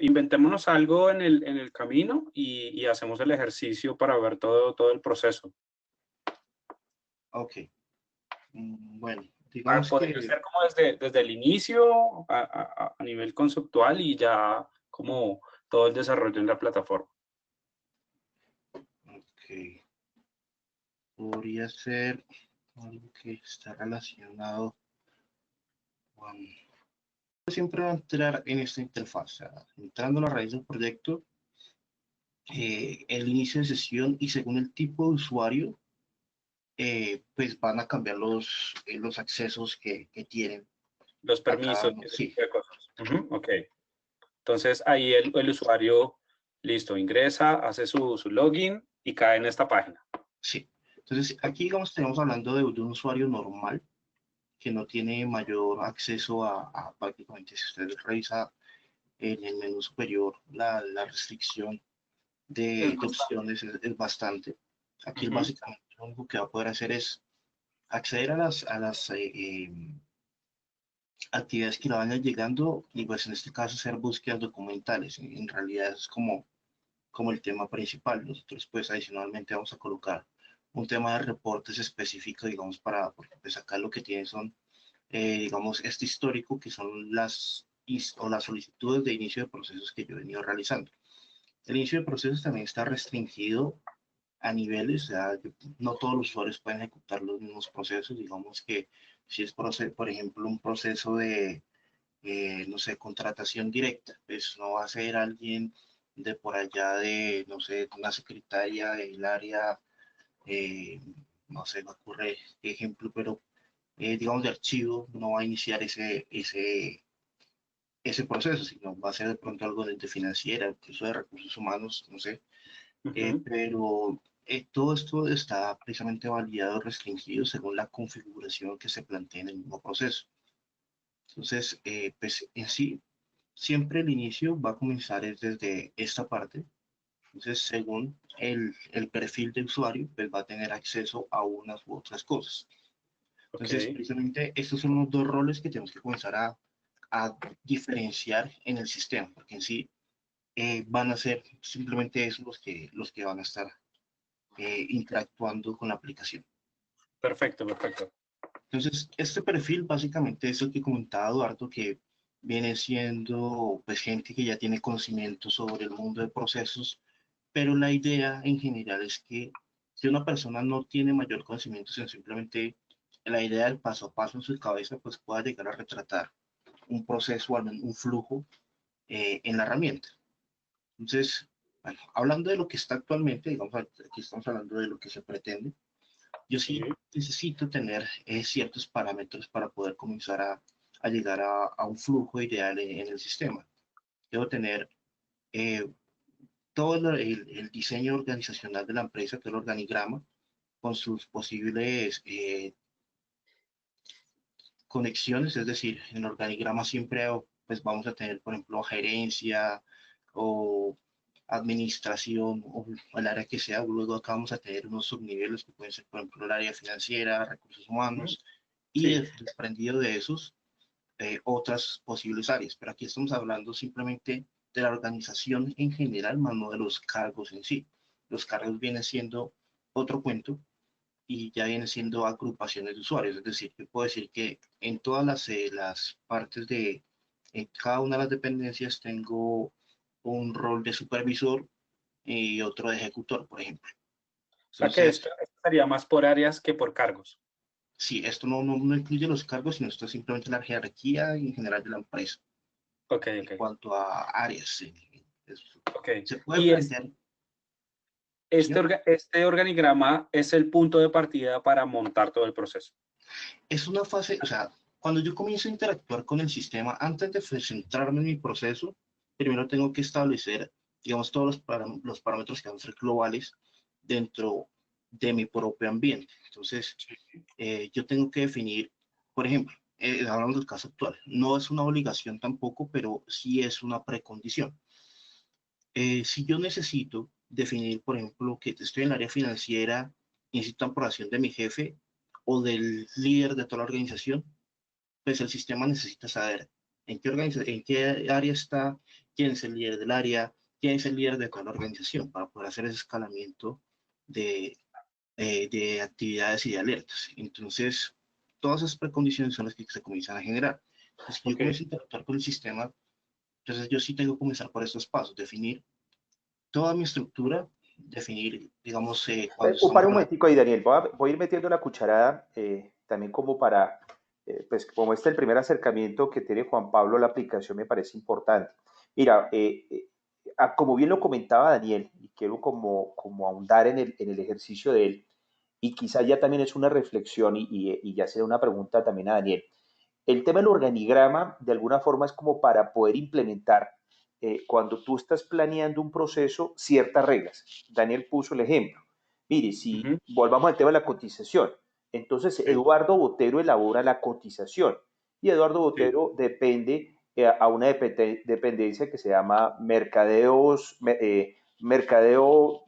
Inventémonos algo en el camino y hacemos el ejercicio para ver todo el proceso. Ok. Bueno, digamos Podría que... ser como desde el inicio a nivel conceptual y ya como todo el desarrollo en la plataforma. Ok. Podría ser algo que está relacionado con... Siempre va a entrar en esta interfaz, o sea, entrando a la raíz del proyecto, el inicio de sesión y según el tipo de usuario, pues van a cambiar los accesos que tienen. Los Acá, permisos y ese sí, tipo de cosas. Ok. Entonces ahí el usuario, listo, ingresa, hace su login y cae en esta página. sí. Entonces, aquí, digamos, estamos hablando de un usuario normal que no tiene mayor acceso a prácticamente, si usted revisa en el menú superior, la restricción Es de bastante. opciones es bastante. Aquí Ujú. básicamente lo único que va a poder hacer es acceder a las actividades que le vayan llegando y pues en este caso hacer búsquedas documentales. En realidad es como el tema principal. Nosotros pues adicionalmente vamos a colocar un tema de reportes específico, digamos, porque pues acá lo que tienen son, digamos, este histórico que son las solicitudes de inicio de procesos que yo he venido realizando. El inicio de procesos también está restringido a niveles, o sea, no todos los usuarios pueden ejecutar los mismos procesos, digamos que si es, por ejemplo, un proceso de, no sé, contratación directa, pues no va a ser alguien de por allá de, no sé, una secretaria del área, eh, no sé, me ocurre ejemplo, pero digamos de archivo, no va a iniciar ese proceso, sino va a ser de pronto algo de financiera, incluso de recursos humanos, no sé, Ujú. pero todo esto está precisamente validado, restringido según la configuración que se plantea en el mismo proceso. Entonces, pues en sí, siempre el inicio va a comenzar desde esta parte. Entonces, según el perfil de usuario, pues va a tener acceso a unas u otras cosas. Ok, Entonces, precisamente estos son los dos roles que tenemos que comenzar a diferenciar en el sistema, porque en sí van a ser simplemente esos los que van a estar interactuando con la aplicación. perfecto, perfecto. Entonces, este perfil básicamente es el que comentaba Eduardo, que viene siendo pues gente que ya tiene conocimiento sobre el mundo de procesos, pero la idea en general es que si una persona no tiene mayor conocimiento, sino simplemente la idea del paso a paso en su cabeza, pues pueda llegar a retratar un proceso, un flujo en la herramienta. Entonces, bueno, hablando de lo que está actualmente, digamos, aquí estamos hablando de lo que se pretende. Yo Sí. sí necesito tener ciertos parámetros para poder comenzar a llegar a un flujo ideal en el sistema. Debo tener eh, todo el diseño organizacional de la empresa, todo el organigrama, con sus posibles conexiones, es decir, en el organigrama siempre pues vamos a tener, por ejemplo, gerencia o administración o el área que sea, luego acá vamos a tener unos subniveles que pueden ser, por ejemplo, el área financiera, recursos Ujú. humanos, y Sí, desprendido de esos, otras posibles áreas. Pero aquí estamos hablando simplemente de la organización en general, más no de los cargos en sí. Los cargos vienen siendo otro cuento y ya vienen siendo agrupaciones de usuarios. Es decir, yo puedo decir que en todas las partes en cada una de las dependencias tengo un rol de supervisor y otro de ejecutor, por ejemplo. o sea que esto Entonces, estaría más por áreas que por cargos. sí, esto no incluye los cargos, sino esto es simplemente la jerarquía en general de la empresa. Ok, En ok, cuanto a áreas, ok. se puede Y plantear, señor, este organigrama es el punto de partida para montar todo el proceso. es una fase, o sea, cuando yo comienzo a interactuar con el sistema, antes de centrarme en mi proceso, primero tengo que establecer, digamos, todos los parámetros que van a ser globales dentro de mi propio ambiente. Entonces, yo tengo que definir, por ejemplo, hablamos del caso actual, no es una obligación tampoco, pero sí es una precondición. Si yo necesito definir, por ejemplo, que estoy en el área financiera, necesito aprobación de mi jefe o del líder de toda la organización, pues el sistema necesita saber en qué área está, quién es el líder del área, quién es el líder de toda la organización, para poder hacer ese escalamiento de, de actividades y de alertas. Entonces, todas esas precondiciones son las que se comienzan a generar. Entonces, que yo Ok, comienzo a interactuar con el sistema, entonces yo sí tengo que comenzar por estos pasos, definir toda mi estructura, definir, digamos, cuando Para estamos un hablando. momentico ahí, Daniel, voy a ir metiendo la cucharada también como para, pues como este es el primer acercamiento que tiene Juan Pablo a la aplicación, me parece importante. Mira, como bien lo comentaba Daniel, y quiero como ahondar en el ejercicio de él, y quizá ya también es una reflexión y ya sea una pregunta también a Daniel. El tema del organigrama, de alguna forma, es como para poder implementar, cuando tú estás planeando un proceso, ciertas reglas. Daniel puso el ejemplo. Mire, si ujú, volvamos al tema de la cotización, entonces sí, Eduardo Botero elabora la cotización y Eduardo sí, Botero depende a una dependencia que se llama Mercadeos, Mercadeo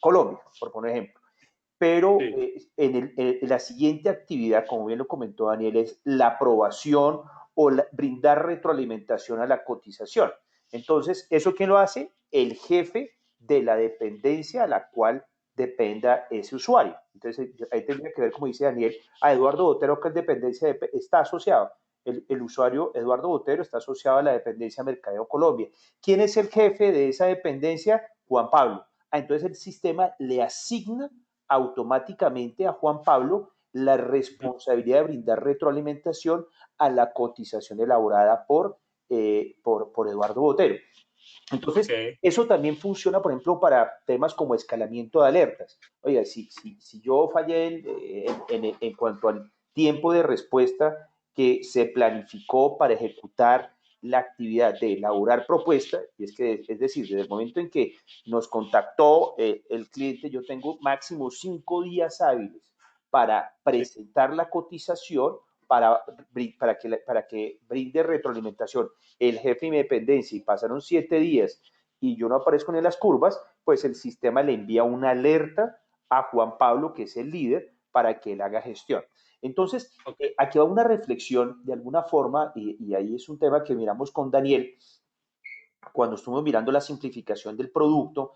Colombia, por poner ejemplo. Pero sí, en la siguiente actividad, como bien lo comentó Daniel, es la aprobación o brindar retroalimentación a la cotización. Entonces, ¿eso quién lo hace? El jefe de la dependencia a la cual dependa ese usuario. Entonces, ahí tendría que ver, como dice Daniel, a Eduardo Botero, que es dependencia está asociado. El usuario Eduardo Botero está asociado a la dependencia Mercadeo Colombia. ¿Quién es el jefe de esa dependencia? Juan Pablo. Entonces, el sistema le asigna automáticamente a Juan Pablo la ujú, responsabilidad de brindar retroalimentación a la cotización elaborada por Eduardo Botero. Entonces, ok, eso también funciona, por ejemplo, para temas como escalamiento de alertas. Oiga, si yo fallé en cuanto al tiempo de respuesta que se planificó para ejecutar la actividad de elaborar propuesta, y es decir, desde el momento en que nos contactó el cliente, yo tengo máximo 5 días hábiles para sí, presentar la cotización, para que brinde retroalimentación el jefe y mi dependencia y pasaron 7 días y yo no aparezco en las curvas, pues el sistema le envía una alerta a Juan Pablo, que es el líder, para que él haga gestión. Entonces, ok, aquí va una reflexión de alguna forma, y ahí es un tema que miramos con Daniel, cuando estuvimos mirando la simplificación del producto,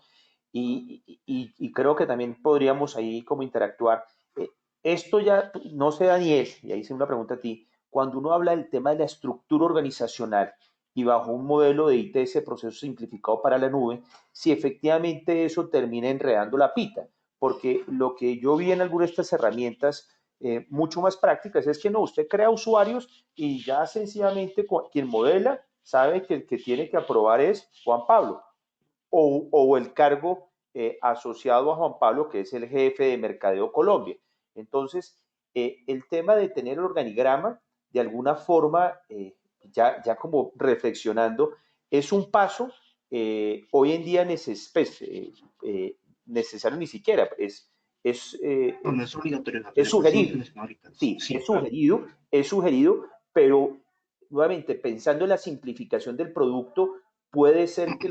y creo que también podríamos ahí como interactuar. Eh, Esto ya, no sé, Daniel, y ahí hice una pregunta a ti, cuando uno habla del tema de la estructura organizacional y bajo un modelo de ITS, proceso simplificado para la nube, si efectivamente eso termina enredando la pita, porque lo que yo vi en algunas de estas herramientas mucho más prácticas es que no, usted crea usuarios y ya sencillamente quien modela sabe que el que tiene que aprobar es Juan Pablo o el cargo asociado a Juan Pablo, que es el jefe de Mercadeo Colombia. Entonces, el tema de tener el organigrama, de alguna forma, ya como reflexionando, es un paso hoy en día necesario ni siquiera, es, eh, No, no es obligatorio, es por eso sugerido. mencioné ahorita. Sí, Sí, claro. es sugerido, pero nuevamente pensando en la simplificación del producto, puede ser que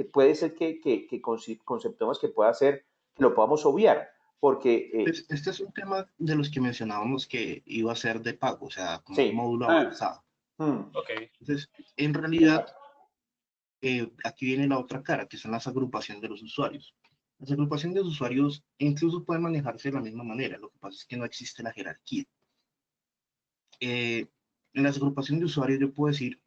puede ser que conceptemos que pueda ser que lo podamos obviar, porque Pues este es un tema de los que mencionábamos que iba a ser de pago, o sea, como un sí, módulo avanzado. mm, ok, Entonces, en realidad, aquí viene la otra cara, que son las agrupaciones de los usuarios. Las agrupaciones de los usuarios incluso pueden manejarse de la misma manera, lo que pasa es que no existe la jerarquía. En las agrupaciones de usuarios yo puedo decir,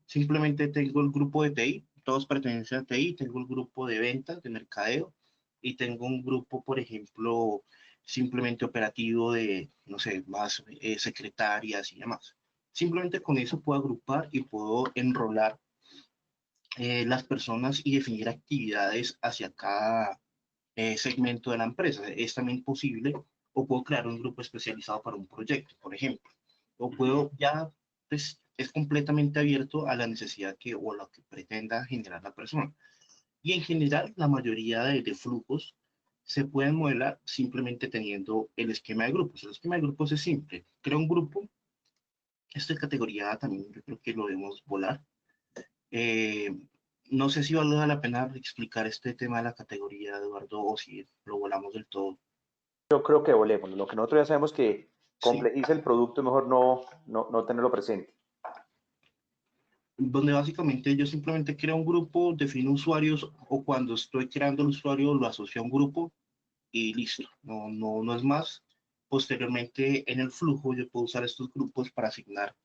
simplemente tengo el grupo de TI, todos pertenecen a TI, tengo el grupo de ventas, de mercadeo, y tengo un grupo, por ejemplo, simplemente operativo de, no sé, más secretarias y demás. Simplemente con eso puedo agrupar y puedo enrolar las personas y definir actividades hacia cada segmento de la empresa. Es también posible, o puedo crear un grupo especializado para un proyecto, por ejemplo. O ujú, puedo ya, pues, es completamente abierto a la necesidad que o lo que pretenda generar la persona. Y en general, la mayoría de flujos se pueden modelar simplemente teniendo el esquema de grupos. El esquema de grupos es simple. Creo un grupo, esto de categoría A también yo creo que lo debemos volar. Eh, no sé si vale la pena explicar este tema de la categoría, Eduardo, o si lo volamos del todo. yo creo que volemos. Lo que nosotros ya sabemos que Sí, complejiza el producto, mejor no tenerlo presente. donde básicamente yo simplemente creo un grupo, defino usuarios o cuando estoy creando el usuario lo asocio a un grupo y listo, no es más. Posteriormente en el flujo yo puedo usar estos grupos para asignar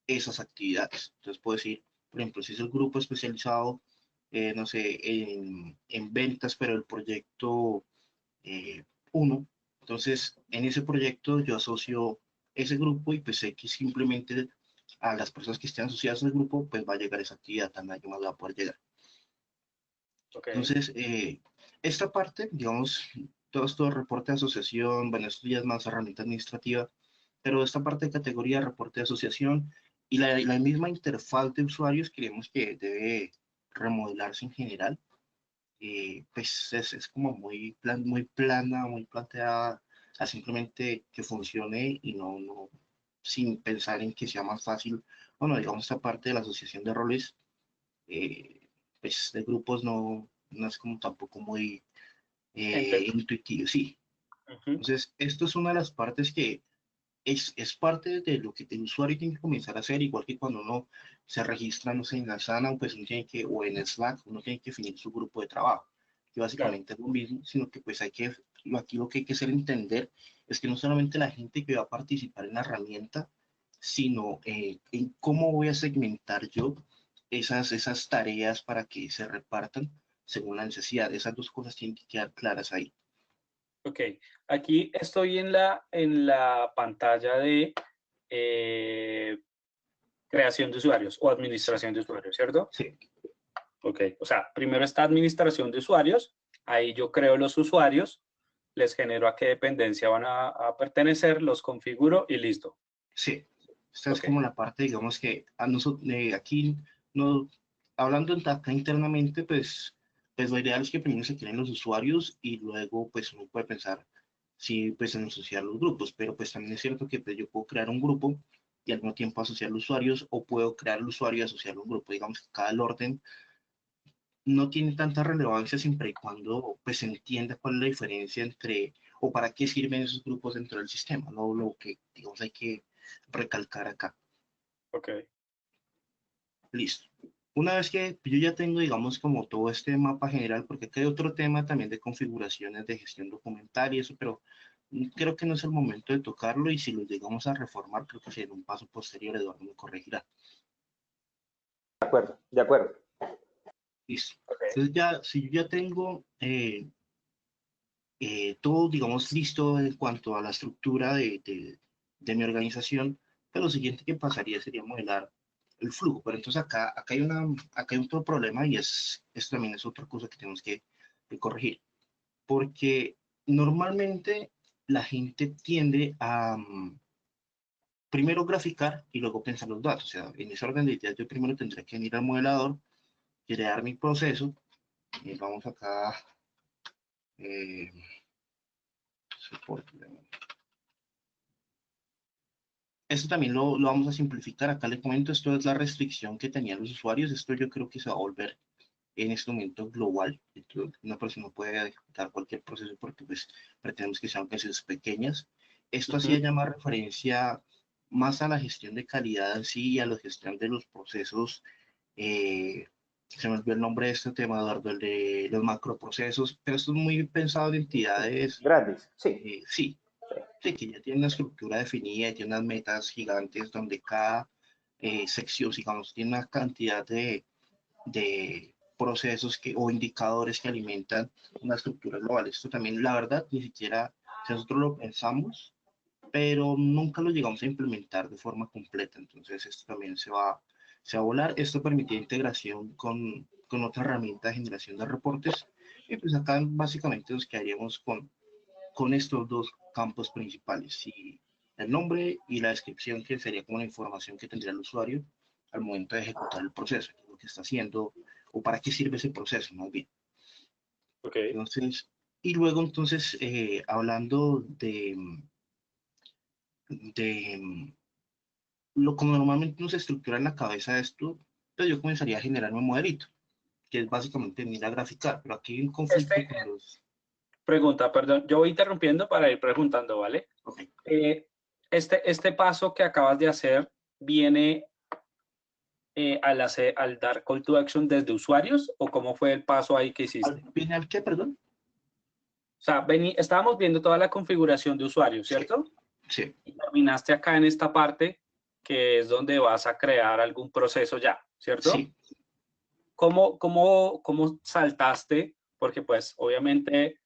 esas actividades. Entonces puedo decir, por ejemplo, si es el grupo especializado, no sé, en ventas, pero el proyecto 1, entonces en ese proyecto yo asocio ese grupo y pues sé que simplemente a las personas que estén asociadas al grupo, pues va a llegar esa actividad, nadie más va a poder llegar. Ok, Entonces, esta parte, digamos, todo esto de reporte de asociación, bueno, esto ya es más herramienta administrativa, pero esta parte de categoría, reporte de asociación y la misma interfaz de usuarios creemos que debe remodelarse en general. Pues es como muy plana, muy planteada, a simplemente que funcione y no sin pensar en que sea más fácil. Bueno, digamos, esta parte de la asociación de roles, pues de grupos no es como tampoco muy entiendo. intuitivo, sí. Ujú, Entonces, esto es una de las partes que es parte de lo que el usuario tiene que comenzar a hacer, igual que cuando uno se registra, no sé, en Asana, pues uno tiene que, o en Slack, uno tiene que definir su grupo de trabajo, que claro, básicamente es lo mismo, sino que pues aquí lo que hay que hacer entender es que no solamente la gente que va a participar en la herramienta, sino en cómo voy a segmentar yo esas tareas para que se repartan según la necesidad. Esas dos cosas tienen que quedar claras ahí. ok. Aquí estoy en la pantalla de eh, creación de usuarios o Sí, administración de usuarios, ¿cierto? sí, Ok, o sea, primero está administración de usuarios, ahí yo creo los usuarios, les genero a qué dependencia van a pertenecer, los configuro y listo. sí. Esta es Ok, como la parte, digamos que a nosotros, aquí, no, hablando acá internamente, pues lo ideal es que primero se creen los usuarios y luego pues uno puede pensar si pues en asociar los grupos, pero pues también es cierto que pues, yo puedo crear un grupo y al mismo tiempo asociar los usuarios o puedo crear el usuario y asociar un grupo. Digamos que cada orden no tiene tanta relevancia siempre y cuando pues se entienda cuál es la diferencia entre o para qué sirven esos grupos dentro del sistema, no lo que digamos hay que recalcar acá. ok. Listo. Una vez que yo ya tengo, digamos, como todo este mapa general, porque acá hay otro tema también de configuraciones de gestión documental y eso, pero creo que no es el momento de tocarlo y si lo llegamos a reformar, creo que sería un paso posterior, Eduardo me corregirá. De acuerdo, de acuerdo. Listo. Ok. Entonces ya, si yo ya tengo todo, digamos, listo en cuanto a la estructura de mi organización, pero lo siguiente que pasaría sería modelar el flujo. Pero entonces acá hay otro problema y esto también es otra cosa que tenemos que corregir, porque normalmente la gente tiende a primero graficar y luego pensar los datos. O sea, en ese orden de ideas yo primero tendría que ir al modelador, crear mi proceso, y vamos acá, eh, soporte. Esto también lo vamos a simplificar. Acá le comento, esto es la restricción que tenían los usuarios. Esto yo creo que se va a volver en este momento global. Entonces, una persona puede ejecutar cualquier proceso porque pues pretendemos que sean veces pequeñas. Esto Ujú, hacía llamar referencia más a la gestión de calidad en sí y a la gestión de los procesos. Se me olvidó el nombre de este tema, Eduardo, el de los macroprocesos, pero esto es muy pensado en entidades, Grandes, sí. sí, sí, que ya tiene una estructura definida, y tiene unas metas gigantes donde cada sección, digamos, tiene una cantidad de procesos o indicadores que alimentan una estructura global. Esto también, la verdad, ni siquiera si nosotros lo pensamos, pero nunca lo llegamos a implementar de forma completa. Entonces, esto también se va a volar. Esto permite integración con otra herramienta de generación de reportes. Y pues acá básicamente nos quedaríamos con estos dos campos principales, y el nombre y la descripción, que sería como la información que tendría el usuario al momento de ejecutar el proceso, lo que está haciendo o para qué sirve ese proceso, más bien. ok. Entonces, y luego entonces, hablando de lo como normalmente nos estructura en la cabeza esto, pues yo comenzaría a generar un modelito, que es básicamente venir a graficar, pero aquí hay un conflicto Este, con los... pregunta, perdón, yo voy interrumpiendo para ir preguntando, ¿vale? Ok, Este paso que acabas de hacer viene al dar call to action desde usuarios, o cómo fue el paso ahí que hiciste? ¿Al final qué, perdón? O sea, estábamos viendo toda la configuración de usuarios, ¿cierto? Sí, Y terminaste acá en esta parte, que es donde vas a crear algún proceso ya, ¿cierto? sí. ¿Cómo saltaste? Porque pues obviamente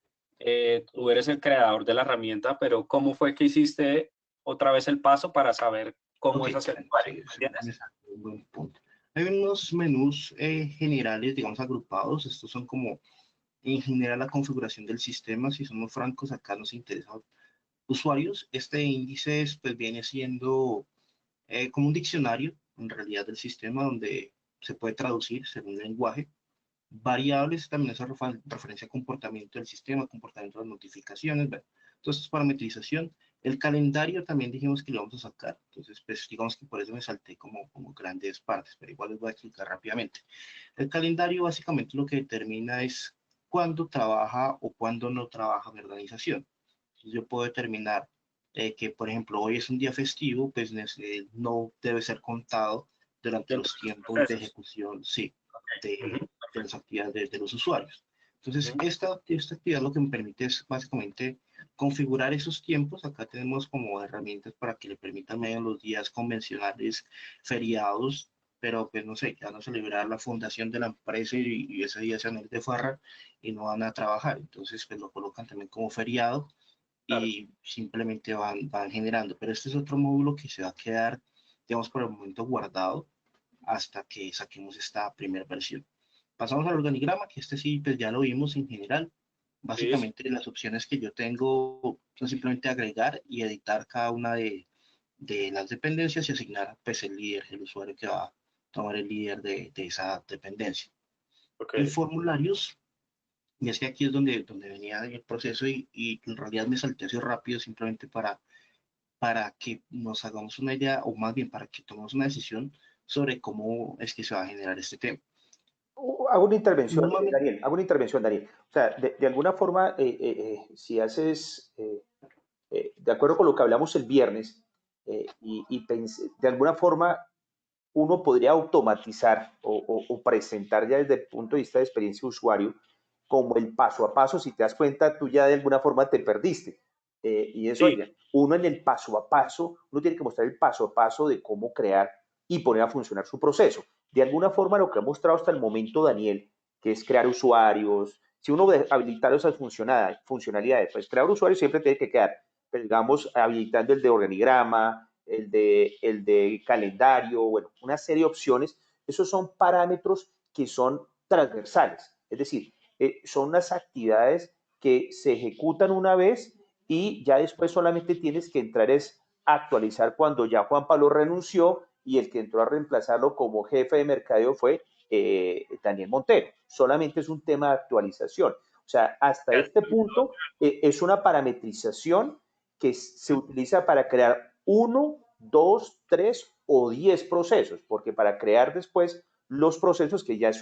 tú eres el creador de la herramienta, pero ¿cómo fue que hiciste otra vez el paso para saber cómo Ok, es hacer sí, usuario? sí, ¿Entiendes? exacto, un buen punto. Hay unos menús generales, digamos, agrupados. Estos son como, en general, la configuración del sistema. Si somos francos, acá nos interesa usuarios. Este índice pues, viene siendo como un diccionario, en realidad, del sistema donde se puede traducir según lenguaje. Variables también es referencia a comportamiento del sistema, comportamiento de las notificaciones, bueno, entonces parametrización. El calendario también dijimos que lo vamos a sacar, entonces pues digamos que por eso me salté como grandes partes, pero igual les voy a explicar rápidamente. El calendario básicamente lo que determina es cuándo trabaja o cuándo no trabaja mi organización. Entonces, yo puedo determinar que, por ejemplo, hoy es un día festivo, pues no debe ser contado durante Dentro los de los tiempos de procesos. ejecución, sí, Ujú, de las actividades de los usuarios. Entonces, ujú. esta actividad lo que me permite es básicamente configurar esos tiempos. Acá tenemos como herramientas para que le permitan medio los días convencionales, feriados, pero pues no sé, ya no celebrar la fundación de la empresa y ese día se van a ir de farra y no van a trabajar. Entonces, pues lo colocan también como feriado Claro. y simplemente van generando. Pero este es otro módulo que se va a quedar, digamos, por el momento guardado hasta que saquemos esta primera versión. Pasamos al organigrama, que este sí, pues ya lo vimos en general. Sí, Básicamente las opciones que yo tengo son simplemente agregar y editar cada una de las dependencias y asignar pues el líder, el usuario que va a tomar el líder de esa dependencia. ok. En formularios, y es que aquí es donde venía el proceso y en realidad me salté así rápido simplemente para que nos hagamos una idea, o más bien para que tomemos una decisión sobre cómo es que se va a generar este tema. Hago una intervención, Normalmente, Daniel, hago una intervención, Daniel. O sea, de alguna forma, si haces, de acuerdo con lo que hablamos el viernes, de alguna forma uno podría automatizar o presentar ya desde el punto de vista de experiencia de usuario como el paso a paso. Si te das cuenta, tú ya de alguna forma te perdiste. Y eso, Sí, oiga, uno en el paso a paso, uno tiene que mostrar el paso a paso de cómo crear y poner a funcionar su proceso. De alguna forma, lo que ha mostrado hasta el momento Daniel, que es crear usuarios, si uno habilitar esas funcionalidades, pues crear usuarios siempre tiene que quedar, pero digamos, habilitando el de organigrama, el de calendario, bueno, una serie de opciones. Esos son parámetros que son transversales, es decir, son unas actividades que se ejecutan una vez y ya después solamente tienes que entrar es actualizar cuando ya Juan Pablo renunció y el que entró a reemplazarlo como jefe de mercadeo fue Daniel Montero. Solamente es un tema de actualización. O sea, hasta este punto es una parametrización que se utiliza para crear 1, 2, 3 o 10 procesos, porque para crear después los procesos, que ya es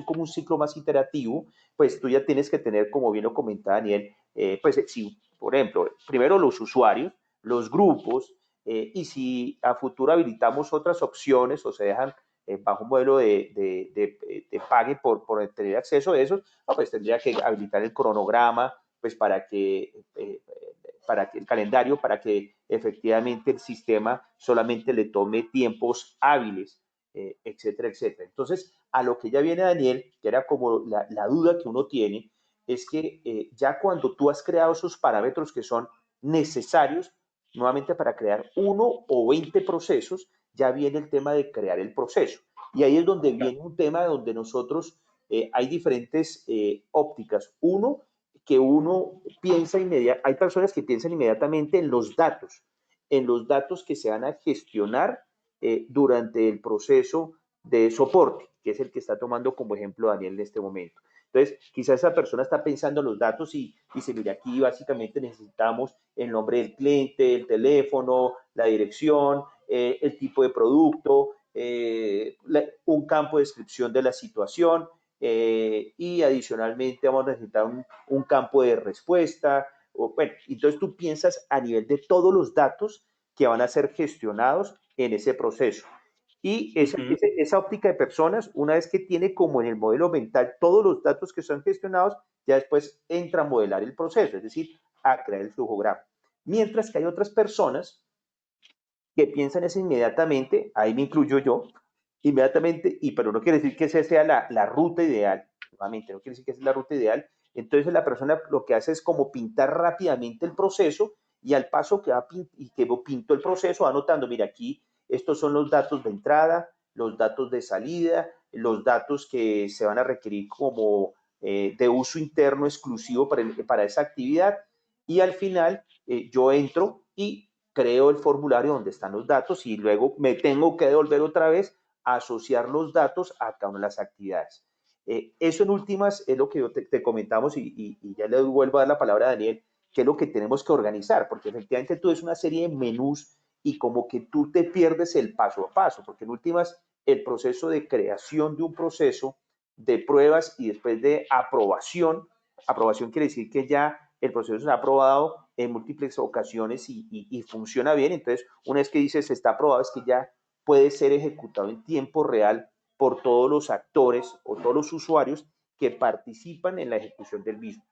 como un ciclo más iterativo, pues tú ya tienes que tener, como bien lo comentaba Daniel, pues si, por ejemplo, primero los usuarios, los grupos, y si a futuro habilitamos otras opciones o se dejan bajo un modelo de pague por tener acceso a esos, no, pues tendría que habilitar el cronograma, pues para que el calendario, para que efectivamente el sistema solamente le tome tiempos hábiles, etcétera, etcétera. Entonces, a lo que ya viene Daniel, que era como la duda que uno tiene, es que ya cuando tú has creado esos parámetros que son necesarios, nuevamente para crear 1 o 20 procesos, ya viene el tema de crear el proceso. Y ahí es donde viene un tema donde nosotros hay diferentes ópticas. Que uno piensa inmediatamente, hay personas que piensan inmediatamente en los datos que se van a gestionar durante el proceso de soporte, que es el que está tomando como ejemplo Daniel en este momento. Entonces, quizás esa persona está pensando en los datos y dice, mira, aquí básicamente necesitamos el nombre del cliente, el teléfono, la dirección, el tipo de producto, un campo de descripción de la situación, y adicionalmente vamos a necesitar un campo de respuesta. Bueno, entonces tú piensas a nivel de todos los datos que van a ser gestionados en ese proceso. Y esa óptica de personas, una vez que tiene como en el modelo mental todos los datos que son gestionados, ya después entra a modelar el proceso, es decir, a crear el flujograma. Mientras que hay otras personas que piensan eso inmediatamente, ahí me incluyo yo, inmediatamente, pero no quiere decir que esa sea la ruta ideal, nuevamente, no quiere decir que esa es la ruta ideal. Entonces la persona lo que hace es como pintar rápidamente el proceso y al paso que pinto el proceso, va anotando, mira, aquí estos son los datos de entrada, los datos de salida, los datos que se van a requerir como de uso interno exclusivo para esa actividad, y al final yo entro y creo el formulario donde están los datos y luego me tengo que devolver otra vez a asociar los datos a cada una de las actividades. Eso en últimas es lo que te comentamos y ya le vuelvo a dar la palabra a Daniel, que es lo que tenemos que organizar, porque efectivamente tú es una serie de menús y como que tú te pierdes el paso a paso, porque en últimas el proceso de creación de un proceso de pruebas y después de aprobación quiere decir que ya el proceso se ha aprobado en múltiples ocasiones y funciona bien. Entonces, una vez que dices está aprobado, es que ya puede ser ejecutado en tiempo real por todos los actores o todos los usuarios que participan en la ejecución del mismo.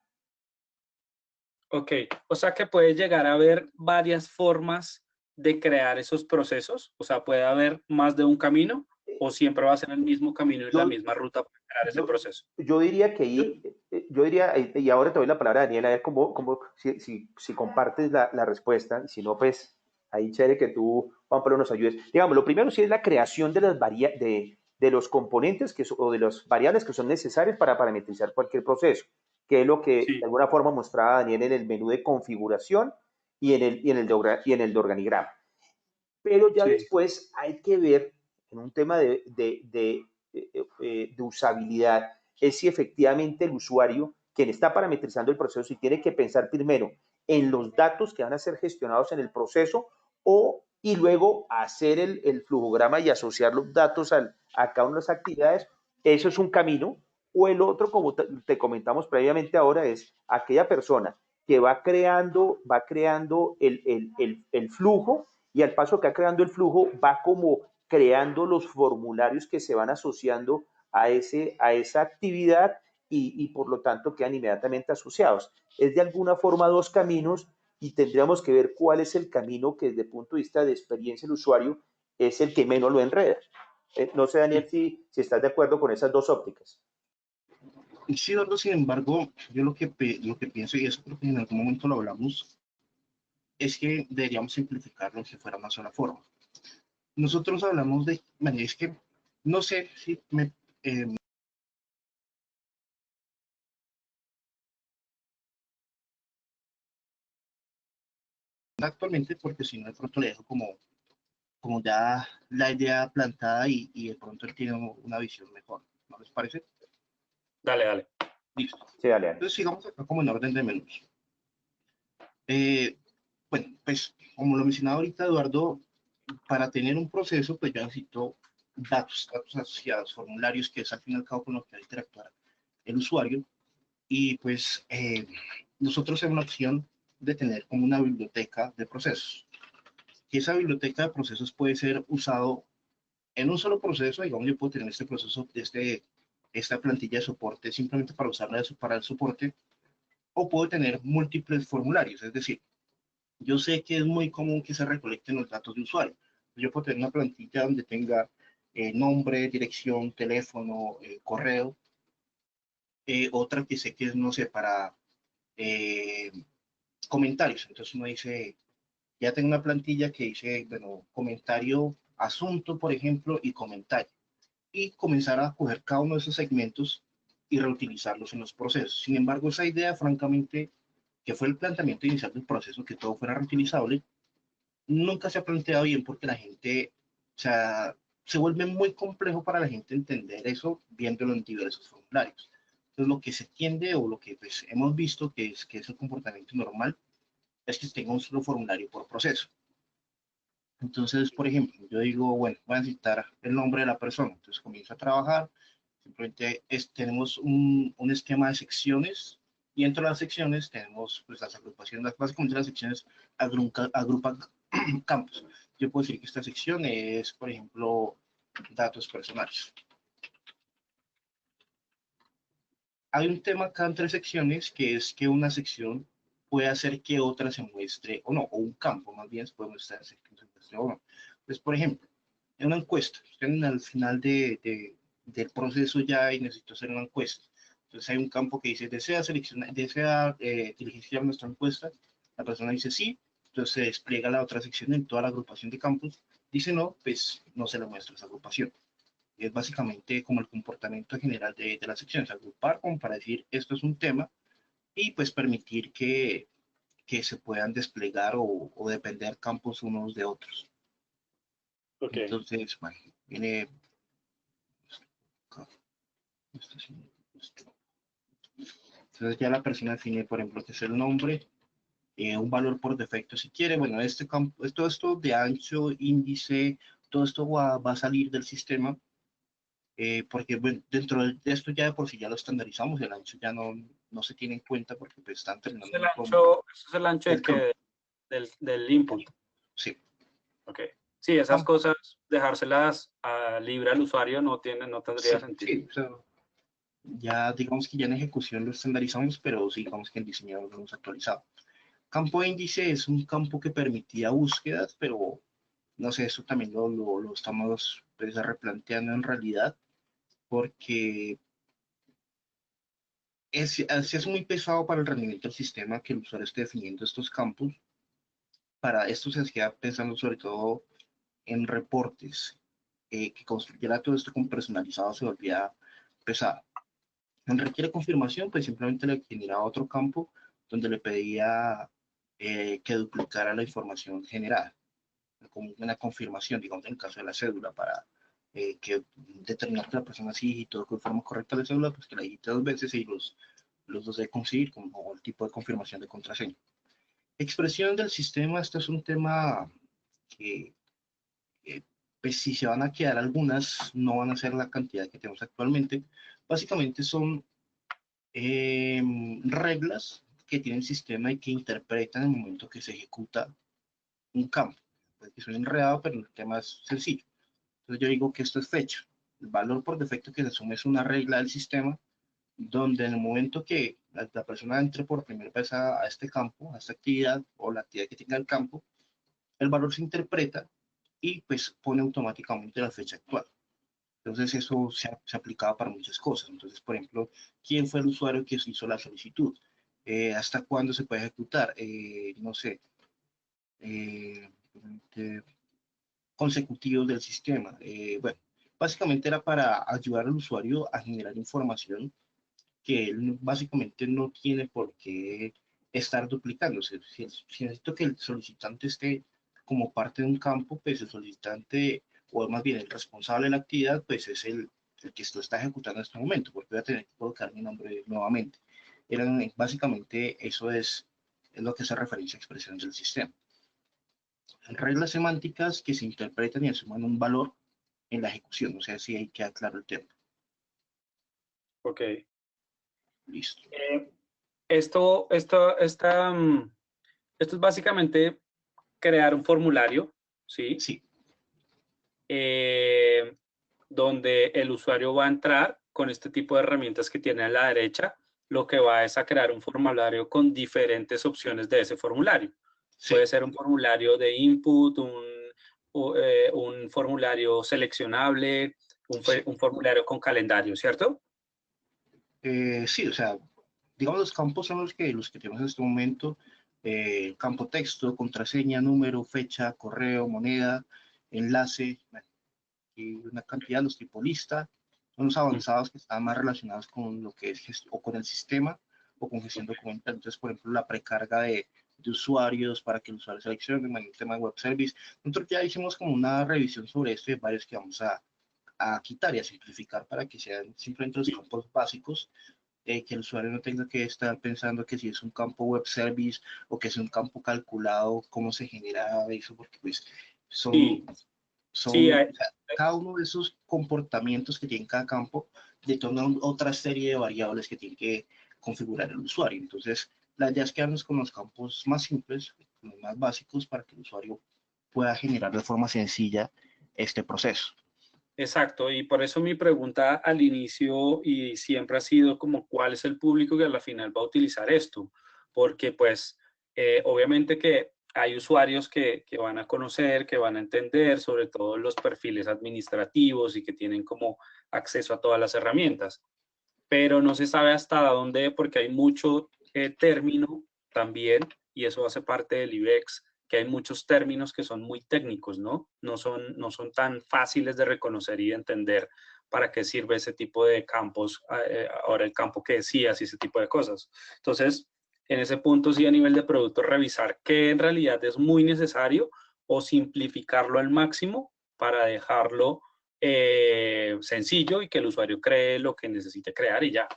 Ok, o sea que puede llegar a haber varias formas de crear esos procesos, o sea, puede haber más de un camino o siempre va a ser el mismo camino y la misma ruta para crear ese proceso. Yo diría que ahí, y ahora te doy la palabra a Daniel, a ver si compartes la respuesta, y si no, pues ahí chévere que tú, Juan Pablo, nos ayudes. Digamos, lo primero sí es la creación de los componentes o de las variables que son necesarias para parametrizar cualquier proceso, que es lo que de alguna forma mostraba Daniel en el menú de configuración y en el de organigrama. Pero ya después hay que ver, en un tema de usabilidad, es si efectivamente el usuario, quien está parametrizando el proceso, si tiene que pensar primero en los datos que van a ser gestionados en el proceso y luego hacer el flujograma y asociar los datos a cada una de las actividades. Eso es un camino. O el otro, como te comentamos previamente ahora, es aquella persona que va creando el flujo, y al paso que va creando el flujo va como creando los formularios que se van asociando a esa actividad y por lo tanto quedan inmediatamente asociados. Es de alguna forma dos caminos y tendríamos que ver cuál es el camino que desde el punto de vista de experiencia del usuario es el que menos lo enreda. No sé, Daniel, si estás de acuerdo con esas dos ópticas. Sí, Eduardo, sin embargo, yo lo que pienso, y eso creo que en algún momento lo hablamos, es que deberíamos simplificarlo si fuera una sola forma. Nosotros hablamos de, bueno, es que no sé si actualmente, porque si no, de pronto le dejo como ya la idea plantada y de pronto él tiene una visión mejor. ¿No les parece? Dale, dale. Listo. Sí, dale. Entonces sigamos acá como en orden de menús. Bueno, pues como lo mencionaba ahorita Eduardo, para tener un proceso, pues yo necesito datos asociados, formularios, que es al fin y al cabo con lo que va a interactuar el usuario. Y pues nosotros tenemos la opción de tener como una biblioteca de procesos. Y esa biblioteca de procesos puede ser usado en un solo proceso. Digamos, yo puedo tener este proceso, esta plantilla de soporte simplemente para usarla para el soporte, o puedo tener múltiples formularios. Es decir, yo sé que es muy común que se recolecten los datos de usuario. Yo puedo tener una plantilla donde tenga nombre, dirección, teléfono, correo. Otra que sé que es, no sé, para eh, comentarios. Entonces uno dice, ya tengo una plantilla que dice, bueno, comentario, asunto, por ejemplo, y comentario. Y comenzar a coger cada uno de esos segmentos y reutilizarlos en los procesos. Sin embargo, esa idea, francamente, que fue el planteamiento inicial del proceso, que todo fuera reutilizable, nunca se ha planteado bien porque la gente, o sea, se vuelve muy complejo para la gente entender eso viéndolo en diversos formularios. Entonces, lo que se tiende o lo que pues, hemos visto que es el comportamiento normal es que tenga un solo formulario por proceso. Entonces, por ejemplo, yo digo, bueno, voy a necesitar el nombre de la persona. Entonces, comienzo a trabajar. Simplemente tenemos un esquema de secciones y dentro de las secciones tenemos pues, las agrupaciones. Básicamente las secciones agrupan campos. Yo puedo decir que esta sección es, por ejemplo, datos personales. Hay un tema acá entre secciones, que es que una sección puede hacer que otra se muestre o no, o un campo más bien se puede mostrar que se muestre o no. Entonces, por ejemplo, en una encuesta, están al final del proceso ya y necesito hacer una encuesta. Entonces hay un campo que dice, ¿desea seleccionar, desea dirigir nuestra encuesta? La persona dice sí, entonces se despliega la otra sección en toda la agrupación de campos. Dice no, pues no se le muestra esa agrupación. Es básicamente como el comportamiento general de la sección, es agrupar como para decir esto es un tema y pues permitir que se puedan desplegar o depender campos unos de otros. Ok. Entonces, bueno, viene... Entonces ya la persona define, por ejemplo, que es el nombre, un valor por defecto si quiere. Bueno, este campo, todo esto de ancho, índice, todo esto va a salir del sistema, porque bueno, dentro de esto ya de por sí ya lo estandarizamos, el ancho ya no se tiene en cuenta porque pues, está entrenando Eso es el ancho de del campo. del input. Sí. Ok. Sí, esas Campo. cosas, dejárselas libre al usuario no tendría Sí, sentido. sí, o sea, ya digamos que ya en ejecución lo estandarizamos, pero sí, digamos que en diseño lo hemos actualizado. Campo índice es un campo que permitía búsquedas, pero no sé, eso también lo estamos pues, replanteando en realidad, porque es muy pesado para el rendimiento del sistema que el usuario esté definiendo estos campos. Para esto se queda pensando sobre todo en reportes, que construyera todo esto con personalizado se volvía pesado. Requiere confirmación, pues simplemente le generaba otro campo donde le pedía que duplicara la información generada, como una confirmación, digamos, en el caso de la cédula, para que determinar que la persona sí digitó de forma correcta la cédula, pues que la digite 2 veces y los dos de conseguir como el tipo de confirmación de contraseña. Expresión del sistema, este es un tema que, pues si se van a quedar algunas, no van a ser la cantidad que tenemos actualmente. Básicamente son reglas que tiene el sistema y que interpretan en el momento que se ejecuta un campo. Puede que suene enredado, pero el tema es sencillo. Entonces yo digo que esto es fecha. El valor por defecto que se asume es una regla del sistema donde en el momento que la persona entre por primera vez a este campo, a esta actividad o la actividad que tenga el campo, el valor se interpreta y pues pone automáticamente la fecha actual. Entonces eso se aplicaba para muchas cosas. Entonces, por ejemplo, ¿quién fue el usuario que hizo la solicitud? ¿Hasta cuándo se puede ejecutar? No sé, eh, consecutivos del sistema. Bueno, básicamente era para ayudar al usuario a generar información que él básicamente no tiene por qué estar duplicándose. Si necesito que el solicitante esté como parte de un campo, pues el solicitante, o más bien el responsable de la actividad, pues es el que esto está ejecutando en este momento, porque voy a tener que colocar mi nombre nuevamente. Básicamente eso es lo que hace referencia a expresión del sistema. Reglas semánticas que se interpretan y asuman un valor en la ejecución, o sea, si ahí queda claro el tema. Ok. Listo. Esto es básicamente crear un formulario, ¿sí? Sí. Donde el usuario va a entrar con este tipo de herramientas que tiene a la derecha, lo que va es a crear un formulario con diferentes opciones de ese formulario. Sí. Puede ser un formulario de input, un formulario seleccionable, un formulario con calendario, ¿cierto? Sí, o sea, digamos los campos son los que tenemos en este momento, campo texto, contraseña, número, fecha, correo, moneda, enlace, bueno, y una cantidad, los tipos lista, son los avanzados que están más relacionados con lo que es o con el sistema o con gestión documental. Entonces, por ejemplo, la precarga de usuarios para que el usuario seleccione, el tema de web service. Nosotros ya hicimos como una revisión sobre esto y varios que vamos a quitar y a simplificar para que sean simplemente los campos básicos, que el usuario no tenga que estar pensando que si es un campo web service o que es un campo calculado, cómo se genera eso, porque pues Sí, sí, o sea, cada uno de esos comportamientos que tiene cada campo detona otra serie de variables que tiene que configurar el usuario. Entonces, la idea es quedarnos con los campos más simples, los más básicos, para que el usuario pueda generar de forma sencilla este proceso. Exacto, y por eso mi pregunta al inicio y siempre ha sido como cuál es el público que a la final va a utilizar esto, porque pues obviamente que hay usuarios que van a conocer, que van a entender, sobre todo los perfiles administrativos y que tienen como acceso a todas las herramientas, pero no se sabe hasta dónde, porque hay mucho término también, y eso hace parte del IBEX, que hay muchos términos que son muy técnicos, ¿no? No son tan fáciles de reconocer y de entender para qué sirve ese tipo de campos, ahora el campo que decías y ese tipo de cosas. Entonces, en ese punto sí a nivel de producto, revisar qué en realidad es muy necesario o simplificarlo al máximo para dejarlo sencillo y que el usuario cree lo que necesite crear y ya.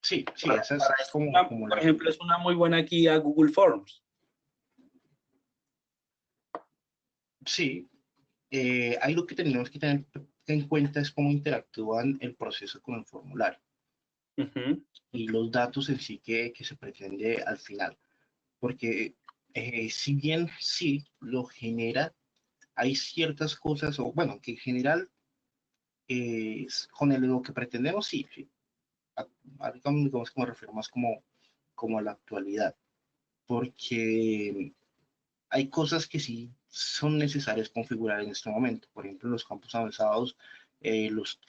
Sí, sí, Para, esa para es eso, como por la... ejemplo, es una muy buena guía Google Forms. Sí, ahí lo que tenemos que tener en cuenta es cómo interactúan el proceso con el formulario Ujú. y los datos en sí que se pretende al final. Porque si bien sí lo genera, hay ciertas cosas, o bueno, que en general con lo que pretendemos, sí, sí. Digamos que me refiero más como a la actualidad, porque hay cosas que sí son necesarias configurar en este momento. Por ejemplo, los campos avanzados, eh, los,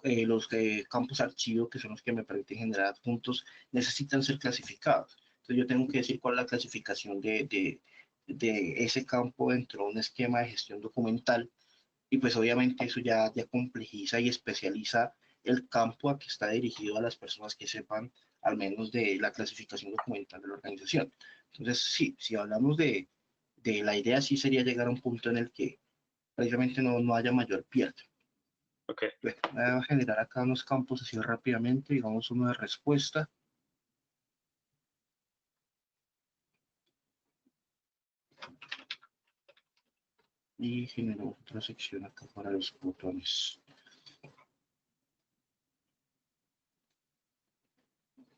los campos archivo, que son los que me permiten generar adjuntos, necesitan ser clasificados. Entonces yo tengo que decir cuál es la clasificación de ese campo dentro de un esquema de gestión documental, y pues obviamente eso ya complejiza y especializa el campo a que está dirigido a las personas que sepan al menos de la clasificación documental de la organización. Entonces, sí, si hablamos de la idea, sí sería llegar a un punto en el que precisamente no haya mayor pierde. Ok. Bueno, voy a generar acá unos campos así rápidamente, digamos uno de respuesta. Y genero otra sección acá para los botones.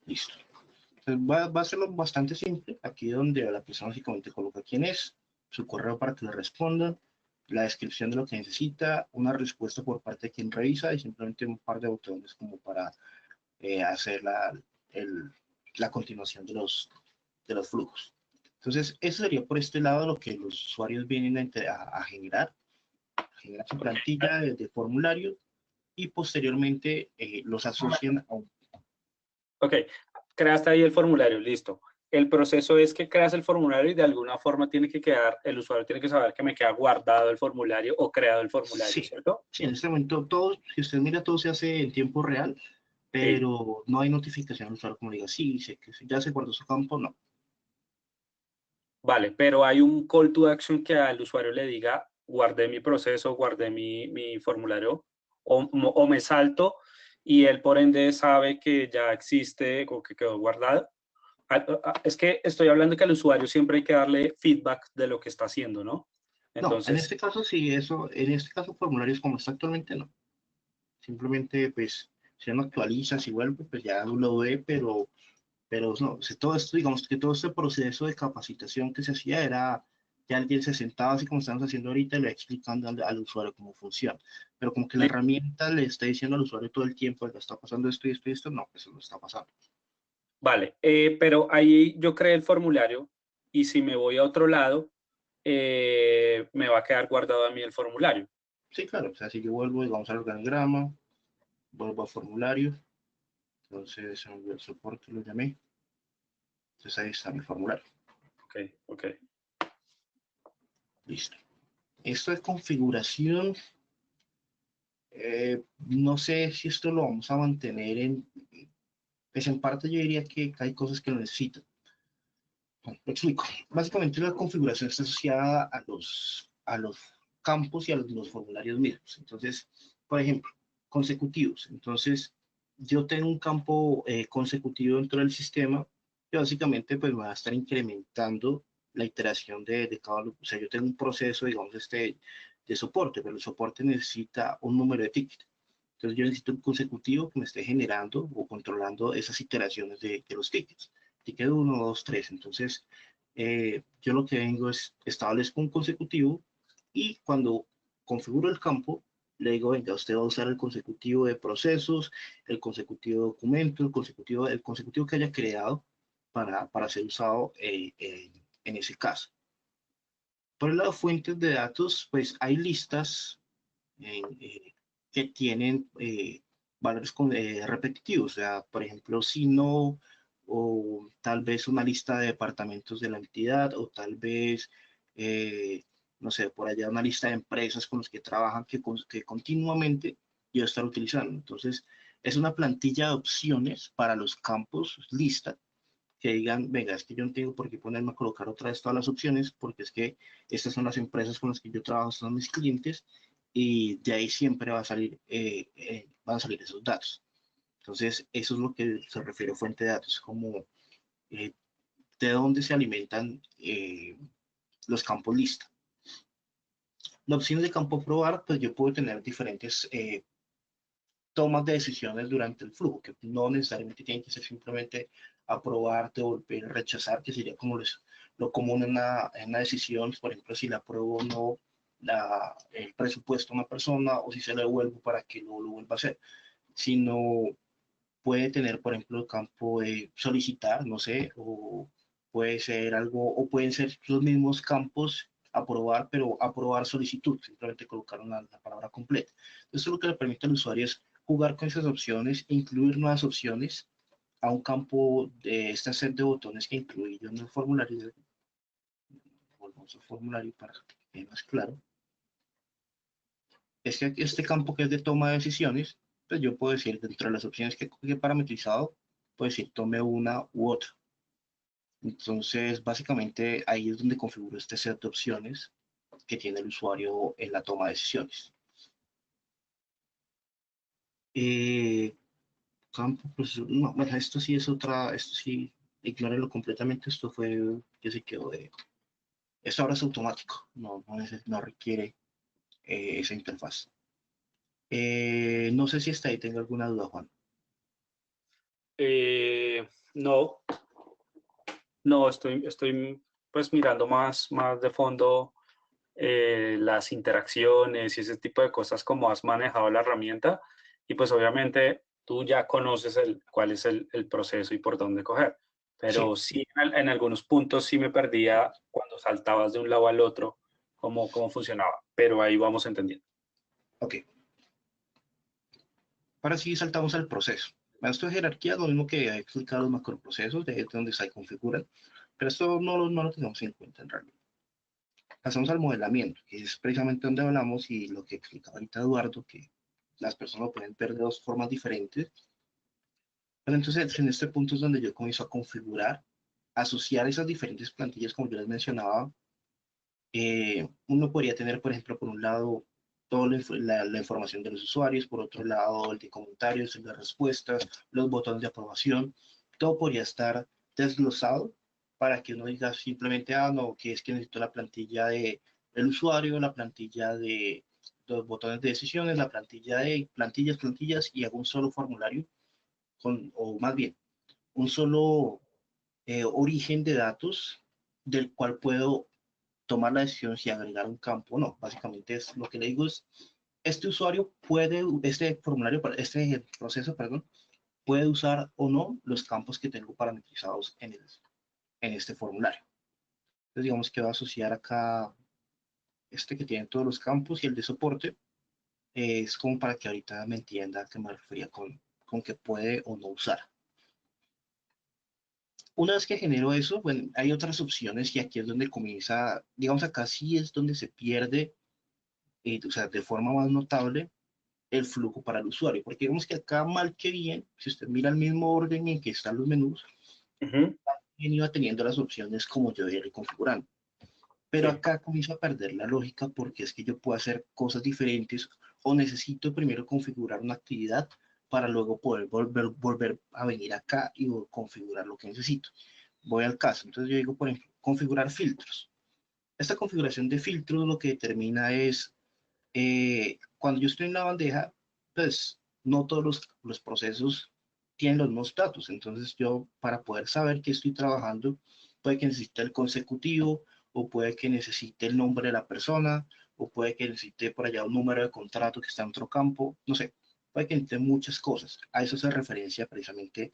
Listo. Entonces va a serlo bastante simple. Aquí donde la persona básicamente coloca quién es, su correo para que le respondan, la descripción de lo que necesita, una respuesta por parte de quien revisa y simplemente un par de botones como para hacer la continuación de los flujos. Entonces, eso sería por este lado lo que los usuarios vienen a generar su plantilla de formulario y posteriormente los asocian a un... Ok, creaste ahí el formulario, listo. El proceso es que creas el formulario y de alguna forma tiene que quedar, el usuario tiene que saber que me queda guardado el formulario o creado el formulario, Sí, ¿cierto? sí, en este momento todo, si usted mira, todo se hace en tiempo real, Sí. pero no hay notificación al usuario como diga, sí, sé que ya se guardó su campo, no. Vale, pero hay un call to action que al usuario le diga, guardé mi proceso, guardé mi formulario, o me salto y él por ende sabe que ya existe o que quedó guardado. Es que estoy hablando que al usuario siempre hay que darle feedback de lo que está haciendo, ¿no? No, en Entonces, este caso sí, en este caso formularios como está actualmente, no. Simplemente, pues, si no actualiza, si vuelve, pues ya lo ve, pero no, todo esto, digamos que todo este proceso de capacitación que se hacía era, ya alguien se sentaba así como estamos haciendo ahorita y le va explicando al usuario cómo funciona. Pero como que la herramienta le está diciendo al usuario todo el tiempo, que está pasando esto y esto y esto, no, pues eso no está pasando. vale, pero ahí yo creé el formulario y si me voy a otro lado, me va a quedar guardado a mí el formulario. Sí, claro, o sea, si yo vuelvo, digamos, al organigrama, vuelvo a formulario, entonces el soporte lo llamé, entonces ahí está mi formulario, Ok, ok. listo. Esto de configuración, no sé si esto lo vamos a mantener pues en parte yo diría que hay cosas que lo necesitan. Bueno, lo explico. Básicamente la configuración está asociada a los campos y a los formularios mismos. Entonces, por ejemplo, consecutivos. Entonces, yo tengo un campo consecutivo dentro del sistema que básicamente pues me va a estar incrementando la iteración de cada, o sea, yo tengo un proceso, digamos, de soporte, pero el soporte necesita un número de tickets. Entonces yo necesito un consecutivo que me esté generando o controlando esas iteraciones de los tickets. Ticket 1, 2, 3. Entonces, yo lo que vengo es establezco un consecutivo y cuando configuro el campo, le digo, venga, usted va a usar el consecutivo de procesos, el consecutivo de documentos, el consecutivo que haya creado para ser usado en ese caso. Por el lado de fuentes de datos, pues hay listas que tienen valores repetitivos, o sea, por ejemplo, si no, o tal vez una lista de departamentos de la entidad, o tal vez, no sé, por allá una lista de empresas con las que trabajan que continuamente yo estar utilizando. Entonces, es una plantilla de opciones para los campos, lista, que digan, venga, es que yo no tengo por qué ponerme a colocar otra vez todas las opciones, porque es que estas son las empresas con las que yo trabajo, son mis clientes, y de ahí siempre van a salir esos datos. Entonces, eso es lo que se refiere a fuente de datos, como eh, de dónde se alimentan los campos lista. La opción de campo probar, pues yo puedo tener diferentes tomas de decisiones durante el flujo, que no necesariamente tienen que ser simplemente aprobar, devolver, rechazar, que sería como lo común en una decisión, por ejemplo, si le apruebo o no el presupuesto a una persona o si se lo devuelvo para que no lo vuelva a hacer, sino puede tener, por ejemplo, el campo de solicitar, no sé, o puede ser algo, o pueden ser los mismos campos aprobar, pero aprobar solicitud, simplemente colocar la palabra completa. Esto lo que le permite al usuario es jugar con esas opciones, incluir nuevas opciones a un campo de esta set de botones que incluí yo en el formulario. Volvamos al formulario para que quede más claro. Es que este campo que es de toma de decisiones, pues yo puedo decir dentro de las opciones que he parametrizado, puedo decir tome una u otra. Entonces, básicamente ahí es donde configuro este set de opciones que tiene el usuario en la toma de decisiones. Campo, pues, no, bueno, esto sí es otra, esto sí, ignórenlo completamente, esto fue que se quedó de, esto ahora es automático, no requiere esa interfaz. No sé si hasta ahí tengo alguna duda, Juan. No, no, estoy pues mirando más de fondo las interacciones y ese tipo de cosas como has manejado la herramienta y pues obviamente tú ya conoces cuál es el proceso y por dónde coger, pero sí en algunos puntos sí me perdía cuando saltabas de un lado al otro cómo funcionaba, pero ahí vamos entendiendo. Ok. Ahora sí saltamos al proceso. Esto de jerarquía, lo mismo que he explicado los macroprocesos, de donde se configuran, pero esto no lo tenemos en cuenta en realidad. Pasamos al modelamiento, que es precisamente donde hablamos y lo que explicaba ahorita Eduardo, que las personas lo pueden ver de dos formas diferentes. Pero entonces en este punto es donde yo comienzo a configurar, asociar esas diferentes plantillas, como yo les mencionaba. Uno podría tener, por ejemplo, por un lado, toda la información de los usuarios, por otro lado, el de comentarios, el de respuestas, los botones de aprobación, todo podría estar desglosado para que uno diga simplemente, ah, no, que es que necesito la plantilla del usuario, la plantilla de los botones de decisiones, la plantilla de plantillas, y hago un solo formulario, o más bien, un solo origen de datos del cual puedo tomar la decisión si agregar un campo o no. Básicamente es lo que le digo es, este usuario puede, este formulario, este proceso, perdón, puede usar o no los campos que tengo parametrizados en este formulario. Entonces digamos que va a asociar acá este que tiene todos los campos y el de soporte, es como para que ahorita me entienda a qué me refería con que puede o no usar. Una vez que genero eso, bueno, hay otras opciones y aquí es donde comienza, digamos acá sí es donde se pierde, o sea, de forma más notable el flujo para el usuario, porque vemos que acá mal que bien, si usted mira el mismo orden en que están los menús, bien iba teniendo las opciones como yo iba configurando. Pero Sí. acá comienzo a perder la lógica porque es que yo puedo hacer cosas diferentes o necesito primero configurar una actividad para luego poder volver a venir acá y configurar lo que necesito. Voy al caso, entonces yo digo, por ejemplo, configurar filtros. Esta configuración de filtros lo que determina es, cuando yo estoy en la bandeja, pues no todos los procesos tienen los mismos datos. Entonces yo, para poder saber que estoy trabajando, puede que necesite el consecutivo, o puede que necesite el nombre de la persona, o puede que necesite por allá un número de contrato que está en otro campo, no sé, puede que necesite muchas cosas. A eso se referencia precisamente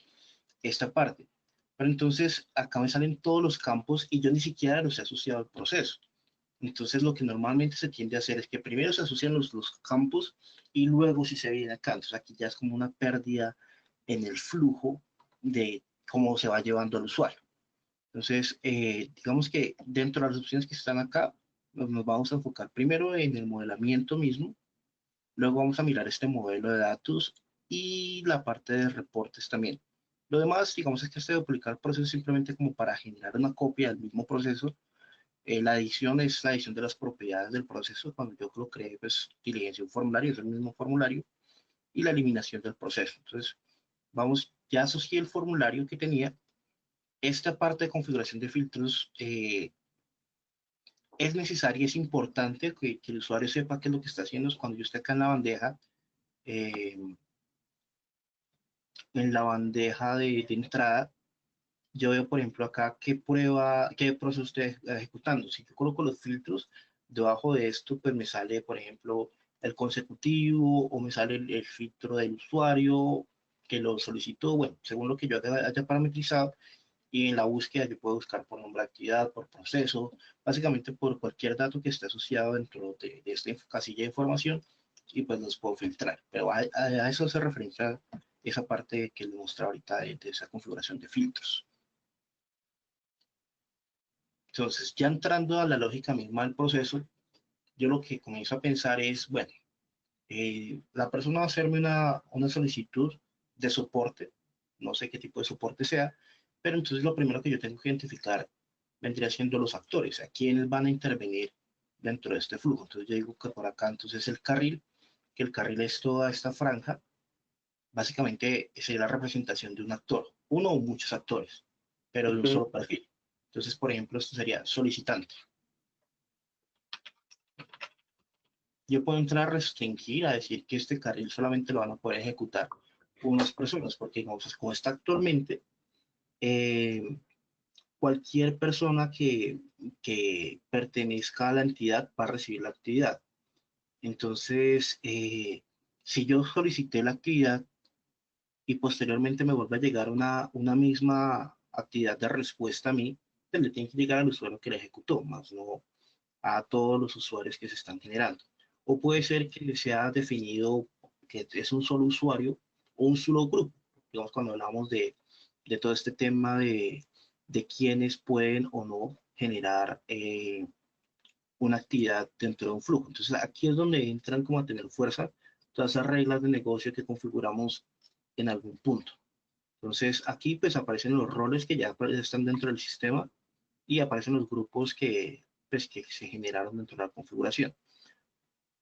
esta parte. Pero entonces acá me salen todos los campos y yo ni siquiera los he asociado al proceso. Entonces lo que normalmente se tiende a hacer es que primero se asocian los campos y luego si se viene acá. Entonces aquí ya es como una pérdida en el flujo de cómo se va llevando al usuario. Entonces, digamos que dentro de las opciones que están acá, nos vamos a enfocar primero en el modelamiento mismo, luego vamos a mirar este modelo de datos y la parte de reportes también. Lo demás, digamos, es que este de duplicar procesos simplemente como para generar una copia del mismo proceso. La adición es la adición de las propiedades del proceso. Cuando yo lo creé, pues diligencié un formulario, es el mismo formulario, y la eliminación del proceso. Entonces, vamos, ya asocié el formulario que tenía. Esta parte de configuración de filtros es necesaria, es importante que el usuario sepa qué es lo que está haciendo. Cuando yo esté acá eh, en la bandeja de entrada, yo veo, por ejemplo, acá qué prueba, qué proceso estoy ejecutando. Si yo coloco los filtros, debajo de esto, pues me sale, por ejemplo, el consecutivo o me sale el filtro del usuario que lo solicitó, bueno, según lo que yo haya parametrizado. Y en la búsqueda yo puedo buscar por nombre de actividad, por proceso, básicamente por cualquier dato que esté asociado dentro de esta casilla de información y pues los puedo filtrar. Pero a eso se referencia esa parte que les mostré ahorita de esa configuración de filtros. Entonces, ya entrando a la lógica misma del proceso, yo lo que comienzo a pensar es, bueno, la persona va a hacerme una solicitud de soporte, no sé qué tipo de soporte sea, pero entonces lo primero que yo tengo que identificar vendría siendo los actores, a quiénes van a intervenir dentro de este flujo. Entonces yo digo que por acá entonces el carril, que el carril es toda esta franja, básicamente sería la representación de un actor, uno o muchos actores, pero de un solo perfil. Entonces, por ejemplo, esto sería solicitante. Yo puedo entrar a restringir, a decir que este carril solamente lo van a poder ejecutar unas personas, porque digamos, como está actualmente, cualquier persona que pertenezca a la entidad va a recibir la actividad. Entonces, si yo solicité la actividad y posteriormente me vuelve a llegar una misma actividad de respuesta a mí, pues le tiene que llegar al usuario que la ejecutó, más no a todos los usuarios que se están generando. O puede ser que se ha definido que es un solo usuario o un solo grupo. Digamos, cuando hablamos de todo este tema de quiénes pueden o no generar una actividad dentro de un flujo. Entonces, aquí es donde entran como a tener fuerza todas esas reglas de negocio que configuramos en algún punto. Entonces, aquí pues aparecen los roles que ya están dentro del sistema y aparecen los grupos pues, que se generaron dentro de la configuración.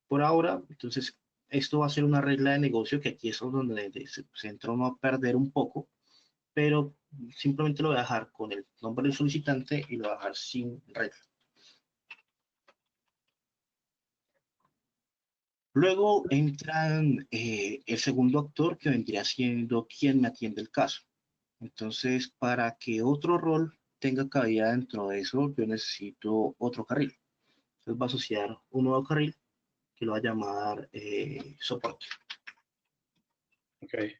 Por ahora, entonces, esto va a ser una regla de negocio que aquí es donde se entra uno a perder un poco, pero simplemente lo voy a dejar con el nombre del solicitante y lo voy a dejar sin regla. Luego entran el segundo actor, que vendría siendo quien me atiende el caso. Entonces, para que otro rol tenga cabida dentro de eso, yo necesito otro carril. Entonces va a asociar un nuevo carril que lo va a llamar soporte. Okay.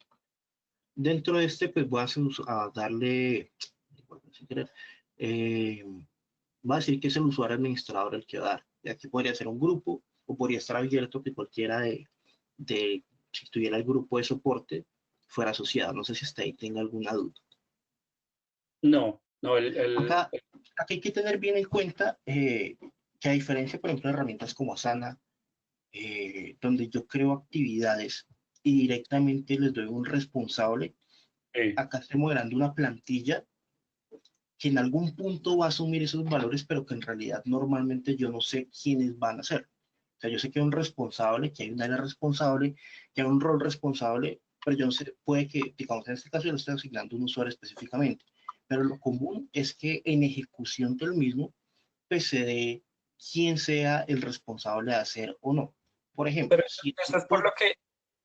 Dentro de este, pues voy a darle, sin querer, va a decir que es el usuario administrador el que va a dar. Y aquí podría ser un grupo o podría estar abierto que cualquiera si tuviera el grupo de soporte, fuera asociado. No sé si hasta ahí tenga alguna duda. No, Acá hay que tener bien en cuenta que a diferencia, por ejemplo, de herramientas como Asana, donde yo creo actividades y directamente les doy un responsable, acá estoy moderando una plantilla que en algún punto va a asumir esos valores, pero que en realidad normalmente yo no sé quiénes van a ser. O sea, yo sé que hay un responsable, que hay un área responsable, que hay un rol responsable, pero yo no sé, puede que, digamos, en este caso yo le estoy asignando un usuario específicamente, pero lo común es que en ejecución del mismo, pues se dé quién sea el responsable de hacer o no. Por ejemplo, pero eso es por lo que,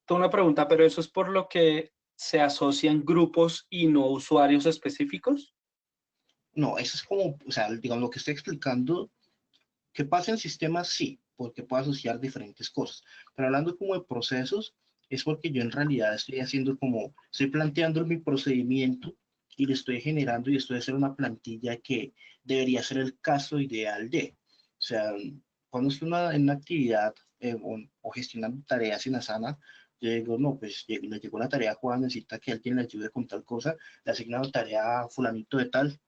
tengo una pregunta, pero eso es por lo que se asocian grupos y no usuarios específicos. no, eso es como, o sea, digamos, lo que estoy explicando, que pasa en sistemas, sí, porque puedo asociar diferentes cosas. Pero hablando como de procesos, es porque yo en realidad estoy haciendo como, estoy planteando mi procedimiento y le estoy generando y estoy haciendo una plantilla que debería ser el caso ideal de. O sea, cuando estoy en una actividad o gestionando tareas en Asana, yo digo, no, pues le llegó la tarea a Juan, necesita que alguien le ayude con tal cosa, le asigna la tarea a fulanito de tal,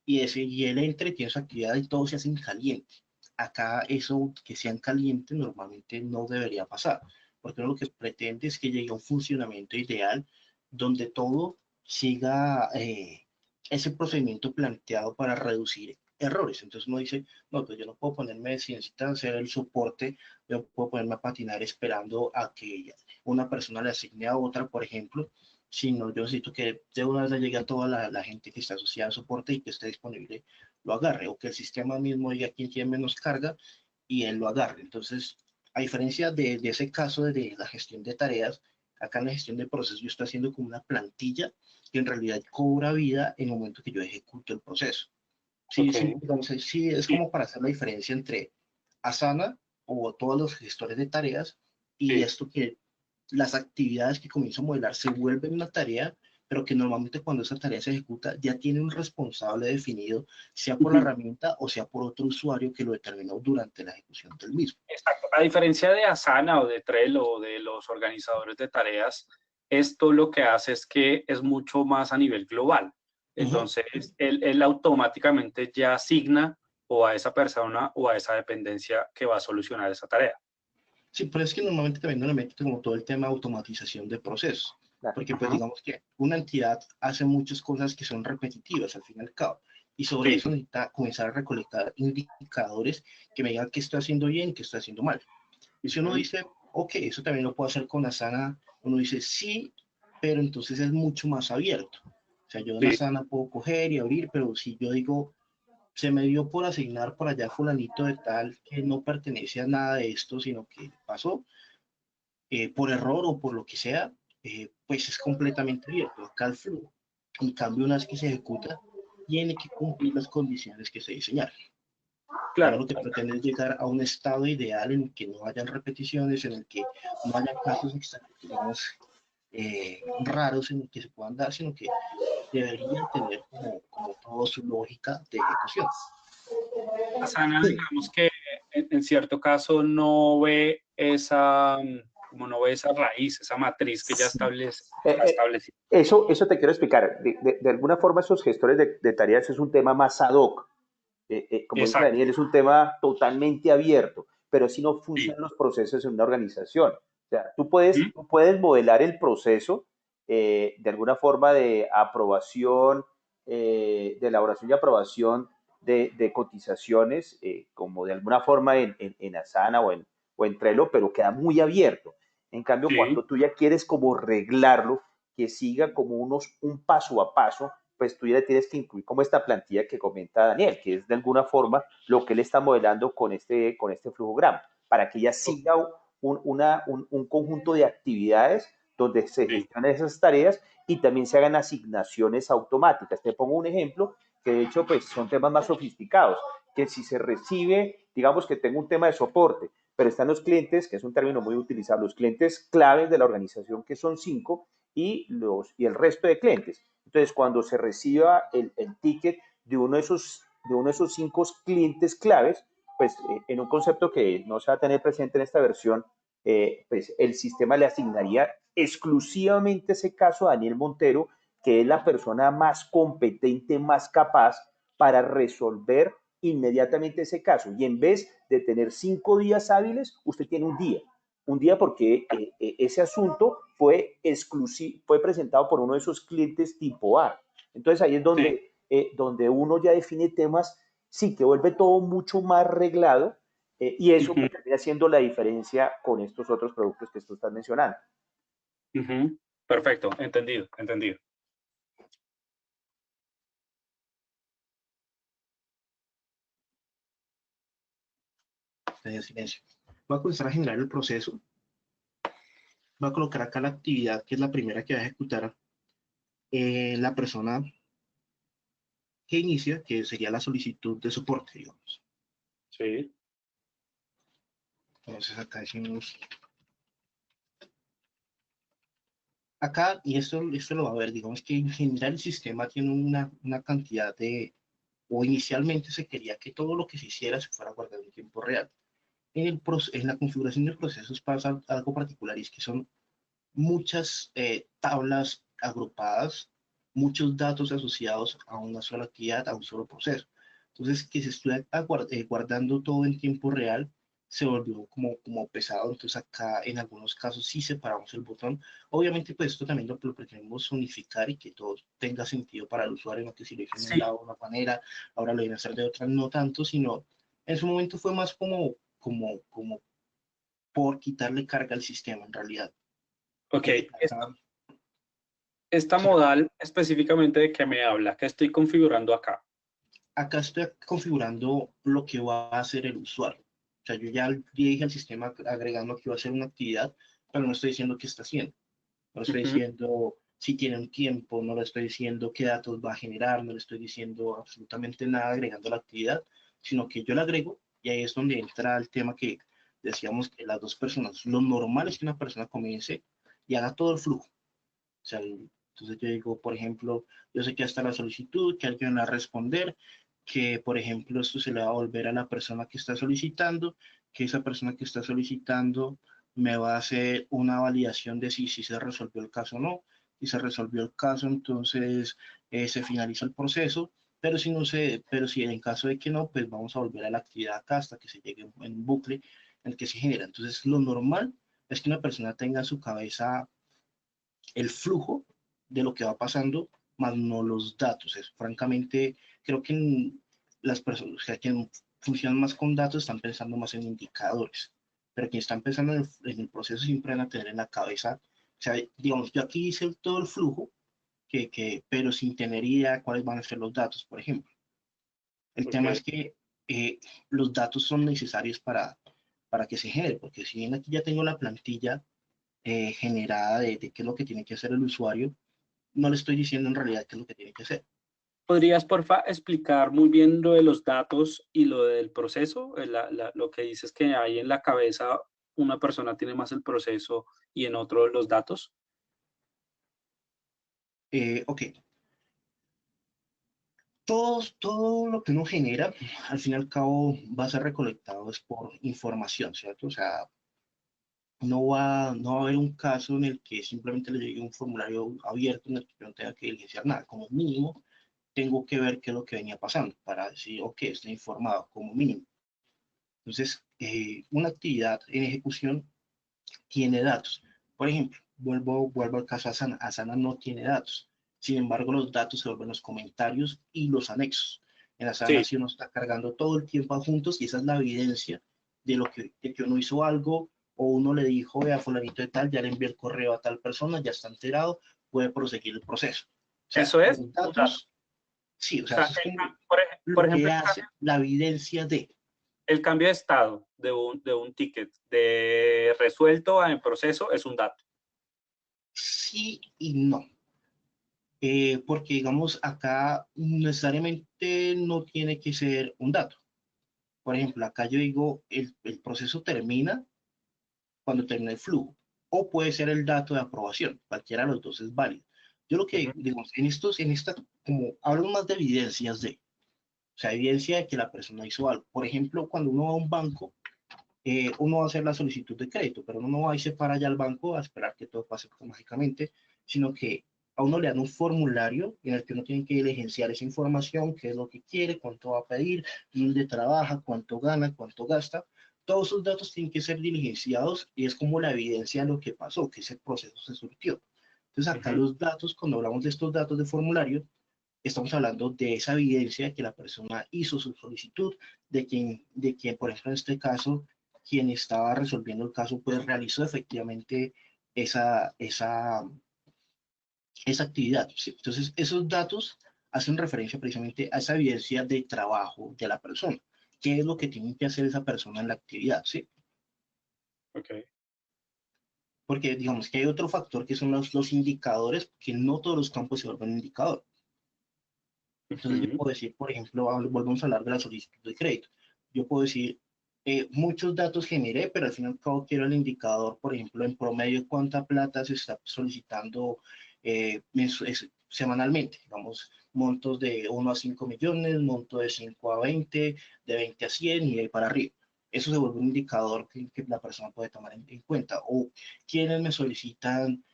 y él entra y tiene su actividad y todo se hace en caliente. Acá eso que sea en caliente normalmente no debería pasar, porque uno lo que pretende es que llegue a un funcionamiento ideal donde todo siga ese procedimiento planteado para reducir errores. Entonces uno dice, no, pues yo no puedo ponerme, si necesita hacer el soporte, yo no puedo ponerme a patinar esperando a que una persona le asigne a otra, por ejemplo, sino yo necesito que de una vez le llegue a toda la gente que está asociada al soporte y que esté disponible lo agarre, o que el sistema mismo diga quién tiene menos carga y él lo agarre. Entonces, a diferencia de ese caso de la gestión de tareas, acá en la gestión de procesos yo estoy haciendo como una plantilla que en realidad cobra vida en el momento que yo ejecuto el proceso. Sí, Ok. sí, digamos, sí, es Sí, como para hacer la diferencia entre Asana o todos los gestores de tareas y sí. esto que las actividades que comienzo a modelar se vuelven una tarea, pero que normalmente cuando esa tarea se ejecuta ya tiene un responsable definido, sea por la Ujú. herramienta o sea por otro usuario que lo determinó durante la ejecución del mismo. Exacto. A diferencia de Asana o de Trello o de los organizadores de tareas, esto lo que hace es que es mucho más a nivel global. Ujú. Entonces, él automáticamente ya asigna o a esa persona o a esa dependencia que va a solucionar esa tarea. Sí, pero es que normalmente también no le mete como todo el tema de automatización de procesos, Claro. porque pues Ajá. digamos que una entidad hace muchas cosas que son repetitivas al fin y al cabo, y sobre Sí. eso necesita comenzar a recolectar indicadores que me digan qué estoy haciendo bien, qué estoy haciendo mal. Y si uno Ujú. dice, ok, eso también lo puedo hacer con Asana, uno dice sí, pero entonces es mucho más abierto. O sea, yo en Sí. Asana puedo coger y abrir, pero si yo digo, se me dio por asignar por allá fulanito de tal que no pertenece a nada de esto, sino que pasó por error o por lo que sea, pues es completamente abierto. Acá el flujo. En cambio, una vez que se ejecuta, tiene que cumplir las condiciones que se diseñaron. Uno Claro. lo que pretende es llegar a un estado ideal en el que no hayan repeticiones, en el que no haya casos, digamos, raros en el que se puedan dar, sino que deberían tener como todo su lógica de ejecución. Asana, Sí, digamos que en cierto caso no ve esa, como no ve esa raíz, esa matriz que ya establece, Eh, está eh, establecida. eso te quiero explicar. De alguna forma, esos gestores de tareas es un tema más ad hoc. Como dice Exacto. Daniel, es un tema totalmente abierto, pero así no Sí. funcionan los procesos en una organización. O sea, Ujú. tú puedes modelar el proceso de alguna forma de aprobación, de elaboración y aprobación de cotizaciones, como de alguna forma en Asana o en Trello, pero queda muy abierto. En cambio, Sí. cuando tú ya quieres como reglarlo, que siga como un paso a paso, pues tú ya tienes que incluir como esta plantilla que comenta Daniel, que es de alguna forma lo que él está modelando con este flujograma, para que ya Ok. siga un conjunto de actividades donde se Sí. gestionen esas tareas y también se hagan asignaciones automáticas. Te pongo un ejemplo que de hecho pues son temas más sofisticados, que si se recibe, digamos que tengo un tema de soporte, pero están los clientes, que es un término muy utilizado, los clientes claves de la organización, que son 5, y el resto de clientes. Entonces, cuando se reciba el ticket de uno de esos 5 clientes claves, pues en un concepto que no se va a tener presente en esta versión, pues el sistema le asignaría exclusivamente ese caso a Daniel Montero, que es la persona más competente, más capaz para resolver inmediatamente ese caso. Y en vez de tener 5 días hábiles, usted tiene un día porque ese asunto fue presentado por uno de esos clientes tipo A. Entonces ahí es Sí. donde uno ya define temas, sí, que vuelve todo mucho más reglado y eso Ujú. pues, termina siendo la diferencia con estos otros productos que tú estás mencionando. Ujú. Perfecto, entendido, entendido. En silencio. Voy a comenzar a generar el proceso. Voy a colocar acá la actividad, que es la primera que va a ejecutar la persona que inicia, que sería la solicitud de soporte, digamos. Sí. Entonces acá decimos, acá, y esto lo va a ver, digamos que en general el sistema tiene una cantidad de, o inicialmente se quería que todo lo que se hiciera se fuera guardado en tiempo real. En la configuración de procesos pasa algo particular y es que son muchas tablas agrupadas, muchos datos asociados a una sola actividad, a un solo proceso. Entonces, que se estuviera guardando todo en tiempo real se volvió como pesado. Entonces, acá en algunos casos sí separamos el botón. Obviamente, pues esto también lo pretendemos unificar y que todo tenga sentido para el usuario, no que si lo hice de Sí, una manera, ahora lo deben hacer de otra, no tanto, sino en su momento fue más como por quitarle carga al sistema en realidad. ok. Acá, Esta sí, modal específicamente de qué me habla, que estoy configurando acá. acá estoy configurando lo que va a hacer el usuario. O sea, yo ya le dije al sistema agregando que va a hacer una actividad, pero no estoy diciendo qué está haciendo. No le estoy Ujú. diciendo si tiene un tiempo, no le estoy diciendo qué datos va a generar, no le estoy diciendo absolutamente nada agregando la actividad, sino que yo la agrego y ahí es donde entra el tema que decíamos que las dos personas, lo normal es que una persona comience y haga todo el flujo. O sea, entonces yo digo, por ejemplo, yo sé que hasta la solicitud, que alguien va a responder, que por ejemplo esto se le va a volver a la persona que está solicitando, que esa persona que está solicitando me va a hacer una validación de si se resolvió el caso o no. Si se resolvió el caso, entonces se finaliza el proceso, pero si en caso de que no, pues vamos a volver a la actividad acá hasta que se llegue en un bucle en el que se genera. Entonces, lo normal es que una persona tenga en su cabeza el flujo de lo que va pasando, más no los datos. Es, francamente, creo que las personas que funcionan más con datos están pensando más en indicadores, pero quienes están pensando en el proceso siempre van a tener en la cabeza, o sea, digamos, yo aquí hice todo el flujo, pero sin tener idea cuáles van a ser los datos, por ejemplo. El Ok. tema es que los datos son necesarios para que se genere, porque si bien aquí ya tengo la plantilla generada de qué es lo que tiene que hacer el usuario, no le estoy diciendo en realidad qué es lo que tiene que hacer. ¿Podrías, porfa, explicar muy bien lo de los datos y lo del proceso? Lo que dices que hay en la cabeza, una persona tiene más el proceso y en otro los datos. Ok, todo lo que uno genera, al fin y al cabo, va a ser recolectado es por información, ¿cierto? O sea, no va a haber un caso en el que simplemente le llegue un formulario abierto en el que yo no tenga que diligenciar nada. Como mínimo, tengo que ver qué es lo que venía pasando para decir, ok, estoy informado como mínimo. Entonces, una actividad en ejecución tiene datos. Por ejemplo, vuelvo al caso Asana. Asana no tiene datos. Sin embargo, los datos se vuelven los comentarios y los anexos. En Asana Sí, sí uno está cargando todo el tiempo juntos y esa es la evidencia de que uno hizo algo o uno le dijo, vea, fulanito de tal, ya le envié el correo a tal persona, ya está enterado, puede proseguir el proceso. O sea, eso es los un dato. datos, sí, o O sea, sea, eso es como por lo ejemplo, que hace la evidencia de el cambio de estado de un ticket de resuelto a en proceso es un dato. sí y no. Porque digamos acá necesariamente no tiene que ser un dato. Por ejemplo, acá yo digo el proceso termina cuando termina el flujo o puede ser el dato de aprobación, cualquiera de los dos es válido. Yo lo que Ujú. digo, en esta, como hablo más de evidencias de, o sea, evidencia de que la persona hizo algo. Por ejemplo, cuando uno va a un banco, uno va a hacer la solicitud de crédito, pero uno no va y se para allá al banco a esperar que todo pase mágicamente, sino que a uno le dan un formulario en el que uno tiene que diligenciar esa información, qué es lo que quiere, cuánto va a pedir, dónde trabaja, cuánto gana, cuánto gasta. Todos esos datos tienen que ser diligenciados y es como la evidencia de lo que pasó, que ese proceso se surtió. Entonces acá Ujú. los datos, cuando hablamos de estos datos de formulario, estamos hablando de esa evidencia de que la persona hizo su solicitud, de quien, por ejemplo, en este caso, quien estaba resolviendo el caso, pues realizó efectivamente esa, esa, esa actividad. ¿Sí? Entonces, esos datos hacen referencia precisamente a esa evidencia de trabajo de la persona. ¿Qué es lo que tiene que hacer esa persona en la actividad? ¿Sí? Ok. Porque digamos que hay otro factor que son los indicadores, que no todos los campos se vuelven indicador. Entonces yo Ujú. puedo decir, por ejemplo, volvemos a hablar de la solicitud de crédito. Yo puedo decir, Muchos datos generé, pero al fin y al cabo quiero el indicador, por ejemplo, en promedio, cuánta plata se está solicitando semanalmente, digamos, montos de 1 a 5 millones, monto de 5 a 20, de 20 a 100 y de ahí para arriba. Eso se vuelve un indicador que la persona puede tomar en cuenta. O quienes me solicitan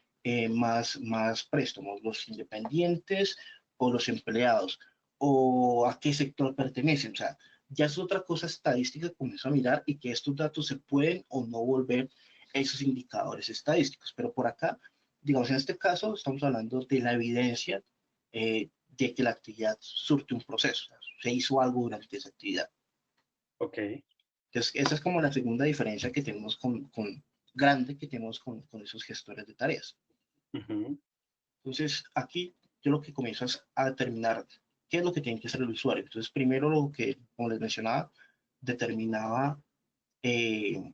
más préstamos, los independientes o los empleados, o a qué sector pertenecen. O sea, ya es otra cosa estadística que comienzo a mirar y que estos datos se pueden o no volver esos indicadores estadísticos. Pero por acá, digamos, en este caso, estamos hablando de la evidencia de que la actividad surte un proceso, o sea, se hizo algo durante esa actividad. Ok. Entonces, esa es como la segunda diferencia que tenemos grande que tenemos con esos gestores de tareas. Entonces, aquí yo lo que comienzo es a determinar qué es lo que tiene que hacer el usuario. Entonces, primero lo que, como les mencionaba, determinaba el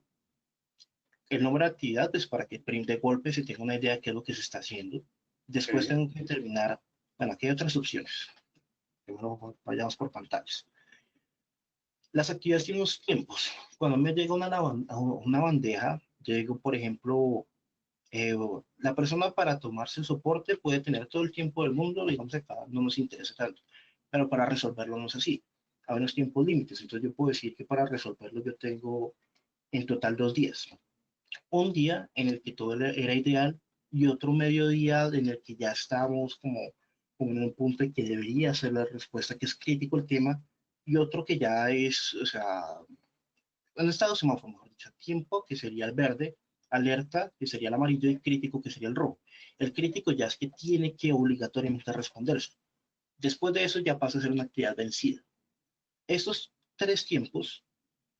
número de actividad, pues para que de golpe se tenga una idea de qué es lo que se está haciendo. Después Sí. tengo que determinar, bueno, aquí hay otras opciones. Primero vayamos por pantallas. Las actividades tienen unos tiempos. Cuando me llega una bandeja, yo digo, por ejemplo, la persona para tomarse el soporte puede tener todo el tiempo del mundo, digamos acá no nos interesa tanto, pero para resolverlo no es así. Hay unos tiempos límites, entonces yo puedo decir que para resolverlo yo tengo en total 2 días. Un día en el que todo era ideal y otro mediodía en el que ya estábamos como en un punto en que debería ser la respuesta, que es crítico el tema, y otro que ya es, o sea, en estado semáforo, mejor dicho, tiempo, que sería el verde, alerta, que sería el amarillo, y crítico, que sería el rojo. El crítico ya es que tiene que obligatoriamente responderse. Después de eso ya pasa a ser una actividad vencida. Estos 3 tiempos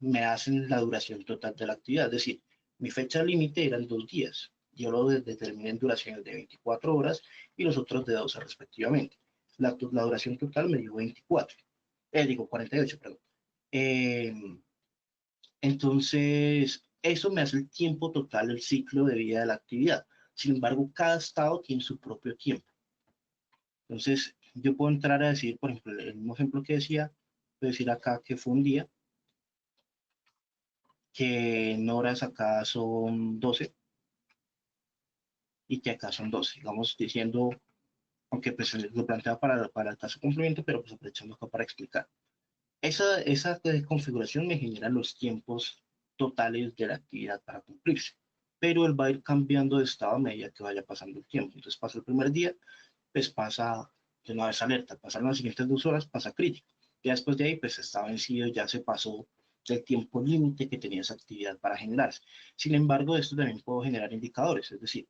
me hacen la duración total de la actividad, es decir, mi fecha límite eran 2 días. Yo lo determiné en duraciones de 24 horas y los otros de 12 respectivamente. La duración total me dio 24, digo 48, perdón. Eh, entonces, eso me hace el tiempo total, el ciclo de vida de la actividad. Sin embargo, cada estado tiene su propio tiempo. Entonces, yo puedo entrar a decir, por ejemplo, el mismo ejemplo que decía, puedo decir acá que fue un día, que en horas acá son 12 y que acá son 12. Digamos, diciendo, aunque pues lo plantea para el caso complemento, pero pues aprovechando acá para explicar. Esa configuración me genera los tiempos totales de la actividad para cumplirse, pero él va a ir cambiando de estado a medida que vaya pasando el tiempo. Entonces pasa el primer día, pues pasa de una vez alerta, pasaron las siguientes 2 horas, pasa crítico. Ya después de ahí, pues está vencido, ya se pasó del tiempo límite que tenía esa actividad para generarse. Sin embargo, esto también puedo generar indicadores, es decir,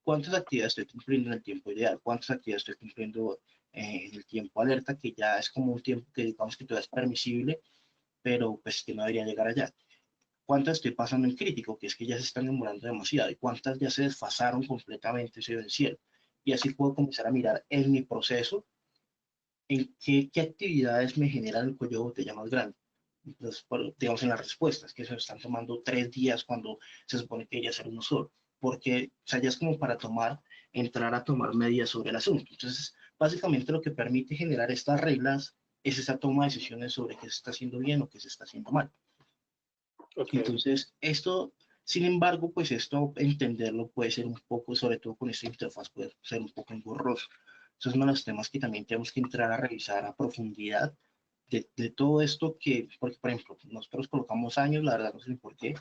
cuántas actividades estoy cumpliendo en el tiempo ideal, cuántas actividades estoy cumpliendo en el tiempo alerta, que ya es como un tiempo que digamos que todavía es permisible, pero pues que no debería llegar allá. ¿Cuántas estoy pasando en crítico? Que es que ya se están demorando demasiado. ¿Y cuántas ya se desfasaron completamente, se vencieron? Y así puedo comenzar a mirar en mi proceso en qué actividades me generan el cuello de botella más grande. Entonces, digamos, en las respuestas, que se están tomando 3 días cuando se supone que debería ser uno solo. Porque, o sea, ya es como para entrar a tomar medidas sobre el asunto. Entonces, básicamente lo que permite generar estas reglas es esa toma de decisiones sobre qué se está haciendo bien o qué se está haciendo mal. Okay. Entonces, esto, sin embargo, pues esto entenderlo puede ser un poco, sobre todo con esta interfaz, puede ser un poco engorroso. Eso es uno de los temas que también tenemos que entrar a revisar a profundidad de todo esto que, porque, por ejemplo, nosotros colocamos años, la verdad no sé por qué,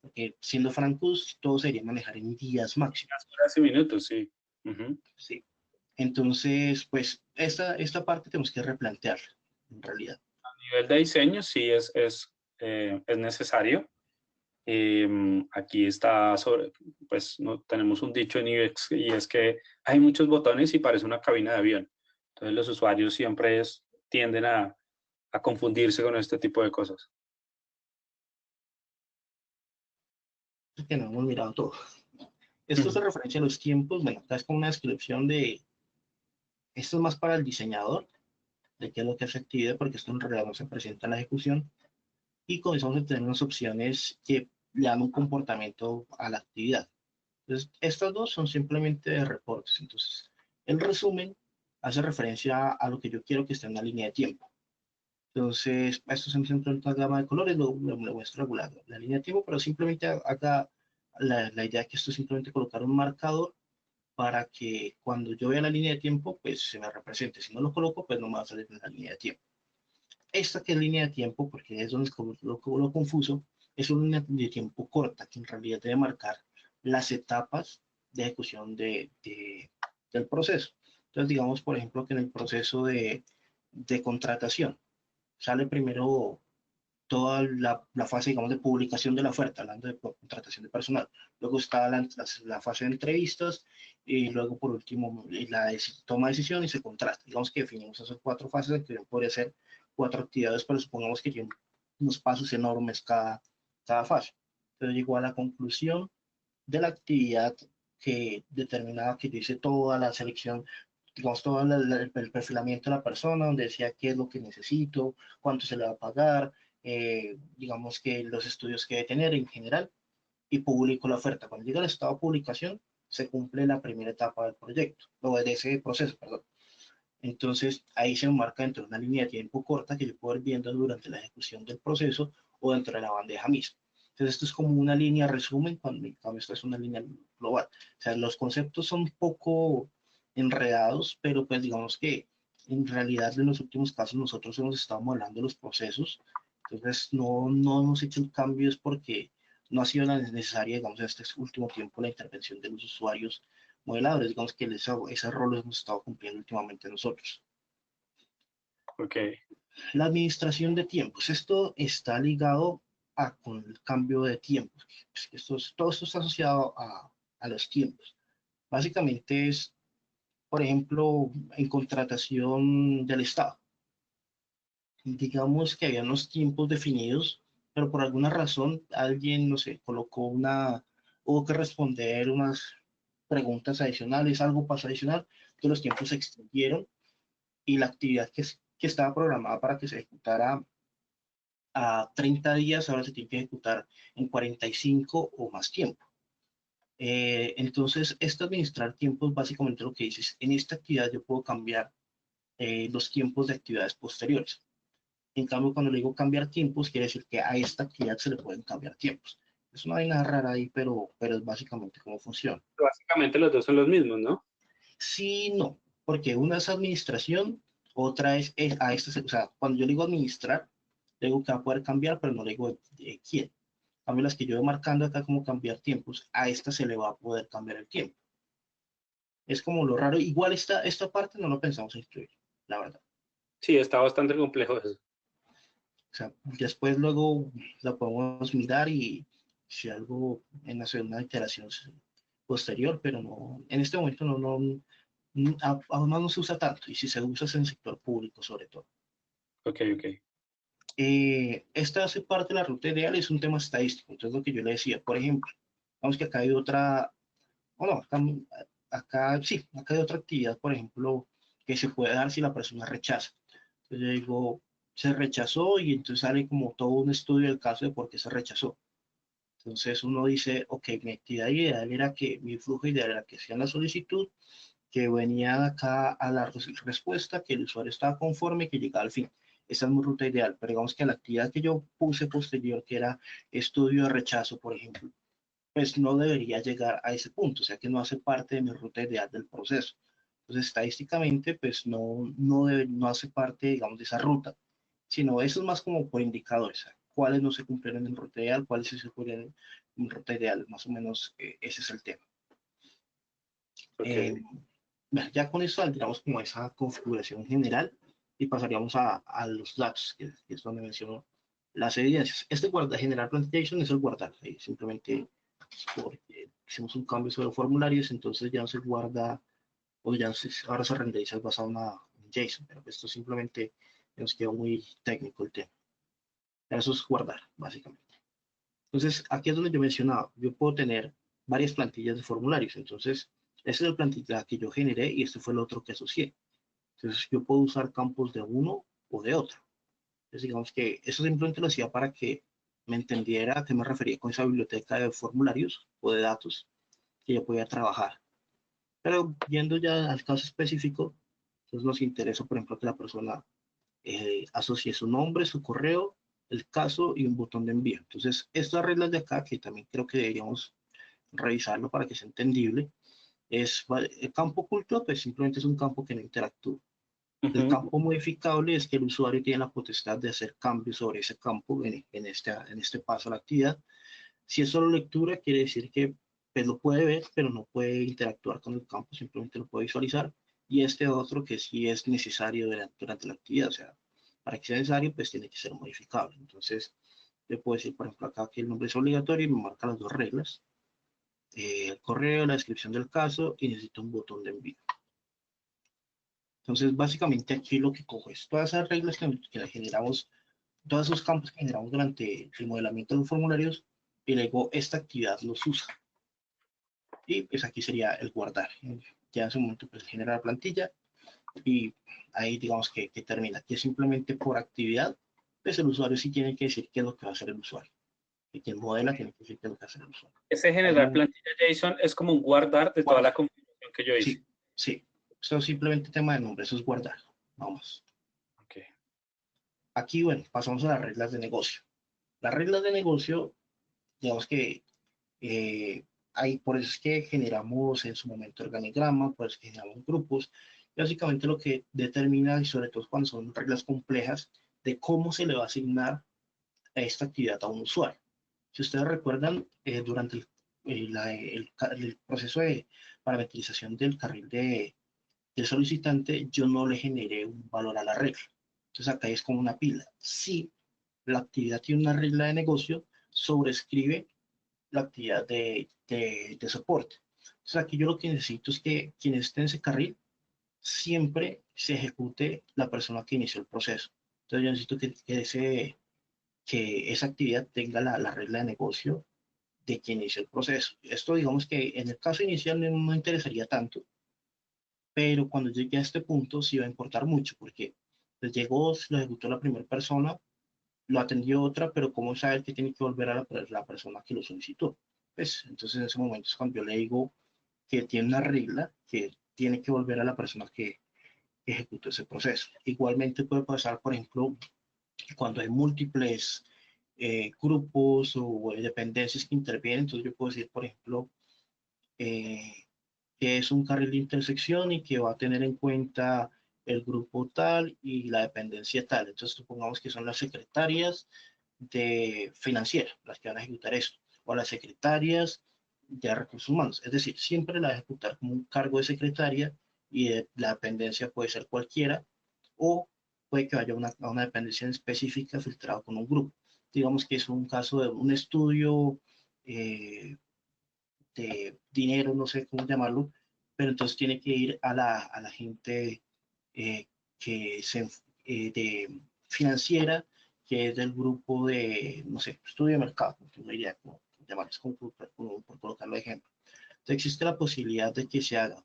porque siendo francos, todo sería manejar en días máximo. Horas y minutos, sí. Sí. Entonces, pues, esta parte tenemos que replantearla, en realidad. A nivel de diseño, sí es necesario. Aquí está pues no, tenemos un dicho en UX y es que hay muchos botones y parece una cabina de avión. Entonces los usuarios siempre tienden a confundirse con este tipo de cosas. Es que no hemos mirado todo. Esto se referencia a los tiempos, bueno, acá es como una descripción de, esto es más para el diseñador, de qué es lo que hace actividad, porque esto en realidad no se presenta en la ejecución, y comenzamos a tener unas opciones que le dan un comportamiento a la actividad. Entonces, estas dos son simplemente de reportes. Entonces, el resumen hace referencia a lo que yo quiero que esté en la línea de tiempo. Entonces, esto se me centra en una gama de colores, le muestro la línea de tiempo, pero simplemente haga la idea que esto es simplemente colocar un marcador para que cuando yo vea la línea de tiempo, pues se me represente. Si no lo coloco, pues no me va a salir en la línea de tiempo. Esta que es línea de tiempo, porque es donde es como lo confuso, es una línea de tiempo corta, que en realidad debe marcar las etapas de ejecución del proceso. Entonces, digamos, por ejemplo, que en el proceso de contratación sale primero toda la fase, digamos, de publicación de la oferta, hablando de contratación de personal. Luego está la fase de entrevistas y luego, por último, la toma de decisión y se contrata. Digamos que definimos esas 4 fases, que podría ser 4 actividades, pero supongamos que tienen unos pasos enormes cada fase. Entonces llegó a la conclusión de la actividad que determinaba que yo hice toda la selección, digamos, todo el perfilamiento de la persona, donde decía qué es lo que necesito, cuánto se le va a pagar, digamos que los estudios que debe tener en general, y publico la oferta. Cuando llega el estado de publicación, se cumple la primera etapa del proyecto, o de ese proceso, perdón. Entonces, ahí se marca dentro de una línea de tiempo corta que yo puedo ir viendo durante la ejecución del proceso o dentro de la bandeja misma. Entonces, esto es como una línea resumen, cuando esto es una línea global. O sea, los conceptos son un poco enredados, pero pues digamos que en realidad en los últimos casos nosotros hemos estado modelando los procesos. Entonces, no hemos hecho cambios porque no ha sido necesaria, digamos, en este último tiempo la intervención de los usuarios modeladores. Digamos que ese rol lo hemos estado cumpliendo últimamente nosotros. Ok. La administración de tiempos. Esto está ligado con el cambio de tiempos. Todo esto está asociado a los tiempos. Básicamente es, por ejemplo, en contratación del Estado. Digamos que había unos tiempos definidos, pero por alguna razón alguien, no sé, hubo que responder unas preguntas adicionales, algo pasó adicional, que los tiempos se extendieron y la actividad que estaba programada para que se ejecutara a 30 días, ahora se tiene que ejecutar en 45 o más tiempo. Entonces, esto administrar tiempos, básicamente lo que dices, en esta actividad yo puedo cambiar los tiempos de actividades posteriores. En cambio, cuando le digo cambiar tiempos, quiere decir que a esta actividad se le pueden cambiar tiempos. Es una vaina rara ahí, pero es básicamente cómo funciona. Básicamente los dos son los mismos, ¿no? Sí, no, porque una es administración, otra es a esta, o sea, cuando yo le digo administrar, le digo que va a poder cambiar, pero no le digo quién. A mí las que yo voy marcando acá como cambiar tiempos, a esta se le va a poder cambiar el tiempo. Es como lo raro. Igual esta parte no lo pensamos incluir, la verdad. Sí, está bastante complejo eso. O sea, después luego la podemos mirar y si algo en hacer una iteración posterior, pero no, en este momento aún no se usa tanto, y si se usa es en el sector público sobre todo. Ok, ok. Esta hace parte de la ruta ideal, es un tema estadístico, entonces lo que yo le decía, por ejemplo, vamos que acá hay otra, o no, acá hay otra actividad, por ejemplo, que se puede dar si la persona rechaza. Entonces yo digo, se rechazó y entonces sale como todo un estudio del caso de por qué se rechazó. Entonces uno dice, ok, mi actividad ideal era que, mi flujo ideal era que hacían la solicitud, que venía acá a la respuesta, que el usuario estaba conforme, que llegaba al fin. Esa es mi ruta ideal, pero digamos que la actividad que yo puse posterior, que era estudio de rechazo, por ejemplo, pues no debería llegar a ese punto, o sea que no hace parte de mi ruta ideal del proceso. Entonces, estadísticamente, pues no hace parte, digamos, de esa ruta, sino eso es más como por indicadores, ¿sabes? Cuáles no se cumplieron en ruta ideal, cuáles sí se cumplieron en ruta ideal, más o menos ese es el tema. Okay. Ya con eso saldríamos como esa configuración general y pasaríamos a los datos, que es donde menciono las evidencias. Este guarda general presentation es el guardar, simplemente porque hicimos un cambio sobre formularios, entonces ya no se guarda, o ya ahora se renderiza basado en JSON, pero esto simplemente nos quedó muy técnico el tema. Eso es guardar, básicamente. Entonces, aquí es donde yo mencionaba, yo puedo tener varias plantillas de formularios, entonces, esa es la plantilla que yo generé y este fue el otro que asocié. Entonces, yo puedo usar campos de uno o de otro. Entonces, digamos que eso simplemente lo hacía para que me entendiera a qué me refería con esa biblioteca de formularios o de datos que yo podía trabajar. Pero yendo ya al caso específico, entonces nos interesa, por ejemplo, que la persona asocié su nombre, su correo, el caso y un botón de envío. Entonces, estas reglas de acá, que también creo que deberíamos revisarlo para que sea entendible, el campo oculto, pues simplemente es un campo que no interactúa. El campo modificable es que el usuario tiene la potestad de hacer cambios sobre ese campo en este paso a la actividad. Si es solo lectura, quiere decir que pues, lo puede ver, pero no puede interactuar con el campo, simplemente lo puede visualizar. Y este otro que sí es necesario durante la actividad, o sea, para que sea necesario, pues tiene que ser modificable. Entonces, le puedo decir, por ejemplo, acá que el nombre es obligatorio y me marca las dos reglas. El correo, la descripción del caso y necesito un botón de envío. Entonces, básicamente aquí lo que cojo es todas esas reglas que generamos, todos esos campos que generamos durante el modelamiento de los formularios y luego esta actividad los usa. Y pues aquí sería el guardar. Ya en ese momento pues genera la plantilla y ahí digamos que termina. Aquí es simplemente por actividad, pues el usuario sí tiene que decir qué es lo que va a hacer el usuario. Y quien modela tiene que decir qué es lo que va a hacer el usuario. Ese generar plantilla JSON es como un guardar de toda la configuración que yo hice. Sí, sí. Eso es simplemente tema de nombre, eso es guardar. Vamos. Okay. Aquí, bueno, pasamos a las reglas de negocio. Las reglas de negocio, digamos que por eso es que generamos en su momento organigrama, por eso es que generamos grupos. Básicamente lo que determina, y sobre todo cuando son reglas complejas, de cómo se le va a asignar a esta actividad a un usuario. Si ustedes recuerdan, durante el proceso de parametrización del carril del solicitante, yo no le generé un valor a la regla. Entonces acá es como una pila. Si la actividad tiene una regla de negocio, sobrescribe la actividad de soporte. Entonces aquí yo lo que necesito es que quien esté en ese carril siempre se ejecute la persona que inició el proceso. Entonces yo necesito que esa actividad tenga la regla de negocio de quien inició el proceso. Esto digamos que en el caso inicial no interesaría tanto, pero cuando llegue a este punto sí va a importar mucho, porque pues llegó, lo ejecutó la primera persona, lo atendió otra, pero ¿cómo saber que tiene que volver a la persona que lo solicitó? Pues entonces en ese momento es cuando yo le digo que tiene una regla que tiene que volver a la persona que ejecutó ese proceso. Igualmente puede pasar, por ejemplo, cuando hay múltiples grupos o dependencias que intervienen, entonces yo puedo decir, por ejemplo, eh, que es un carril de intersección y que va a tener en cuenta el grupo tal y la dependencia tal. Entonces, supongamos que son las secretarias de financiera las que van a ejecutar esto, o las secretarias de recursos humanos. Es decir, siempre la va a ejecutar como un cargo de secretaria y la dependencia puede ser cualquiera, o puede que haya a una dependencia específica filtrado con un grupo. Digamos que es un caso de un estudio de dinero, no sé cómo llamarlo, pero entonces tiene que ir a la gente eh, que se, de financiera, que es del grupo de, no sé, estudio de mercado, no diría cómo llamarles, por colocarlo de ejemplo. Entonces existe la posibilidad de que se haga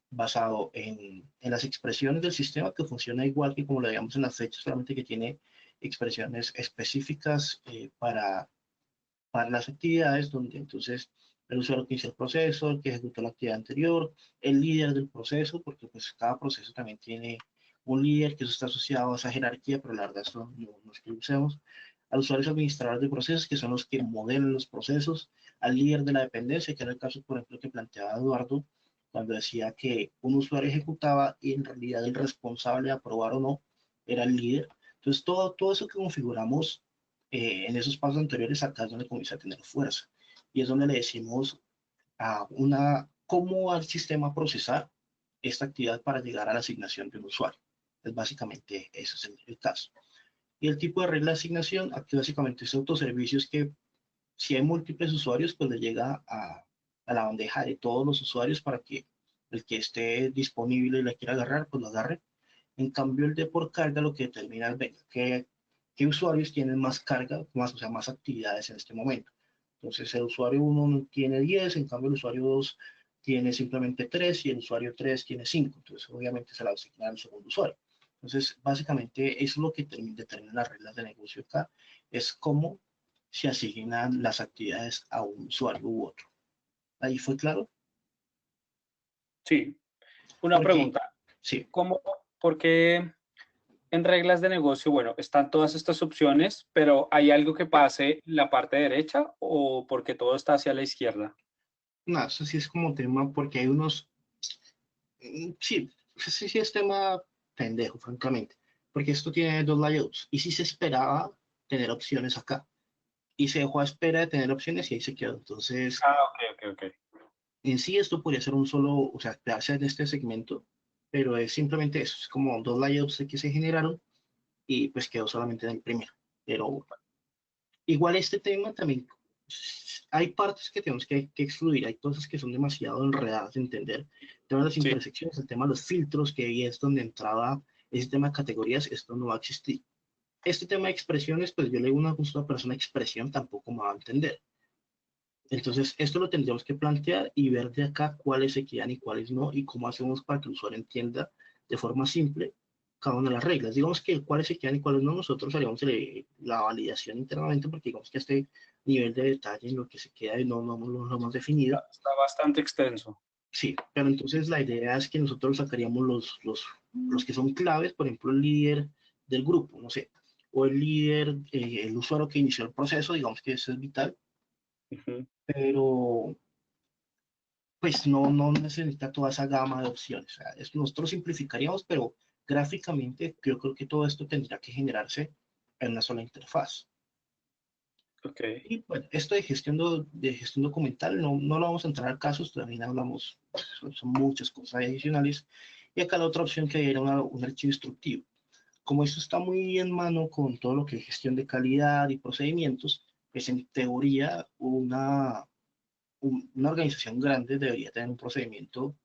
basado en las expresiones del sistema, que funciona igual que como lo veíamos en las fechas, solamente que tiene expresiones específicas para las actividades, donde entonces el usuario que inicia el proceso, el que ejecutó la actividad anterior, el líder del proceso, porque pues cada proceso también tiene un líder, que eso está asociado a esa jerarquía, pero la verdad eso no es que lo usemos, a los usuarios administradores de procesos, que son los que modelan los procesos, al líder de la dependencia, que era el caso, por ejemplo, que planteaba Eduardo, cuando decía que un usuario ejecutaba y en realidad el responsable de aprobar o no era el líder. Entonces, todo eso que configuramos en esos pasos anteriores, acá es donde comienza a tener fuerza. Y es donde le decimos cómo va el sistema a procesar esta actividad para llegar a la asignación de un usuario. Es básicamente ese es el caso. Y el tipo de regla de asignación, aquí básicamente es autoservicios que si hay múltiples usuarios, pues le llega a la bandeja de todos los usuarios para que el que esté disponible y la quiera agarrar, pues lo agarre. En cambio, el de por carga lo que determina es, venga, qué usuarios tienen más carga, o sea, más actividades en este momento. Entonces, el usuario 1 tiene 10, en cambio el usuario 2 tiene simplemente 3 y el usuario 3 tiene 5. Entonces, obviamente se la va a asignar al segundo usuario. Entonces, básicamente, eso es lo que determina las reglas de negocio acá, es cómo se asignan las actividades a un usuario u otro. ¿Ahí fue claro? Sí. Una pregunta. Sí. ¿Por qué en reglas de negocio, bueno, están todas estas opciones, pero ¿hay algo que pase la parte derecha o porque todo está hacia la izquierda? No, eso sí es como tema, porque hay unos, sí, ese sí es tema pendejo, francamente, porque esto tiene dos layouts, y sí se esperaba tener opciones acá, y se dejó a espera de tener opciones y ahí se quedó. Entonces, Ah, ok. en sí esto podría ser un solo, o sea, quedarse en este segmento, pero es simplemente eso, es como dos layouts que se generaron y pues quedó solamente en el primero. Pero igual este tema también, hay partes que tenemos que excluir, hay cosas que son demasiado enredadas de entender. El tema de las Sí, intersecciones, el tema de los filtros, que ahí es donde entraba ese tema de categorías, esto no va a existir. Este tema de expresiones, pues yo le digo a una persona expresión, tampoco me va a entender. Entonces, esto lo tendríamos que plantear y ver de acá cuáles se quedan y cuáles no, y cómo hacemos para que el usuario entienda de forma simple cada una de las reglas. Digamos que cuáles se quedan y cuáles no, nosotros haríamos la validación internamente, porque digamos que este nivel de detalle en lo que se queda y no lo hemos definido. está bastante extenso. Sí, pero entonces la idea es que nosotros sacaríamos los que son claves, por ejemplo, el líder del grupo, no sé, o el líder, el usuario que inició el proceso, digamos que eso es vital, Ujú. pero pues no necesita toda esa gama de opciones. O sea, nosotros simplificaríamos, pero gráficamente yo creo que todo esto tendría que generarse en una sola interfaz. Ok. Y bueno, esto de gestión documental no lo vamos a entrar a casos, también hablamos, son muchas cosas adicionales. Y acá la otra opción que era un archivo instructivo. Como esto está muy en mano con todo lo que es gestión de calidad y procedimientos, pues en teoría una organización grande debería tener un procedimiento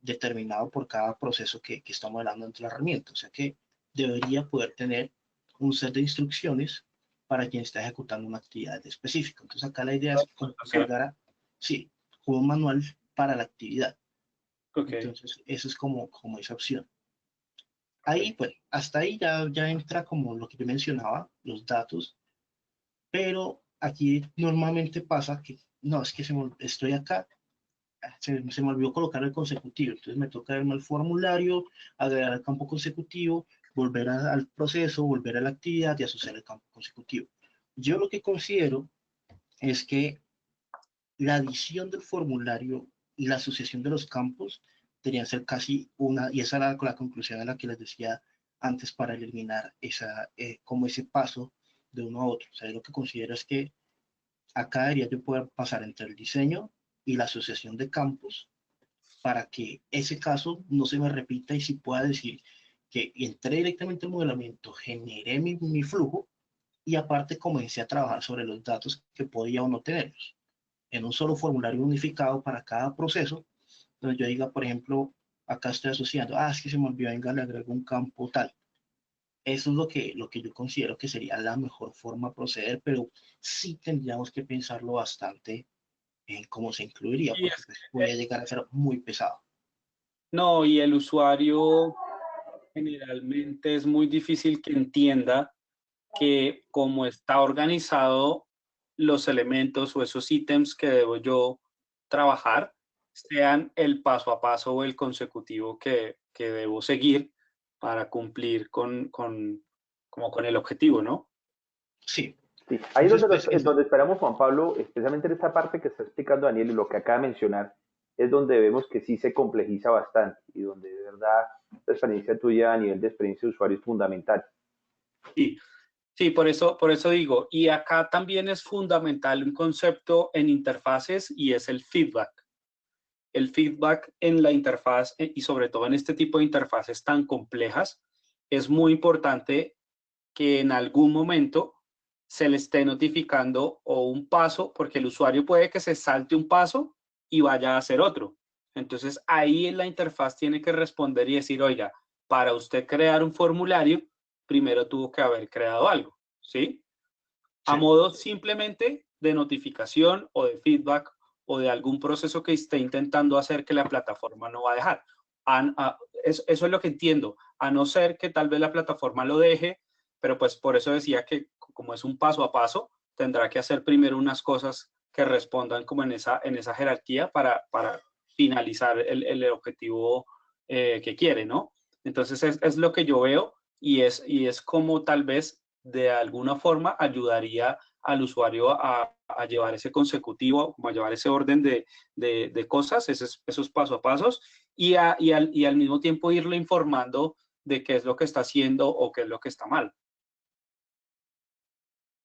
determinado por cada proceso que estamos hablando dentro de la herramienta. O sea que debería poder tener un set de instrucciones para quien está ejecutando una actividad específica. Entonces acá la idea es como Documentación. cargar, sí, como un manual para la actividad. Ok, Entonces eso es como esa opción. ok. Ahí, pues, hasta ahí ya entra como lo que yo mencionaba, los datos, pero aquí normalmente pasa que, no, es que estoy acá, se me olvidó colocar el consecutivo, entonces me toca irme al formulario, agregar el campo consecutivo, volver al proceso, volver a la actividad y asociar el campo consecutivo. Yo lo que considero es que la adición del formulario y la asociación de los campos deberían ser casi una, y esa era la conclusión en la que les decía antes para eliminar como ese paso de uno a otro. O sea, lo que considero es que acá debería yo poder pasar entre el diseño y la asociación de campos para que ese caso no se me repita y si pueda decir que entré directamente al modelamiento, generé mi flujo y aparte comencé a trabajar sobre los datos que podía o no tenerlos en un solo formulario unificado para cada proceso, donde yo diga, por ejemplo, acá estoy asociando, es que se me olvidó, venga, le agrego un campo tal. Eso es lo que yo considero que sería la mejor forma de proceder, pero sí tendríamos que pensarlo bastante en cómo se incluiría, Y porque es, pues, puede llegar a ser muy pesado. no, y el usuario generalmente es muy difícil que entienda que como está organizado los elementos o esos ítems que debo yo trabajar sean el paso a paso o el consecutivo que debo seguir para cumplir como con el objetivo, ¿no? Sí, Sí, ahí es entonces donde, pues donde esperamos, Juan Pablo, especialmente en esta parte que está explicando Daniel y lo que acaba de mencionar, es donde vemos que sí se complejiza bastante y donde de verdad la experiencia tuya a nivel de experiencia de usuario es fundamental. Sí, sí, por eso digo, y acá también es fundamental un concepto en interfaces y es el feedback. El feedback en la interfaz y sobre todo en este tipo de interfaces tan complejas, es muy importante que en algún momento se le esté notificando o un paso, porque el usuario puede que se salte un paso y vaya a hacer otro. Entonces ahí en la interfaz tiene que responder y decir, oiga, para usted crear un formulario, primero tuvo que haber creado algo, ¿sí? A sí, modo simplemente de notificación o de feedback o de algún proceso que esté intentando hacer que la plataforma no va a dejar. Eso es lo que entiendo, a no ser que tal vez la plataforma lo deje, pero pues por eso decía que como es un paso a paso, tendrá que hacer primero unas cosas que respondan como en esa jerarquía para finalizar el objetivo que quiere, ¿no? Entonces es lo que yo veo y es como tal vez de alguna forma ayudaría al usuario a llevar ese consecutivo, como a llevar ese orden de cosas, esos paso a pasos, y al mismo tiempo irle informando de qué es lo que está haciendo o qué es lo que está mal.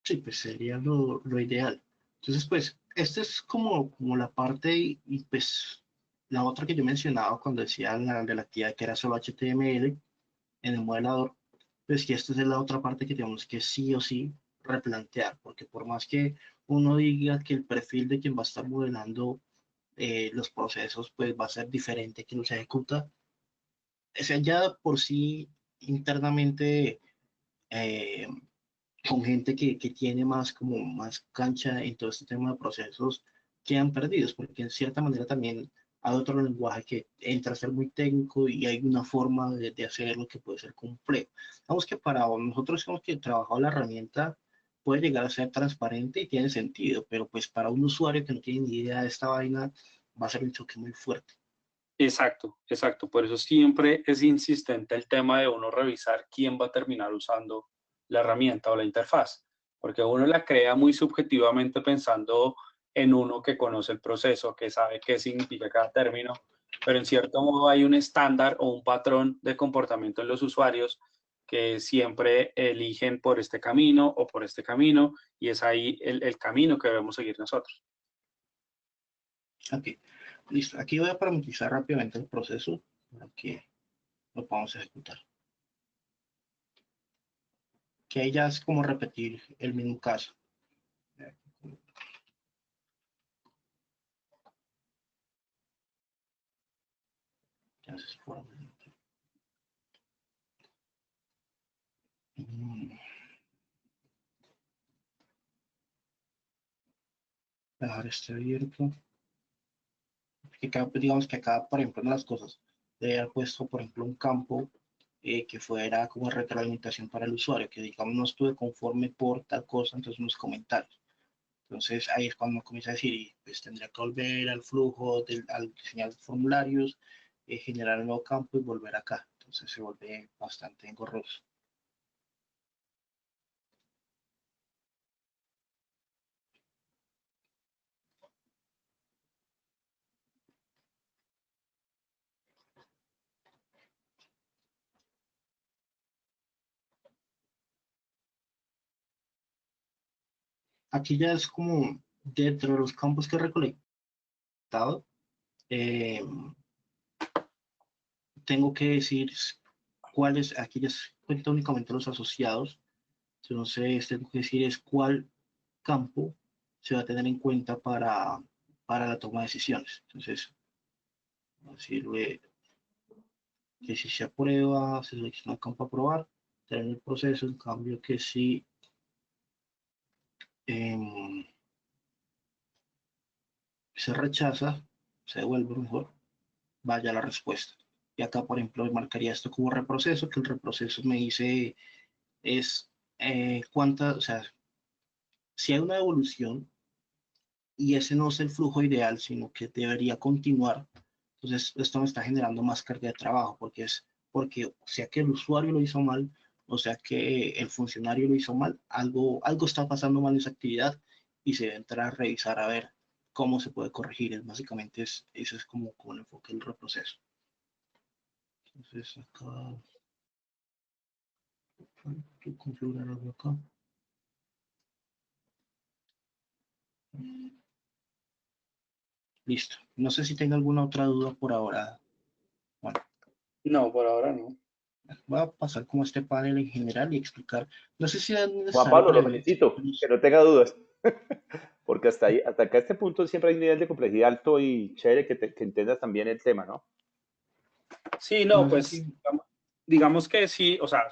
Sí, pues sería lo ideal. Entonces, pues, esta es como la parte y, pues la otra que yo mencionaba cuando decía la relatividad que era solo HTML en el modelador, pues que esta es la otra parte que tenemos que sí o sí replantear, porque por más que uno diga que el perfil de quien va a estar modelando los procesos, pues va a ser diferente que los ejecuta, o sea, ya por sí internamente eh, con gente que tiene más como más cancha en todo este tema de procesos quedan perdidos, porque en cierta manera también hay otro lenguaje que entra a ser muy técnico y hay una forma de hacerlo que puede ser complejo. Vamos que para nosotros hemos que trabajado la herramienta puede llegar a ser transparente y tiene sentido, pero pues para un usuario que no tiene ni idea de esta vaina va a ser un choque muy fuerte. Exacto, exacto. Por eso siempre es insistente el tema de uno revisar quién va a terminar usando la herramienta o la interfaz, porque uno la crea muy subjetivamente pensando en uno que conoce el proceso, que sabe qué significa cada término, pero en cierto modo hay un estándar o un patrón de comportamiento en los usuarios que siempre eligen por este camino o por este camino, y es ahí el camino que debemos seguir nosotros. Ok, listo. Aquí voy a parametrizar rápidamente el proceso para que lo podamos ejecutar. Que ahí ya es como repetir el mismo caso. Entonces, dejar este abierto. Que acá, pues, digamos que acá, por ejemplo, en las cosas, de haber puesto, por ejemplo, un campo que fuera como retroalimentación para el usuario, que digamos no estuve conforme por tal cosa, entonces unos comentarios. Entonces ahí es cuando comienza a decir, y pues tendría que volver al flujo, al diseñar formularios, generar un nuevo campo y volver acá. Entonces se vuelve bastante engorroso. Aquí ya es como dentro de los campos que he recolectado, eh, tengo que decir cuáles, aquí ya se cuenta únicamente los asociados, entonces tengo que decir es cuál campo se va a tener en cuenta para la toma de decisiones. Entonces, sirve que si se aprueba, se selecciona el campo a aprobar, tener el proceso, en cambio que si eh, se rechaza, se devuelve mejor, vaya la respuesta. Y acá, por ejemplo, marcaría esto como reproceso, que el reproceso me dice es cuánta, o sea, si hay una devolución y ese no es el flujo ideal, sino que debería continuar, entonces esto me está generando más carga de trabajo, porque o sea que el usuario lo hizo mal, o sea que el funcionario lo hizo mal, algo está pasando mal en esa actividad y se debe entrar a revisar a ver cómo se puede corregir. Básicamente eso es como el enfoque del reproceso. Entonces acá, configurar algo acá. Listo. No sé si tenga alguna otra duda por ahora. Bueno, No, por ahora no. voy a pasar como este panel en general y explicar. No sé si es Juan necesario Pablo, para lo el... felicito, que no tenga dudas, porque hasta ahí, hasta acá este punto siempre hay un nivel de complejidad alto y chévere que entiendas también el tema, ¿no? Sí, no, No sé pues si... digamos que sí, o sea,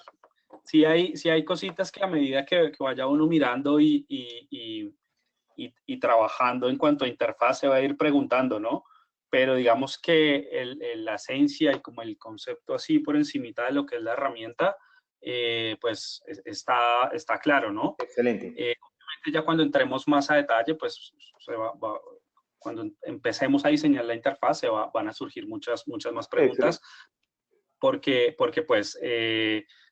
sí hay cositas que a medida que vaya uno mirando y trabajando en cuanto a interfaz se va a ir preguntando, ¿no? Pero digamos que la esencia y como el concepto así por encimita de lo que es la herramienta, pues está claro, ¿no? Excelente. Obviamente ya cuando entremos más a detalle, pues cuando empecemos a diseñar la interfaz van a surgir muchas más Excelente. preguntas, porque pues